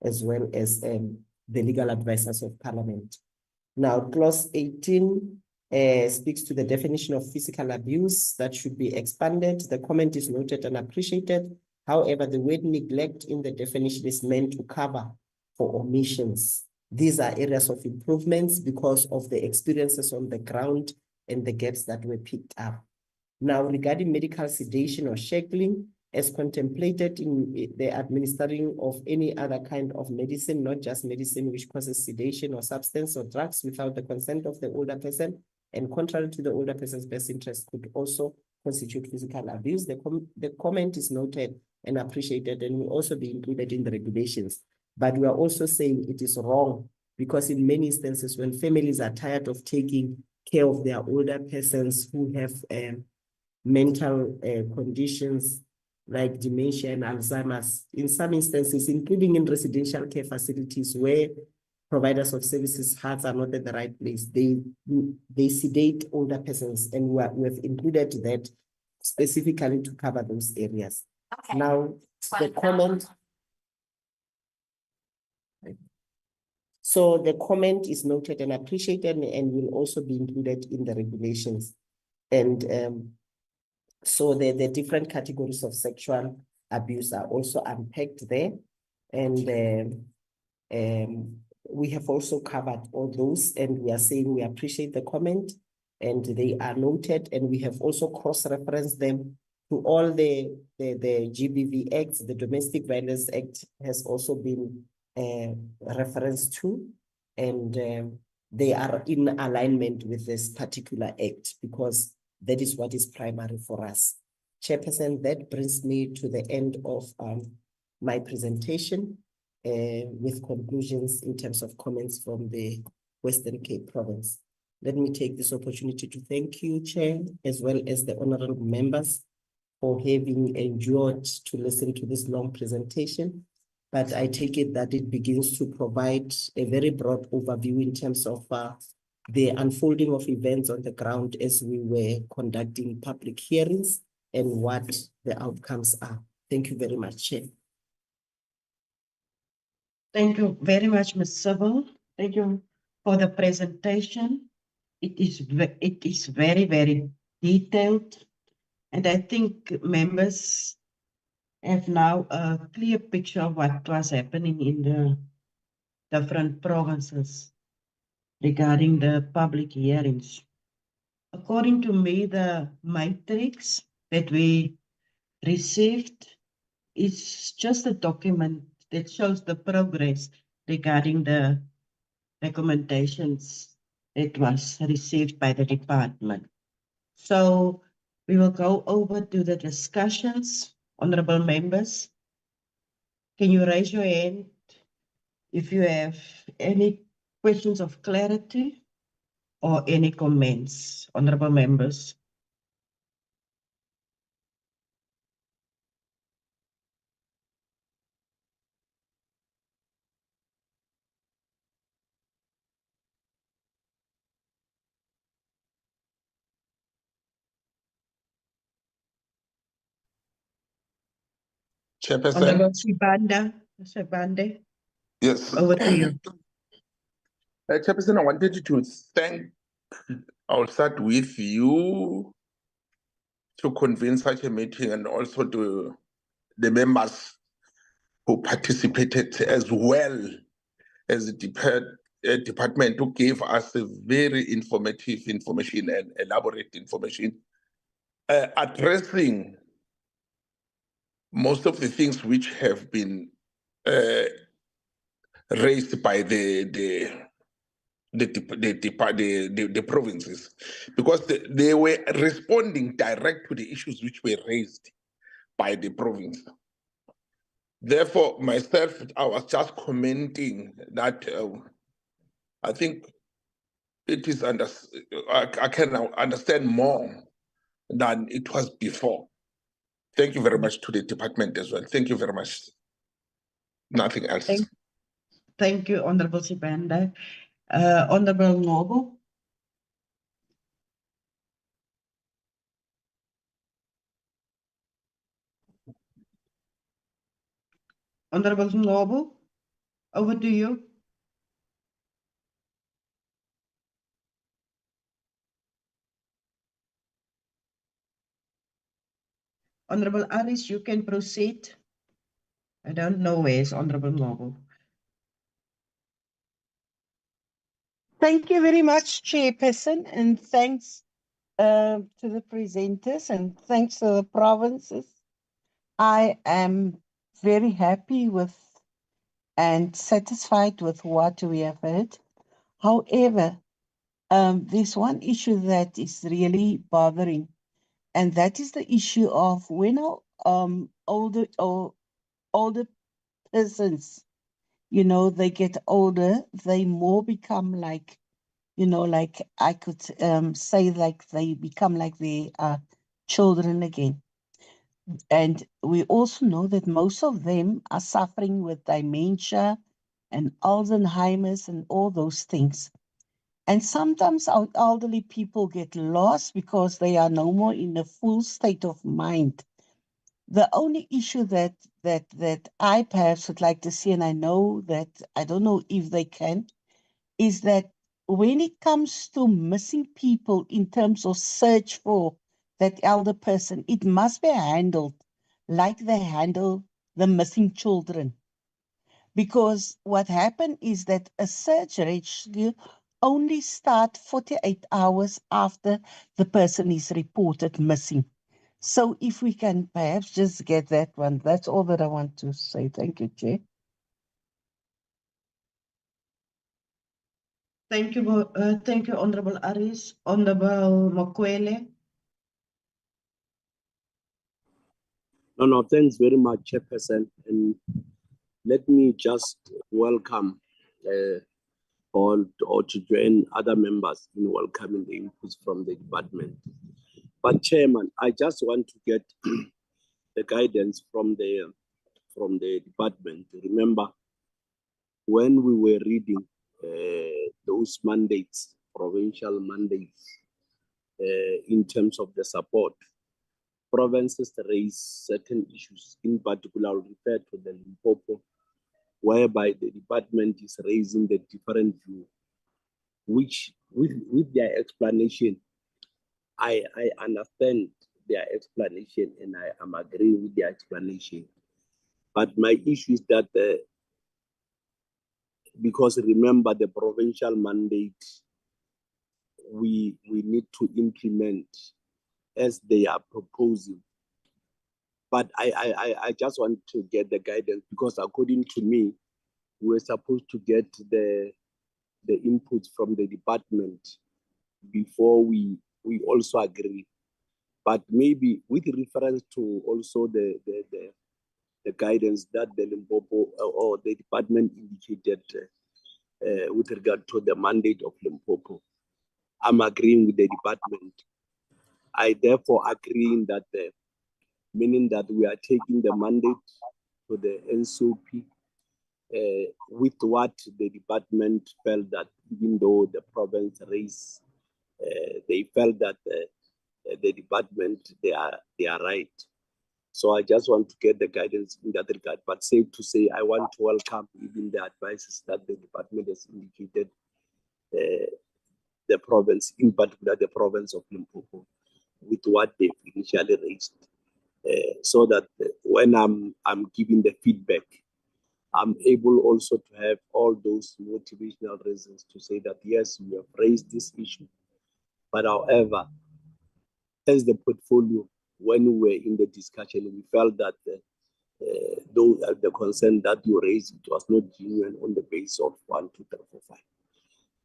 as well as the legal advisors of Parliament. Now, clause 18 speaks to the definition of physical abuse that should be expanded. The comment is noted and appreciated. However, the word neglect in the definition is meant to cover for omissions. These are areas of improvements because of the experiences on the ground and the gaps that were picked up. Now, regarding medical sedation or shackling, as contemplated in the administering of any other kind of medicine, not just medicine which causes sedation or substance or drugs without the consent of the older person, and contrary to the older person's best interest, could also constitute physical abuse. The comment is noted and appreciated and will also be included in the regulations. But we are also saying it is wrong, because in many instances, when families are tired of taking care of their older persons who have mental conditions like dementia and Alzheimer's, in some instances, including in residential care facilities where providers of services' hearts are not at the right place, they sedate older persons, and we have included that specifically to cover those areas. Okay. Now, the comment. So the comment is noted and appreciated and will also be included in the regulations. And so the different categories of sexual abuse are also unpacked there. And we have also covered all those, and we are saying we appreciate the comment, and they are noted, and we have also cross-referenced them to all the GBV Acts. The Domestic Violence Act has also been referenced to, and they are in alignment with this particular act, because that is what is primary for us. Chairperson, that brings me to the end of my presentation with conclusions in terms of comments from the Western Cape Province. Let me take this opportunity to thank you, Chair, as well as the honorable members for having endured to listen to this long presentation. But I take it that it begins to provide a very broad overview in terms of the unfolding of events on the ground as we were conducting public hearings and what the outcomes are. Thank you very much, Chair. Thank you very much, Ms. Sybil. Thank you for the presentation. It is very, very detailed, and I think members have now a clear picture of what was happening in the different provinces regarding the public hearings. According to me, the matrix that we received is just a document that shows the progress regarding the recommendations that was received by the department. So we will go over to the discussions. Honorable members, can you raise your hand if you have any questions of clarity or any comments, honorable members. Chairperson. Honorable Sibande, Yes. over to you. Chairperson, I wanted to thank, I'll start with you to convene such a meeting and also to the members who participated as well as the department who gave us a very informative information and elaborate information addressing most of the things which have been raised by the provinces, because they were responding direct to the issues which were raised by the province. Therefore, myself, I was just commenting that I think it is I can now understand more than it was before. Thank you very much to the department as well. Thank you very much. Nothing else. Thank you, Honorable Sibande. Honorable Noble. Honorable Noble, over to you. Honorable Aris, you can proceed. I don't know where is Honorable Noble. Thank you very much, Chairperson, and thanks to the presenters and thanks to the provinces. I am very happy with and satisfied with what we have heard. However, there's one issue that is really bothering, and that is the issue of when older persons, they get older, they more become like, like I could say, like they become like they are children again. And we also know that most of them are suffering with dementia and Alzheimer's and all those things. And sometimes our elderly people get lost because they are no more in a full state of mind. The only issue that I perhaps would like to see, and I know that I don't know if they can, is that when it comes to missing people in terms of search for that elder person, it must be handled like they handle the missing children. Because what happened is that a search rescue only starts 48 hours after the person is reported missing. So if we can perhaps just get that one, that's all that I want to say. Thank you, Chair. Thank you, Honorable Aris. Honorable Mokwele. No, thanks very much, Chairperson. And let me just welcome or to join other members in welcoming the inputs from the department. But Chairman, I just want to get the guidance from the department. Remember, when we were reading those mandates, provincial mandates, in terms of the support, provinces raise certain issues. In particular, I'll refer to the Limpopo, whereby the department is raising the different view, which with their explanation, I understand their explanation and I am agreeing with their explanation. But my issue is that because remember the provincial mandate, we need to implement as they are proposing. But I just want to get the guidance, because according to me, we're supposed to get the inputs from the department before we also agree. But maybe with reference to also the the guidance that the Limpopo or the department indicated with regard to the mandate of Limpopo. I'm agreeing with the department. I therefore agree that meaning that we are taking the mandate to the NCOP with what the department felt that even though the province raised, they felt that the department, they are right. So I just want to get the guidance in that regard. But safe to say, I want to welcome even the advices that the department has indicated the province, in particular the province of Limpopo, with what they've initially raised. So that when I'm giving the feedback, I'm able also to have all those motivational reasons to say that yes, we have raised this issue. But however, as the portfolio, when we were in the discussion, we felt that though the concern that you raised, it was not genuine on the basis of 1, 2, 3, 4, 5.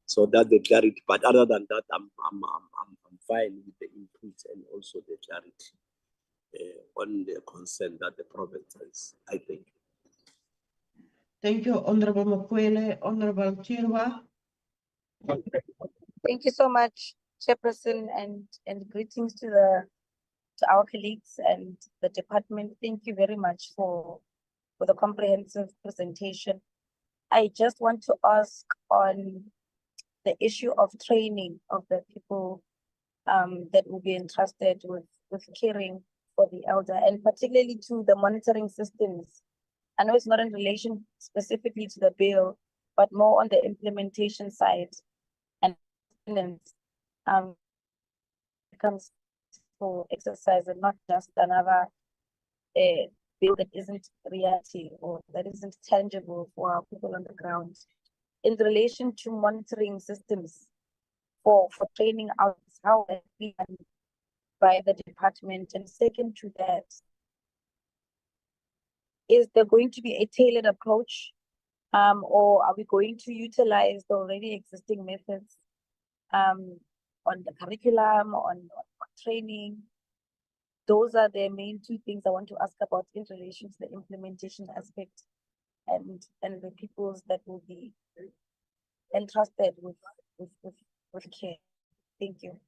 So that's the clarity. But other than that, I'm fine with the inputs and also the clarity on the concern that the province has. I think. Thank you, Honorable Makwele. Honorable Chirwa. Thank you so much, Chairperson, and greetings to our colleagues and the department. Thank you very much for the comprehensive presentation. I just want to ask on the issue of training of the people that will be entrusted with caring for the elder, and particularly to the monitoring systems. I know it's not in relation specifically to the bill, but more on the implementation side and becomes for exercise and not just another bill that isn't reality or that isn't tangible for our people on the ground. In relation to monitoring systems for training out, how that be done by the department, and second to that, is there going to be a tailored approach, or are we going to utilize the already existing methods on the curriculum, on training? Those are the main two things I want to ask about in relation to the implementation aspect and the peoples that will be entrusted with care. Thank you.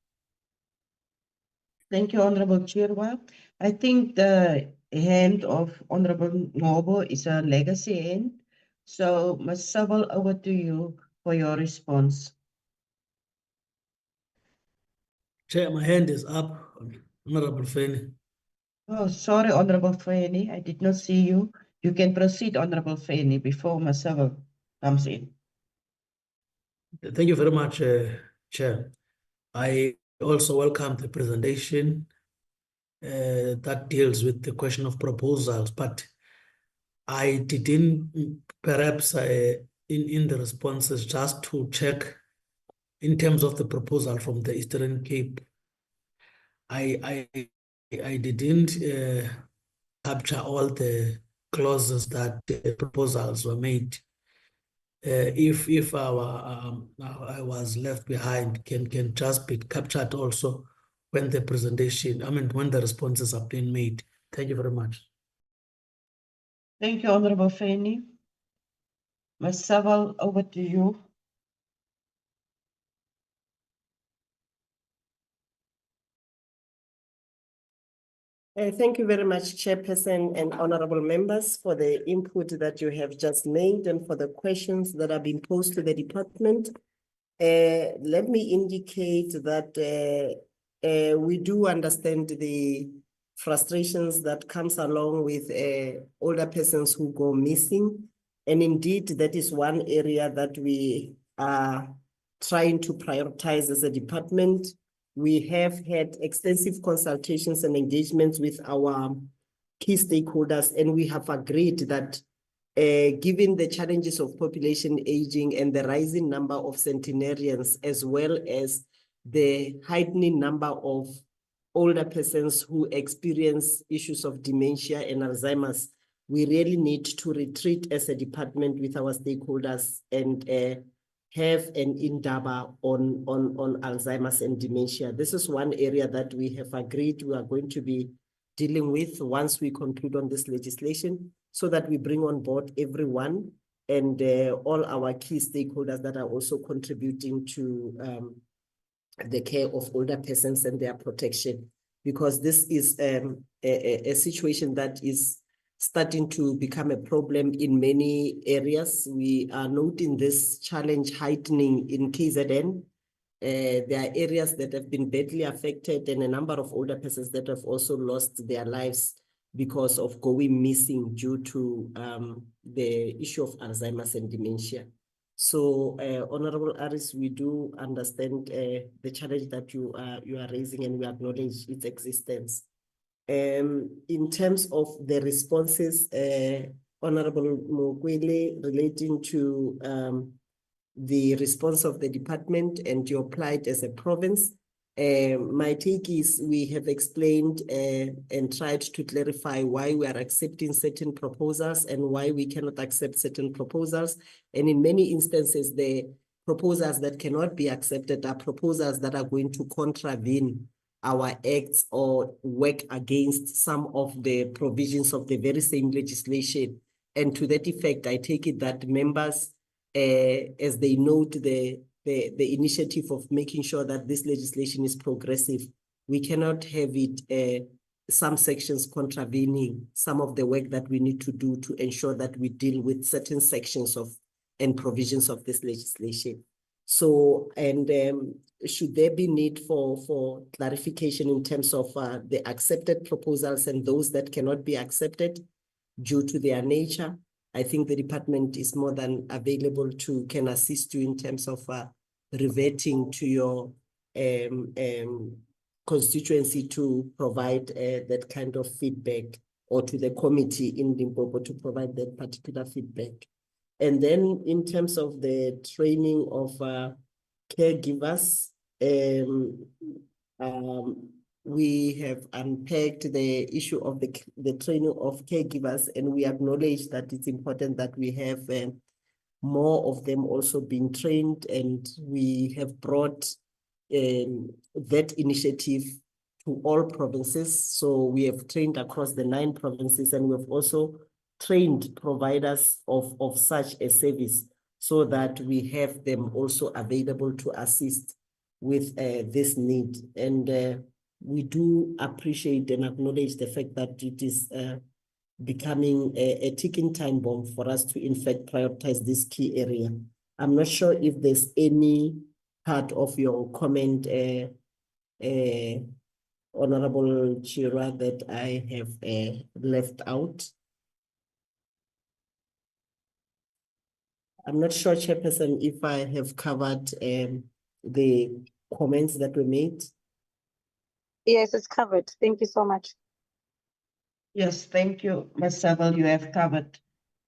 Thank you, Honorable Chirwa. I think the hand of Honorable Nobo is a legacy hand. So, Ms. Sabal, over to you for your response. Chair, my hand is up, Honorable Feni. Oh, sorry, Honorable Feni. I did not see you. You can proceed, Honorable Feni, before Ms. Sabal comes in. Thank you very much, Chair. I also welcome the presentation that deals with the question of proposals, but I didn't perhaps in the responses just to check in terms of the proposal from the Eastern Cape. I didn't capture all the clauses that the proposals were made. If I was left behind, can just be captured also when the presentation, when the responses have been made. Thank you very much. Thank you, Honorable Feni. Ms. Sabal, over to you. Thank you very much, Chairperson and honorable members, for the input that you have just made and for the questions that have been posed to the department. Let me indicate that we do understand the frustrations that comes along with older persons who go missing. And indeed, that is one area that we are trying to prioritize as a department. We have had extensive consultations and engagements with our key stakeholders, and we have agreed that given the challenges of population aging and the rising number of centenarians, as well as the heightening number of older persons who experience issues of dementia and Alzheimer's, we really need to retreat as a department with our stakeholders and have an indaba on Alzheimer's and dementia. This is one area that we have agreed we are going to be dealing with once we conclude on this legislation. so that we bring on board everyone and all our key stakeholders that are also contributing to the care of older persons and their protection, because this is a situation that is starting to become a problem in many areas. We are noting this challenge heightening in KZN. There are areas that have been badly affected and a number of older persons that have also lost their lives because of going missing due to the issue of Alzheimer's and dementia. So, Honorable Aris, we do understand the challenge that you are raising, and we acknowledge its existence. In terms of the responses, Honorable Mokwele, relating to the response of the department and your plight as a province, my take is we have explained and tried to clarify why we are accepting certain proposals and why we cannot accept certain proposals. And in many instances, the proposals that cannot be accepted are proposals that are going to contravene our acts or work against some of the provisions of the very same legislation. And to that effect, I take it that members, as they note the initiative of making sure that this legislation is progressive, we cannot have it some sections contravening some of the work that we need to do to ensure that we deal with certain sections of and provisions of this legislation. So, and should there be need for clarification in terms of the accepted proposals and those that cannot be accepted due to their nature, I think the department is more than available to can assist you in terms of reverting to your constituency to provide that kind of feedback, or to the committee in Limpopo to provide that particular feedback. And then in terms of the training of caregivers, we have unpacked the issue of the training of caregivers, and we acknowledge that it's important that we have more of them also being trained, and we have brought that initiative to all provinces. So we have trained across the 9 provinces, and we have also trained providers of such a service so that we have them also available to assist with this need. And we do appreciate and acknowledge the fact that it is becoming a ticking time bomb for us to in fact prioritize this key area. I'm not sure if there's any part of your comment, Honorable Chira, that I have left out. I'm not sure, Chairperson, if I have covered the comments that were made. Yes, it's covered. Thank you so much. Yes, thank you, Ms. Saville. You have covered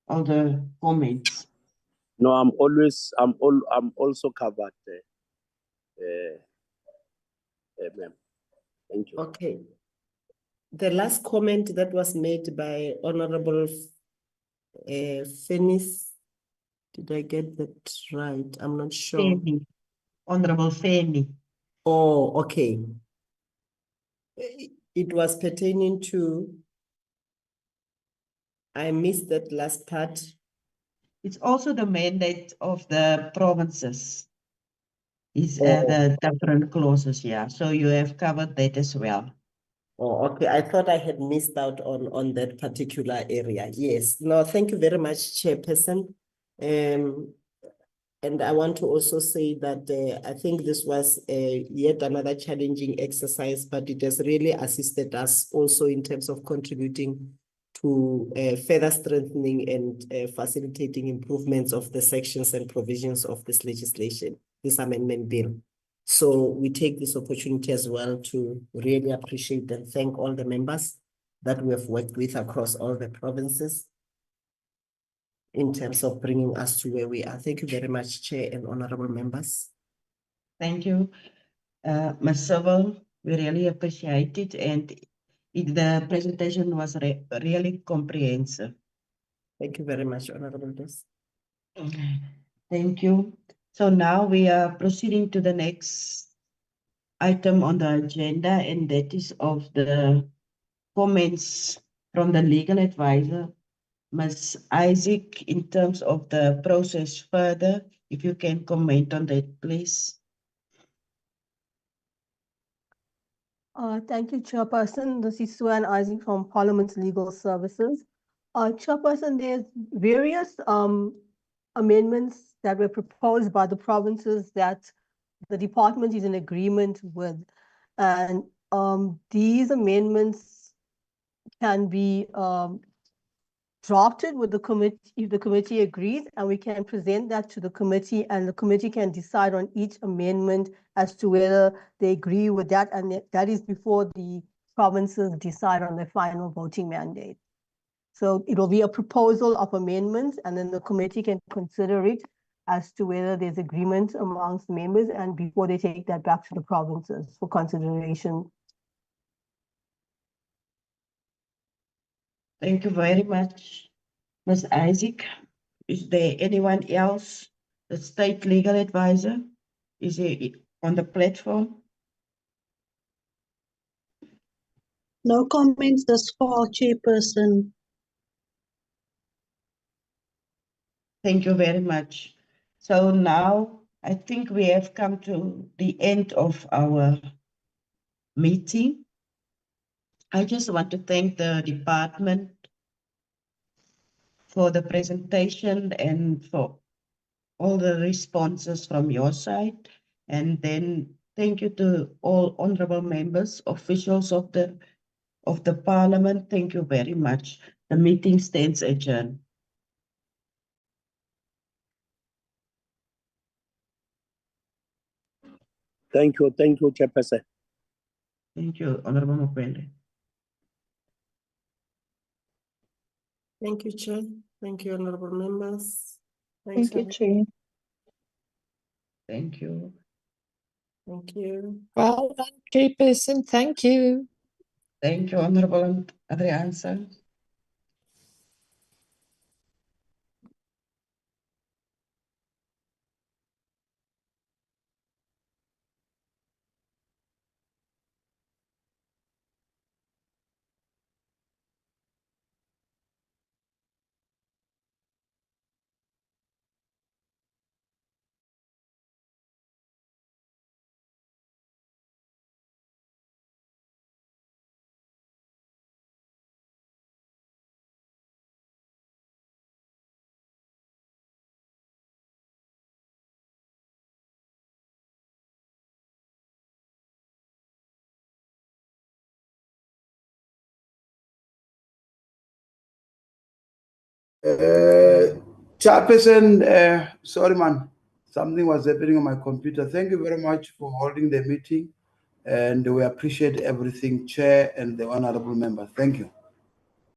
all the comments. No, I'm also covered, ma'am. Thank you. Okay. The last comment that was made by Honorable Fenis, did I get that right? I'm not sure. Femi. Honorable Femi. Oh, okay. It was pertaining to, I missed that last part. It's also the mandate of the provinces. Is the different clauses, yeah. So you have covered that as well. Oh, okay. I thought I had missed out on that particular area. Yes. No, thank you very much, Chairperson. And I want to also say that I think this was yet another challenging exercise, but it has really assisted us also in terms of contributing to further strengthening and facilitating improvements of the sections and provisions of this legislation, this amendment bill. So we take this opportunity as well to really appreciate and thank all the members that we have worked with across all the provinces in terms of bringing us to where we are. Thank you very much, Chair and honorable members. Thank you, Ms. Saville. We really appreciate it, and the presentation was really comprehensive. Thank you very much, Honorable Des. Thank you. So now we are proceeding to the next item on the agenda, and that is of the comments from the legal advisor Ms. Isaac, in terms of the process further, if you can comment on that, please. Thank you, Chairperson. This is Suan Isaac from Parliament's Legal Services. Chairperson, there's various amendments that were proposed by the provinces that the department is in agreement with. And these amendments can be drafted with the committee if the committee agrees, and we can present that to the committee, and the committee can decide on each amendment as to whether they agree with that, and that is before the provinces decide on their final voting mandate. So it'll be a proposal of amendments, and then the committee can consider it as to whether there's agreement amongst members, and before they take that back to the provinces for consideration. Thank you very much, Ms. Isaac. Is there anyone else? The state legal advisor? Is he on the platform? No comments thus far, Chairperson. Thank you very much. So now I think we have come to the end of our meeting. I just want to thank the department for the presentation and for all the responses from your side. And then thank you to all honorable members, officials of the Parliament. Thank you very much. The meeting stands adjourned. Thank you, Chairperson. Thank you, Honorable Mokwele. Thank you, Chair. Thank you, honorable members. Thank you, Chair. Thank you. Thank you. Well done, Chairperson. Thank you. Thank you, Honorable Adriansa. Chairperson, sorry, man. Something was happening on my computer. Thank you very much for holding the meeting, and we appreciate everything, Chair and the honorable member. Thank you.